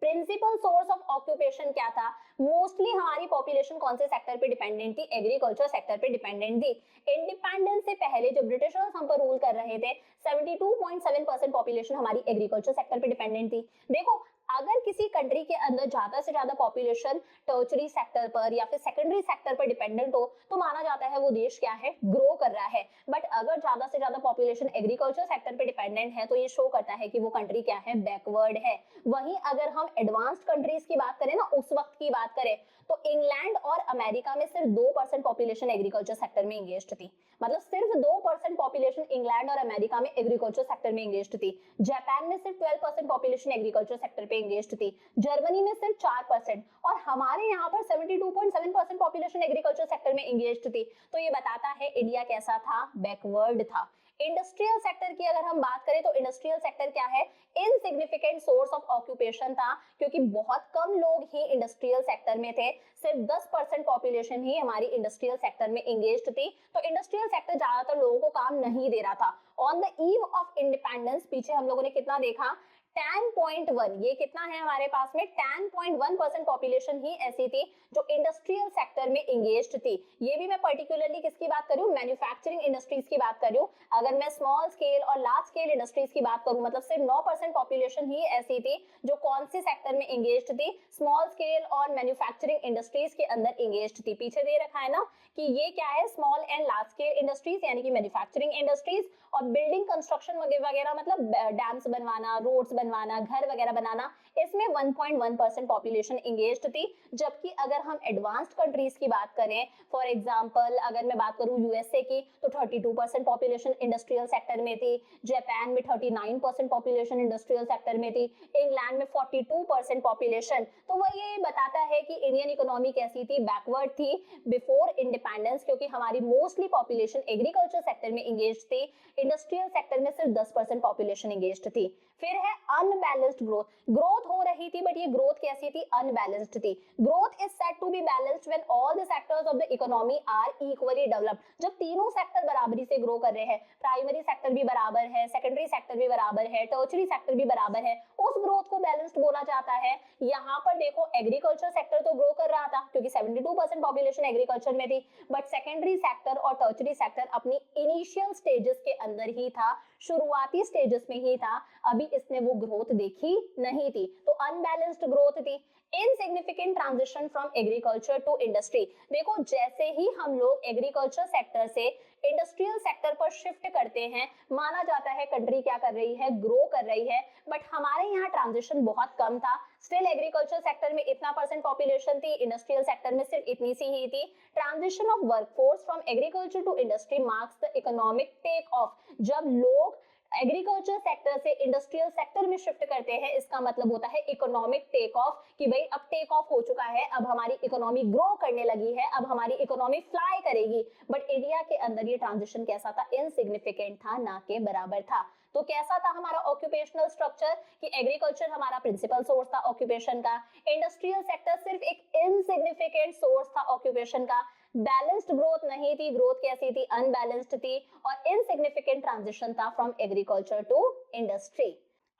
प्रिंसिपल सोर्स ऑफ ऑक्यूपेशन क्या था, मोस्टली हमारी पॉपुलेशन कौन से सेक्टर पे डिपेंडेंट थी, एग्रीकल्चर सेक्टर पे डिपेंडेंट थी। इंडिपेंडेंस से पहले जब ब्रिटिशर्स हम पर रूल कर रहे थे, 72.7% पॉपुलेशन हमारी एग्रीकल्चर सेक्टर पे डिपेंडेंट थी। देखो, अगर किसी कंट्री के अंदर ज्यादा से ज्यादा पॉपुलेशन टर्शरी सेक्टर पर या फिर सेकेंडरी सेक्टर पर डिपेंडेंट हो, तो माना जाता है वो देश क्या है, ग्रो कर रहा है। बट अगर ज्यादा से ज्यादा पॉपुलेशन एग्रीकल्चर सेक्टर पे डिपेंडेंट है, तो ये शो करता है कि वो कंट्री क्या है, बैकवर्ड है। वहीं अगर हम एडवांस्ड कंट्रीज की बात करें ना, उस वक्त की बात करें, तो इंग्लैंड और अमेरिका में सिर्फ 2% पॉपुलेशन एग्रीकल्चर सेक्टर में एंगेज्ड थी। मतलब सिर्फ 2% पॉपुलेशन इंग्लैंड और अमेरिका में एग्रीकल्चर सेक्टर में एंगेज्ड थी। जापान में सिर्फ 12% पॉपुलेशन एग्रीकल्चर सेक्टर पे एंगेज्ड थी। जर्मनी में सिर्फ 4%, और हमारे यहाँ पर 72.7% पॉपुलेशन एग्रीकल्चर सेक्टर में एंगेज्ड थी। तो ये बताता है इंडिया कैसा था, बैकवर्ड था। इंडस्ट्रियल सेक्टर की अगर हम बात करें, तो इंडस्ट्रियल सेक्टर क्या है, इनसिग्निफिकेंट सोर्स ऑफ ऑक्यूपेशन था, क्योंकि बहुत कम लोग ही इंडस्ट्रियल सेक्टर में थे। सिर्फ 10% पॉपुलेशन ही हमारी इंडस्ट्रियल सेक्टर में एंगेज्ड थी। तो इंडस्ट्रियल सेक्टर ज्यादातर लोगों को काम नहीं दे रहा था। On the eve of independence पीछे हम लोगों ने कितना देखा, 10.1, ये कितना है हमारे पास में, 10.1% पॉपुलेशन ही ऐसी थी जो इंडस्ट्रियल सेक्टर में एंगेज्ड थी। ये भी मैं पर्टिकुलरली किसकी बात कर रही हूँ, मैन्युफैक्चरिंग इंडस्ट्रीज की बात कर रही हूँ। अगर मैं स्मॉल स्केल और लार्ज स्केल इंडस्ट्रीज की बात करूँ, मतलब सिर्फ 9% पॉपुलेशन ही ऐसी थी जो कौन से सेक्टर में एंगेज्ड थी, स्मॉल स्केल और मैन्युफैक्चरिंग इंडस्ट्रीज के अंदर एंगेज्ड थी। पीछे दे रखा है ना कि ये क्या है, small and large scale industries यानी कि मैन्युफैक्चरिंग इंडस्ट्रीज, और बिल्डिंग कंस्ट्रक्शन वगैरह, मतलब डैम्स बनवाना, रोड्स बनवाना, घर वगैरह बनाना, इसमें 1.1% पॉपुलेशन एंगेज्ड थी। जबकि अगर हम एडवांस्ड कंट्रीज की बात करें, फॉर एग्जांपल अगर मैं बात करूं यूएसए की, तो 32% पॉपुलेशन इंडस्ट्रियल सेक्टर में थी। जापान में 39% पॉपुलेशन इंडस्ट्रियल सेक्टर में थी। इंग्लैंड में 42% पॉपुलेशन। तो वह ये बताता है कि इंडियन इकोनॉमी कैसी थी, बैकवर्ड थी बिफोर इंडिपेंडेंस, क्योंकि हमारी मोस्टली पॉपुलेशन एग्रीकल्चर सेक्टर में एंगेज्ड थी। इंडस्ट्रियल सेक्टर में सिर्फ 10% पॉपुलेशन एंगेज्ड थी। फिर है अनबैलेंस्ड ग्रोथ। ग्रोथ हो रही थी, बट ये ग्रोथ कैसी थी, अनबैलेंस्ड थी। Growth is said to be balanced when all the sectors of the economy are equally developed. जब तीनों सेक्टर बराबरी से ग्रो कर रहे हैं, प्राइमरी सेक्टर भी बराबर है, सेकेंडरी सेक्टर भी बराबर है, टर्शरी सेक्टर भी बराबर है, उस ग्रोथ को बैलेंस्ड बोला जाता है। यहाँ पर देखो, एग्रीकल्चर सेक्टर तो ग्रो कर रहा था क्योंकि 72% पॉपुलेशन एग्रीकल्चर में थी, बट सेकेंडरी सेक्टर और टर्शरी सेक्टर अपनी इनिशियल स्टेजेस के अंदर ही था, शुरुआती स्टेजेस में ही था, अभी इसने वो ग्रोथ देखी नहीं थी। तो अनबैलेंस्ड ग्रोथ थी। Insignificant transition from agriculture to industry. देखो, जैसे ही हम लोग एग्रीकल्चर सेक्टर से इंडस्ट्रियल सेक्टर पर शिफ्ट करते हैं, माना जाता है कंट्री क्या कर रही है, ग्रो कर रही है। बट हमारे यहाँ ट्रांजिशन बहुत कम था। स्टिल एग्रीकल्चर सेक्टर में इतना परसेंट पॉपुलेशन थी, इंडस्ट्रियल सेक्टर में सिर्फ इतनी सी ही थी। Transition of workforce from agriculture to industry marks the economic take off. जब लोग एग्रीकल्चर सेक्टर से इंडस्ट्रियल सेक्टर में शिफ्ट करते हैं, इसका मतलब होता है इकोनॉमिक टेक ऑफ, कि भाई अब टेक ऑफ हो चुका है, अब हमारी इकोनॉमी ग्रो करने लगी है, अब हमारी इकोनॉमी फ्लाई करेगी। बट इंडिया के अंदर ये ट्रांजिशन कैसा था, इनसिग्निफिकेंट था, ना के बराबर था। तो कैसा था हमारा ऑक्यूपेशनल स्ट्रक्चर कि एग्रीकल्चर हमारा प्रिंसिपल सोर्स था ऑक्यूपेशन का, इंडस्ट्रियल सेक्टर सिर्फ एक इनसिग्निफिकेंट सोर्स था ऑक्यूपेशन का, बैलेंस्ड ग्रोथ नहीं थी, ग्रोथ कैसी थी, अनबैलेंस्ड थी, और इनसिग्निफिकेंट ट्रांजिशन था फ्रॉम एग्रीकल्चर टू इंडस्ट्री।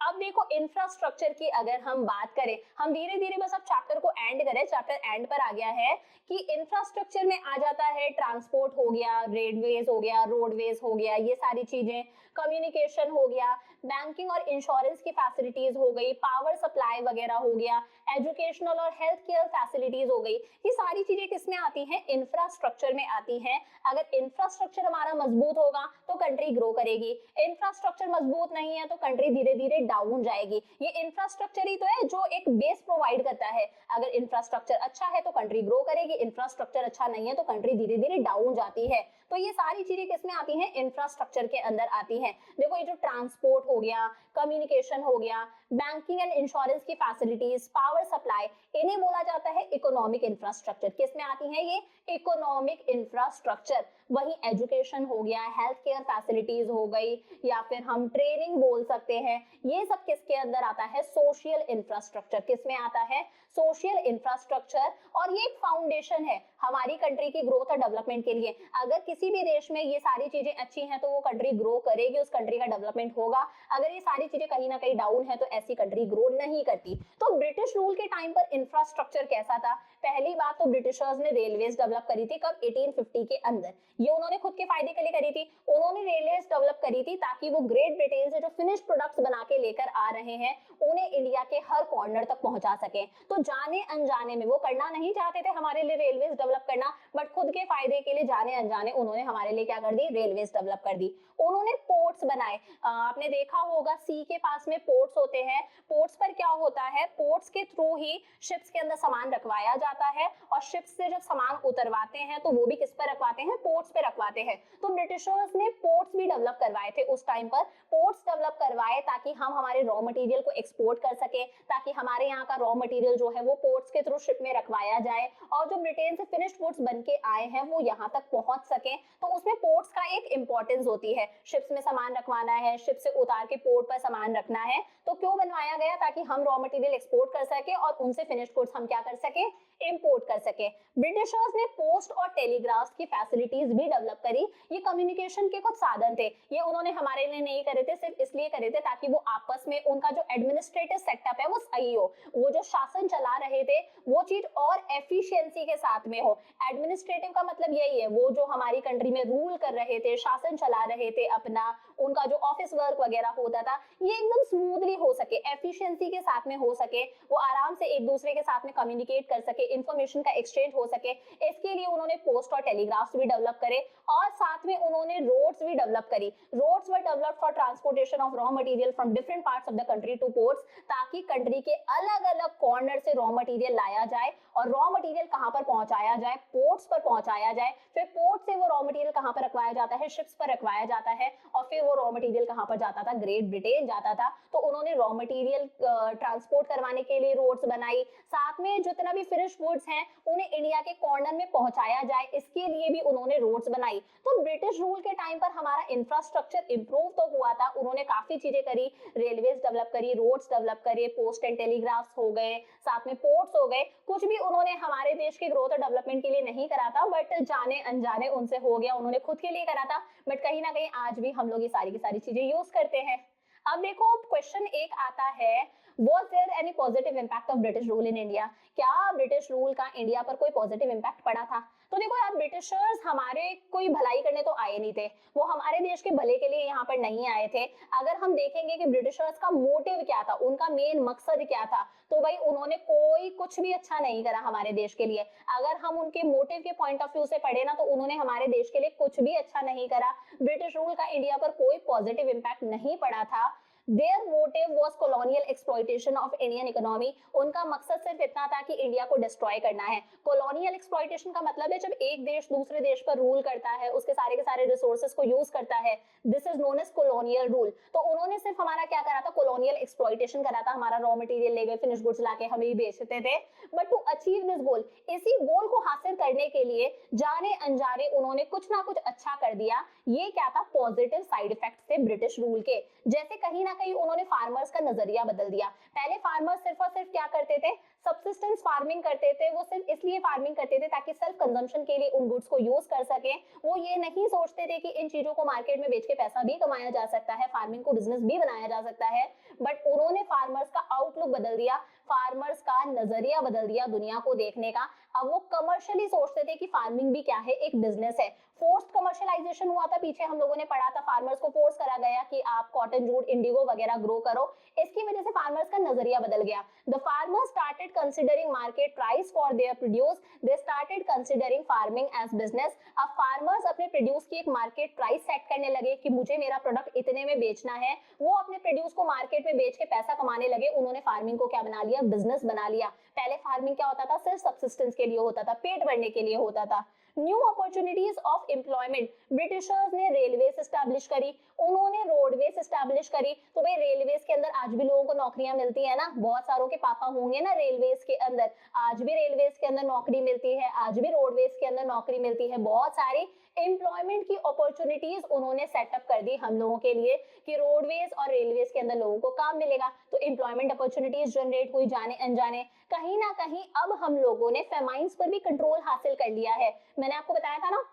अब देखो इंफ्रास्ट्रक्चर की अगर हम बात करें, हम धीरे धीरे बस अब चैप्टर को एंड करें, चैप्टर एंड पर आ गया है कि इंफ्रास्ट्रक्चर में आ जाता है ट्रांसपोर्ट हो गया, रेलवेज हो गया, रोडवेज हो गया, ये सारी चीजें, कम्युनिकेशन हो गया, बैंकिंग और इंश्योरेंस की फैसिलिटीज हो गई, पावर सप्लाई वगैरह हो गया, एजुकेशनल और हेल्थ केयर फैसिलिटीज हो गई, ये सारी चीजें किसमें आती हैं, इंफ्रास्ट्रक्चर में आती हैं। अगर इंफ्रास्ट्रक्चर हमारा मजबूत होगा तो कंट्री ग्रो करेगी, इंफ्रास्ट्रक्चर मजबूत नहीं है तो कंट्री धीरे धीरे डाउन जाएगी। ये इंफ्रास्ट्रक्चर ही तो है जो एक बेस प्रोवाइड करता है, अगर इंफ्रास्ट्रक्चर अच्छा है तो कंट्री ग्रो करेगी, इंफ्रास्ट्रक्चर अच्छा नहीं है तो कंट्री धीरे धीरे डाउन जाती है। तो ये सारी चीजें किसमें आती हैं, इंफ्रास्ट्रक्चर के अंदर आती हैं। देखो ये जो ट्रांसपोर्ट हो गया, कम्युनिकेशन हो गया, बैंकिंग एंड इंश्योरेंस की फैसिलिटीज, पावर सप्लाई, इन्हें बोला जाता है इकोनॉमिक इंफ्रास्ट्रक्चर। किसमें आती है ये, इकोनॉमिक इंफ्रास्ट्रक्चर। वही एजुकेशन हो गया, हेल्थ केयर फैसिलिटीज हो गई, या फिर हम ट्रेनिंग बोल सकते हैं, ये सब किसके अंदर आता है, सोशल इंफ्रास्ट्रक्चर। किसमें आता है, सोशल इंफ्रास्ट्रक्चर। और ये एक फाउंडेशन है हमारी कंट्री की ग्रोथ और डेवलपमेंट के लिए। अगर किसी भी देश में ये सारी चीजें अच्छी हैं तो वो कंट्री ग्रो करेगी, उस कंट्री का डेवलपमेंट होगा। अगर ये सारी चीजें कहीं ना कहीं डाउन है तो ऐसी कंट्री ग्रो नहीं करती। तो ब्रिटिश रूल के टाइम पर इंफ्रास्ट्रक्चर कैसा था, पहली बात तो ब्रिटिशर्स ने रेलवेज डेवलप करी थी, कब, 1850 के अंदर। ये उन्होंने खुद के फायदे के लिए करी थी, उन्होंने रेलवेज डेवलप करी थी ताकि वो ग्रेट ब्रिटेन से जो फिनिश प्रोडक्ट्स बना के लेकर आ रहे हैं उन्हें इंडिया के हर कॉर्नर तक पहुंचा सके। तो जाने अनजाने में, वो करना नहीं चाहते थे हमारे लिए रेलवेज डेवलप करना, बट खुद के फायदे के लिए जाने अनजाने उन्होंने हमारे लिए क्या कर दी, रेलवेज डेवलप कर दी। उन्होंने पोर्ट्स बनाए, आपने देखा होगा सी के पास में पोर्ट्स होते हैं, पोर्ट्स पर क्या होता है, पोर्ट्स के थ्रू ही शिप्स के अंदर सामान रखवाया जाता है, और शिप्स से जब सामान उतरवाते हैं तो वो भी किस पर रखवाते हैं, पोर्ट्स पे रखवाते हैं। तो ब्रिटिशर्स ने पोर्ट्स भी डेवलप करवाए थे उस टाइम पर, पोर्ट्स डेवलप करवाए ताकि हम हमारे रॉ मटेरियल को एक्सपोर्ट कर सके, ताकि हमारे यहाँ का रॉ मटेरियल जो है वो पोर्ट्स के थ्रू शिप में रखवाया जाए, और जो ब्रिटेन से फिनिश्ड गुड्स बन के आए हैं वो यहाँ तक पहुंच सके। तो उसमें पोर्ट्स का एक इंपॉर्टेंस होती है, शिप्स में सामान रखवाना है, शिप से उतार के पोर्ट पर सामान रखना है। तो क्यों बनवाया गया, ताकि हम रॉ मटेरियल एक्सपोर्ट कर सके और उनसे फिनिश्ड गुड्स हम क्या कर सके, इंपोर्ट कर सके। ब्रिटिशर्स ने पोस्ट और टेलीग्राफ की फैसिलिटीज भी डेवलप करी। ये कम्युनिकेशन के कुछ साधन थे, ये उन्होंने हमारे लिए नहीं करे थे, सिर्फ इसलिए करे थे ताकि वो आपस में उनका जो एडमिनिस्ट्रेटिव सेटअप है वो सही हो, वो जो शासन चला रहे थे वो चीज और एफिशिएंसी के साथ में हो। एडमिनिस्ट्रेटिव का मतलब यही है, वो जो हमारी कंट्री में रूल कर रहे थे, शासन चला रहे थे अपना, उनका जो ऑफिस वर्क वगैरह होता था ये एकदम स्मूथली हो सके, एफिशिएंसी के साथ में हो सके, वो आराम से एक दूसरे के साथ में कम्युनिकेट कर सके, इंफॉर्मेशन का एक्सचेंज हो सके। इसके लिए उन्होंने पोस्ट और टेलीग्राफ्स भी डेवलप करे, और साथ में उन्होंने रोड्स भी डेवलप करी। Roads were developed for transportation of raw material from different parts of the country to ports, ताकि कंट्री के अलग अलग कॉर्नर से रॉ मटेरियल लाया जाए, और रॉ मटेरियल कहां पर पहुंचाया जाए, पोर्ट्स पर पहुंचाया जाए। फिर पोर्ट से वो रॉ मटेरियल कहां पर रखवाया जाता है, शिप्स पर रखवाया जाता है, और फिर वो रॉ मटेरियल कहां पर जाता था, ग्रेट ब्रिटेन जाता था। तो उन्होंने रॉ मटेरियल ट्रांसपोर्ट करवाने के लिए रोड्स बनाई, साथ में जितना भी फिनिश गुड्स हैं उन्हें इंडिया के कॉर्नर में पहुंचाया जाए, इसके लिए भी उन्होंने रोड्स बनाई। तो ब्रिटिश रूल के टाइम पर हमारा इंफ्रास्ट्रक्चर इंप्रूव तो हुआ था, उन्होंने काफी चीजें करी, रेलवेज डेवलप करी, रोड्स डेवलप करे, पोस्ट एंड टेलीग्राफ्स हो गए, साथ में पोर्ट्स हो गए। कुछ भी उन्होंने हमारे देश के ग्रोथ और डेवलपमेंट के लिए नहीं करा था, बट जाने अनजाने उनसे हो गया, उन्होंने खुद के लिए करा था, बट कहीं ना कहीं आज भी हम लोग ये सारी की सारी चीजें यूज करते हैं। अब देखो क्वेश्चन एक आता है, was there any positive impact of British rule in India? क्या ब्रिटिश रूल का इंडिया पर कोई पॉजिटिव इम्पैक्ट पड़ा था? तो देखो यार, ब्रिटिशर्स हमारे कोई भलाई करने तो आए नहीं थे, वो हमारे देश के भले के लिए यहाँ पर नहीं आए थे। अगर हम देखेंगे कि ब्रिटिशर्स का मोटिव क्या था, उनका मेन मकसद क्या था, तो भाई उन्होंने कोई कुछ भी अच्छा नहीं करा हमारे देश के लिए। अगर हम उनके मोटिव के पॉइंट ऑफ व्यू से पढ़े ना, तो उन्होंने हमारे देश के लिए कुछ भी अच्छा नहीं करा। ब्रिटिश रूल का इंडिया पर कोई पॉजिटिव इम्पैक्ट नहीं पड़ा था। Their motive was colonial exploitation of Indian economy. उनका मकसद सिर्फ इतना था कि इंडिया को डिस्ट्रॉय करना है। कॉलोनियल एक्सप्लॉयटेशन का मतलब है जब एक देश दूसरे देश पर रूल करता है, उसके सारे के सारे रिसोर्सेज को यूज करता है, this is known as colonial rule. तो उन्होंने सिर्फ हमारा क्या करा था, कॉलोनियल एक्सप्लॉयटेशन करा था, हमारा रॉ मटेरियल ले गए, फिनिश गुड्स लाके हमें ही बेचते थे। But to achieve this goal, इसी गोल को हासिल करने के लिए जाने अनजाने उन्होंने कुछ ना कुछ अच्छा कर दिया। ये क्या था, पॉजिटिव साइड इफेक्ट थे ब्रिटिश रूल के। जैसे कहीं ना कहीं उन्होंने फार्मर्स का नजरिया बदल दिया। पहले फार्मर्स सिर्फ और सिर्फ क्या करते थे, सब्सिस्टेंस फार्मिंग करते थे। वो सिर्फ इसलिए फार्मिंग करते थे ताकि सेल्फ कंजम्पशन के लिए उन गुड्स को यूज कर सके। वो ये नहीं सोचते थे कि इन चीजों को मार्केट में बेच के पैसा भी कमाया जा सकता है, फार्मिंग को बिजनेस भी बनाया जा सकता है। बट उन्होंने फार्मर्स का आउटलुक बदल दिया, फार्मर्स का नजरिया बदल दिया दुनिया को देखने का। अब वो कमर्शियली सोचते थे कि फार्मिंग भी क्या है, एक बिजनेस है। फोर्स्ड कमर्शियलाइजेशन हुआ था, पीछे हम लोगों ने पढ़ा था, फार्मर्स को फोर्स करा गया कि आप कॉटन, जूट, इंडिगो वगैरह ग्रो करो। इसकी वजह से फार्मर्स का नजरिया बदल गया। The farmers started considering market price for their produce, they started considering farming as business. अब फार्मर्स अपने प्रोड्यूस की एक मार्केट प्राइस सेट करने लगे कि मुझे मेरा प्रोडक्ट इतने में बेचना है। वो अपने प्रोड्यूस को मार्केट में बेच के पैसा कमाने लगे। उन्होंने फार्मिंग को क्या बना लिया, बिजनेस बना लिया। पहले फार्मिंग क्या होता था, सिर्फ सब्सिस्टेंस के लिए होता था, पेट भरने के लिए होता था। New opportunities of employment, Britishers ने रेलवेज एस्टैब्लिश करी, उन्होंने रोडवेज एस्टैब्लिश करी। तो भाई रेलवेज के अंदर आज भी लोगों को नौकरियां मिलती है ना, बहुत सारों के पापा होंगे ना रेलवेज के अंदर, आज भी रेलवेज के अंदर नौकरी मिलती है, आज भी रोडवेज के अंदर नौकरी मिलती है। बहुत सारी एम्प्लॉयमेंट की अपॉर्चुनिटीज उन्होंने सेटअप कर दी हम लोगों के लिए कि रोडवेज और रेलवेज के अंदर लोगों को काम मिलेगा। तो एम्प्लॉयमेंट अपॉर्चुनिटीज जनरेट हुई जाने अनजाने। कहीं ना कहीं अब हम लोगों ने फेमाइंस पर भी कंट्रोल हासिल कर लिया है। मैंने आपको बताया था ना,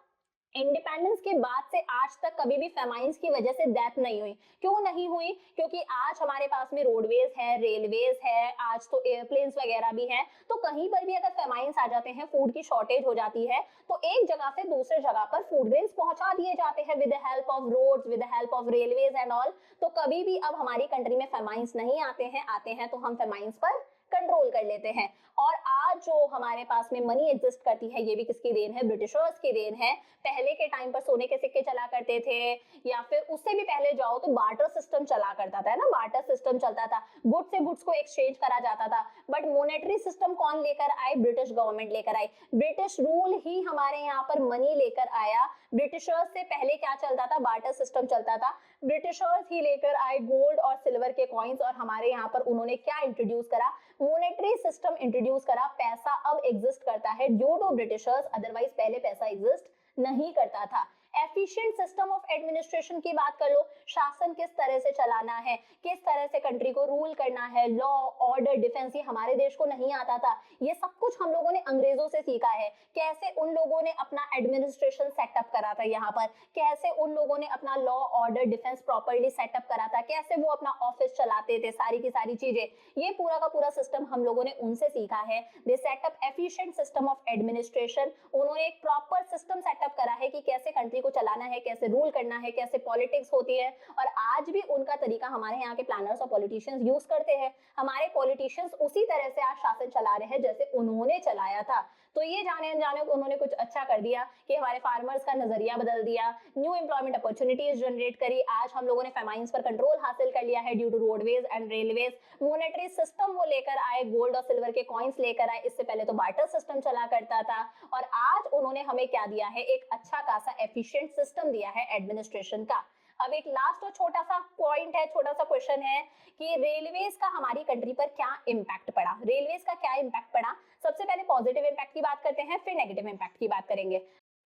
इंडिपेंडेंस के बाद से आज तक कभी भी फेमाइंस की वजह से डेथ नहीं हुई। क्यों नहीं हुई, क्योंकि आज हमारे पास में रोडवेज है, रेलवेज है, आज तो एयरप्लेन्स वगैरह भी हैं। तो कहीं पर भी अगर फेमाइंस आ जाते हैं, फूड की शॉर्टेज हो जाती है, तो एक जगह से दूसरे जगह पर फूड ग्रेन्स पहुंचा दिए जाते हैं with the help of roads, with the help of railways and all. तो कभी भी अब हमारी कंट्री में फेमाइंस नहीं आते हैं तो हम फेमाइंस पर कंट्रोल कर लेते हैं। और आज जो हमारे पास में मनी एग्जिस्ट करती है, ये भी किसकी देन है, ब्रिटिशर्स की देन है। पहले के टाइम पर सोने के सिक्के चला करते थे, या फिर उससे भी पहले जाओ तो बार्टर सिस्टम चला करता था, है ना, बार्टर सिस्टम चलता था, गुड्स से गुड्स को एक्सचेंज करा जाता था। बट मॉनेटरी सिस्टम कौन लेकर आए, ब्रिटिश गवर्नमेंट लेकर आई। ब्रिटिश रूल ही हमारे यहाँ पर मनी लेकर आया। ब्रिटिशर्स से पहले क्या चलता था, बार्टर सिस्टम चलता था। ब्रिटिशर्स ही लेकर आए गोल्ड और सिल्वर के कॉइन्स, और हमारे यहाँ पर उन्होंने क्या इंट्रोड्यूस करा, मॉनेटरी सिस्टम इंट्रोड्यूस करा। पैसा अब एग्जिस्ट करता है ड्यू टू ब्रिटिशर्स, अदरवाइज पहले पैसा एग्जिस्ट नहीं करता था। एफिशिएंट सिस्टम ऑफ एडमिनिस्ट्रेशन की बात कर लो, शासन किस तरह से चलाना है, किस तरह से कंट्री को रूल करना है, लॉ, ऑर्डर, डिफेंस, ये हमारे देश को नहीं आता था। ये सब कुछ हम लोगों ने अंग्रेजों से सीखा है। कैसे उन लोगों ने अपना एडमिनिस्ट्रेशन सेटअप करा था यहाँ पर, कैसे उन लोगों ने अपना law, order, defence properly setup करा था, कैसे वो अपना ऑफिस चलाते थे, सारी की सारी चीजें, ये पूरा का पूरा सिस्टम हम लोगों ने उनसे सीखा है। दे setup efficient system of administration, उन्होंने एक प्रॉपर सिस्टम सेटअप करा है कि कैसे कंट्री को चलाना है, कैसे रूल करना है, कैसे पॉलिटिक्स होती है। और आज भी उनका तरीका हमारे यहाँ के प्लानर्स और पॉलिटिशियंस यूज करते हैं। हमारे पॉलिटिशियंस उसी तरह से आज शासन चला रहे हैं जैसे उन्होंने चलाया था। तो ये जाने अनजाने उन्होंने कुछ अच्छा कर दिया कि हमारे फार्मर्स का नजरिया बदल दिया, न्यू एम्प्लॉयमेंट अपॉर्चुनिटीज जनरेट करी। आज हम लोगों ने फेमाइंस पर कंट्रोल हासिल कर लिया है due to roadways and railways. Monetary system वो लेकर आए, गोल्ड और सिल्वर के कॉइन्स लेकर आए। इससे पहले तो बार्टर सिस्टम चला करता था। और आज उन्होंने हमें क्या दिया है, एक अच्छा खासा एफिशिएंट सिस्टम दिया है एडमिनिस्ट्रेशन का। अब एक लास्ट और छोटा सा पॉइंट है, छोटा सा क्वेश्चन है कि रेलवेज का हमारी कंट्री पर क्या इम्पैक्ट पड़ा, रेलवेज का क्या इम्पैक्ट पड़ा। सबसे पहले पॉजिटिव इम्पैक्ट की बात करते हैं, फिर नेगेटिव इम्पैक्ट की बात करेंगे।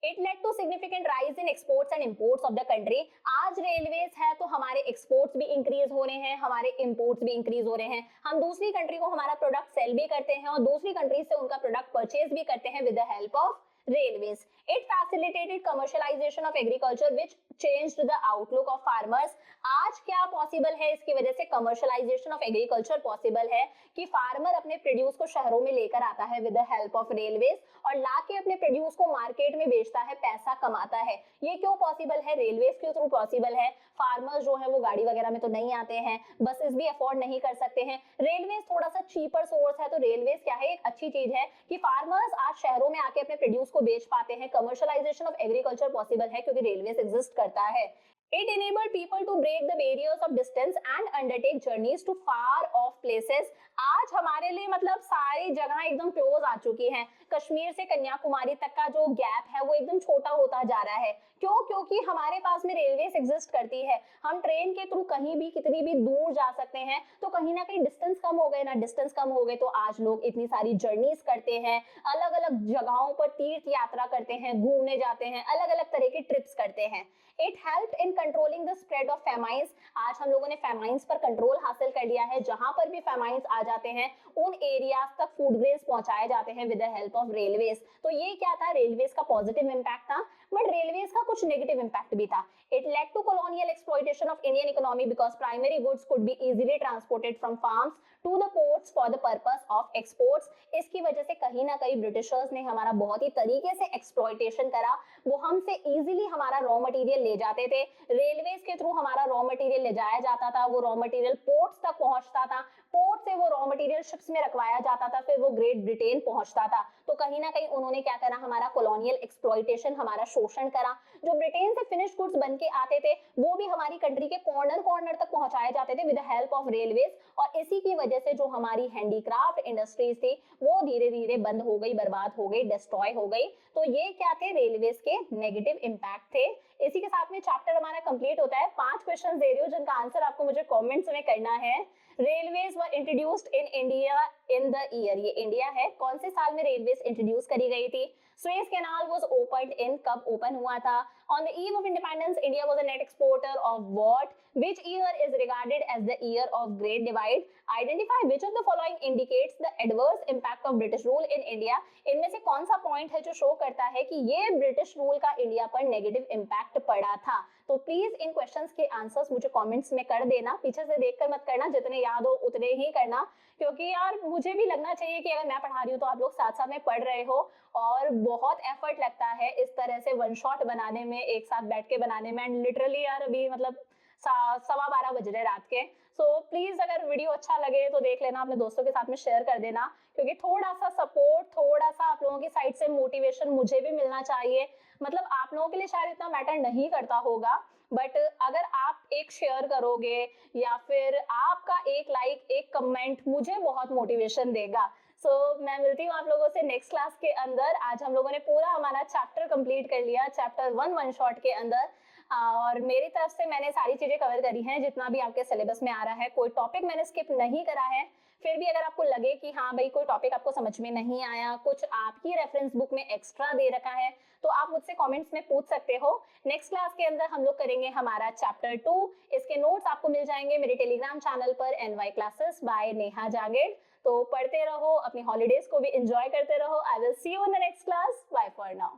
It led to significant rise in exports and imports of the country. आज रेलवेज है तो हमारे एक्सपोर्ट्स भी इंक्रीज हो रहे हैं, हमारे इंपोर्ट्स भी इंक्रीज हो रहे हैं। हम दूसरी कंट्री को हमारा प्रोडक्ट सेल भी करते हैं और दूसरी कंट्री से उनका प्रोडक्ट परचेज भी करते हैं with the help of railways. It facilitated commercialization of agriculture which changed the outlook of farmers. आज क्या पॉसिबल है, इसकी वजह से कमर्शियलाइजेशन ऑफ एग्रीकल्चर पॉसिबल है कि फार्मर अपने प्रोड्यूस को शहरों में लेकर आता है with the help of railways और लाके अपने प्रोड्यूस को मार्केट में बेचता है, पैसा कमाता है। ये क्यों पॉसिबल है, रेलवेज के थ्रू पॉसिबल है। फार्मर्स जो है वो गाड़ी वगैरह में तो नहीं आते हैं, बसेस भी अफोर्ड नहीं कर सकते हैं। रेलवेज थोड़ा सा चीपर सोर्स है, तो रेलवेज क्या है, एक अच्छी चीज है कि फार्मर्स आज शहरों में आके अपने प्रोड्यूस को बेच पाते हैं। कमर्शियलाइजेशन ऑफ एग्रीकल्चर पॉसिबल है क्योंकि रेलवेज एग्जिस्ट करता है। It enabled people to break the barriers of distance and undertake journeys to far off places. आज हमारे लिए मतलब सारी जगह एकदम क्लोज आ चुकी हैं। कश्मीर से कन्याकुमारी तक का जो गैप है वो एकदम छोटा होता जा रहा है। क्यों? क्योंकि हमारे पास में रेलवेज एग्जिस्ट करती है। हम ट्रेन के थ्रू कहीं भी कितनी भी दूर जा सकते हैं। तो कहीं ना कहीं डिस्टेंस कम हो गए ना, डिस्टेंस कम हो गए तो आज लोग इतनी सारी जर्नीज करते हैं, अलग अलग जगहों पर तीर्थ यात्रा करते हैं, घूमने जाते हैं, अलग अलग तरह की ट्रिप्स करते हैं। It help in controlling the spread of famines. आज हम लोगों ने फेमाइंस पर कंट्रोल हासिल कर लिया है। जहां पर भी फेमाइंस आ जाते हैं उन एरियाज तक फूड ग्रेन्स पहुंचाए जाते हैं with the help of railways. तो ये क्या था? रेलवेज का पॉजिटिव इंपैक्ट था, बट रेलवेज का कुछ नेगेटिव इंपैक्ट भी था। It led to colonial exploitation of Indian economy because primary goods could be easily transported from farms to the ports for the purpose of exports। इसकी वजह से कहीं ना कहीं ब्रिटिशर्स ने हमारा बहुत ही तरीके से एक्सप्लॉयटेशन करा। वो हमसे इजीली हमारा रॉ मटेरियल ले जाते थे, रेलवेज के थ्रू हमारा रॉ मटेरियल ले जाया जाता था, वो रॉ मटेरियल पोर्ट्स तक पहुंचता था, पोर्ट से वो रॉ मटेरियल शिप्स में रखवाया जाता था, फिर वो ग्रेट ब्रिटेन पहुंचता था। तो कहीं ना कहीं उन्होंने क्या करा? हमारा कॉलोनियल एक्सप्लॉयटेशन, हमारा शोषण करा। जो ब्रिटेन से फिनिश गुड्स बन के आते थे वो भी हमारी कंट्री के कॉर्नर कॉर्नर तक पहुंचाए जाते थे with the help of railways. और इसी की वजह से जो हमारी हैंडीक्राफ्ट इंडस्ट्रीज थी वो धीरे धीरे बंद हो गई, बर्बाद हो गई, डिस्ट्रॉय हो गई। तो ये क्या थे? रेलवेज के नेगेटिव इंपैक्ट थे। इसी के साथ में चैप्टर हमारा कंप्लीट होता है। 5 क्वेश्चन दे रही हूँ जिनका आंसर आपको मुझे कमेंट्स में करना है। Railways were introduced in India in the year, ये इंडिया है, कौन से साल में रेलवेज इंट्रोड्यूस करी गई थी? Suez canal was opened in, कब ओपन हुआ था? On the eve of independence India was a net exporter of what? Which year is regarded as the year of great divide? Identify which of the following indicates the adverse impact of British rule in India. इनमें से कौन सा point है जो show करता है कि ये ब्रिटिश रूल का इंडिया पर नेगेटिव इंपैक्ट पड़ा था? तो प्लीज इन क्वेश्चंस के आंसर्स मुझे कमेंट्स में कर देना, पीछे से देखकर मत करना, जितने याद हो उतने ही करना, क्योंकि यार मुझे भी लगना चाहिए कि अगर मैं पढ़ा रही हूँ तो आप लोग साथ साथ में पढ़ रहे हो। और बहुत एफर्ट लगता है इस तरह से वन शॉट बनाने में, एक साथ बैठ के बनाने में। एंड लिटरली यार अभी मतलब 12:15 बज रहे रात के। सो प्लीज अगर वीडियो अच्छा लगे तो देख लेना, अपने दोस्तों के साथ में शेयर कर देना, क्योंकि थोड़ा सा सपोर्ट, थोड़ा सा आप लोगों की साइड से मोटिवेशन मुझे भी मिलना चाहिए। मतलब आप लोगों के लिए शायद इतना मैटर नहीं करता होगा, बट अगर आप एक शेयर करोगे या फिर आपका एक लाइक, एक कमेंट मुझे बहुत मोटिवेशन देगा। मैं मिलती हूँ आप लोगों से नेक्स्ट क्लास के अंदर। आज हम लोगों ने पूरा हमारा चैप्टर कंप्लीट कर लिया, चैप्टर 1 वन शॉट के अंदर। और मेरी तरफ से मैंने सारी चीजें कवर करी हैं जितना भी आपके सिलेबस में आ रहा है, कोई टॉपिक मैंने स्किप नहीं करा है। फिर भी अगर आपको लगे कि हाँ भाई कोई टॉपिक आपको समझ में नहीं आया, कुछ आपकी रेफरेंस बुक में एक्स्ट्रा दे रखा है, तो आप मुझसे कमेंट्स में पूछ सकते हो। नेक्स्ट क्लास के अंदर हम लोग करेंगे हमारा चैप्टर 2। इसके नोट्स आपको मिल जाएंगे मेरे टेलीग्राम चैनल पर, NY क्लासेस बाय नेहा जागेड़। तो पढ़ते रहो, अपनी हॉलीडेज को भी एंजॉय करते रहो। I will see you in the next class. Bye for now.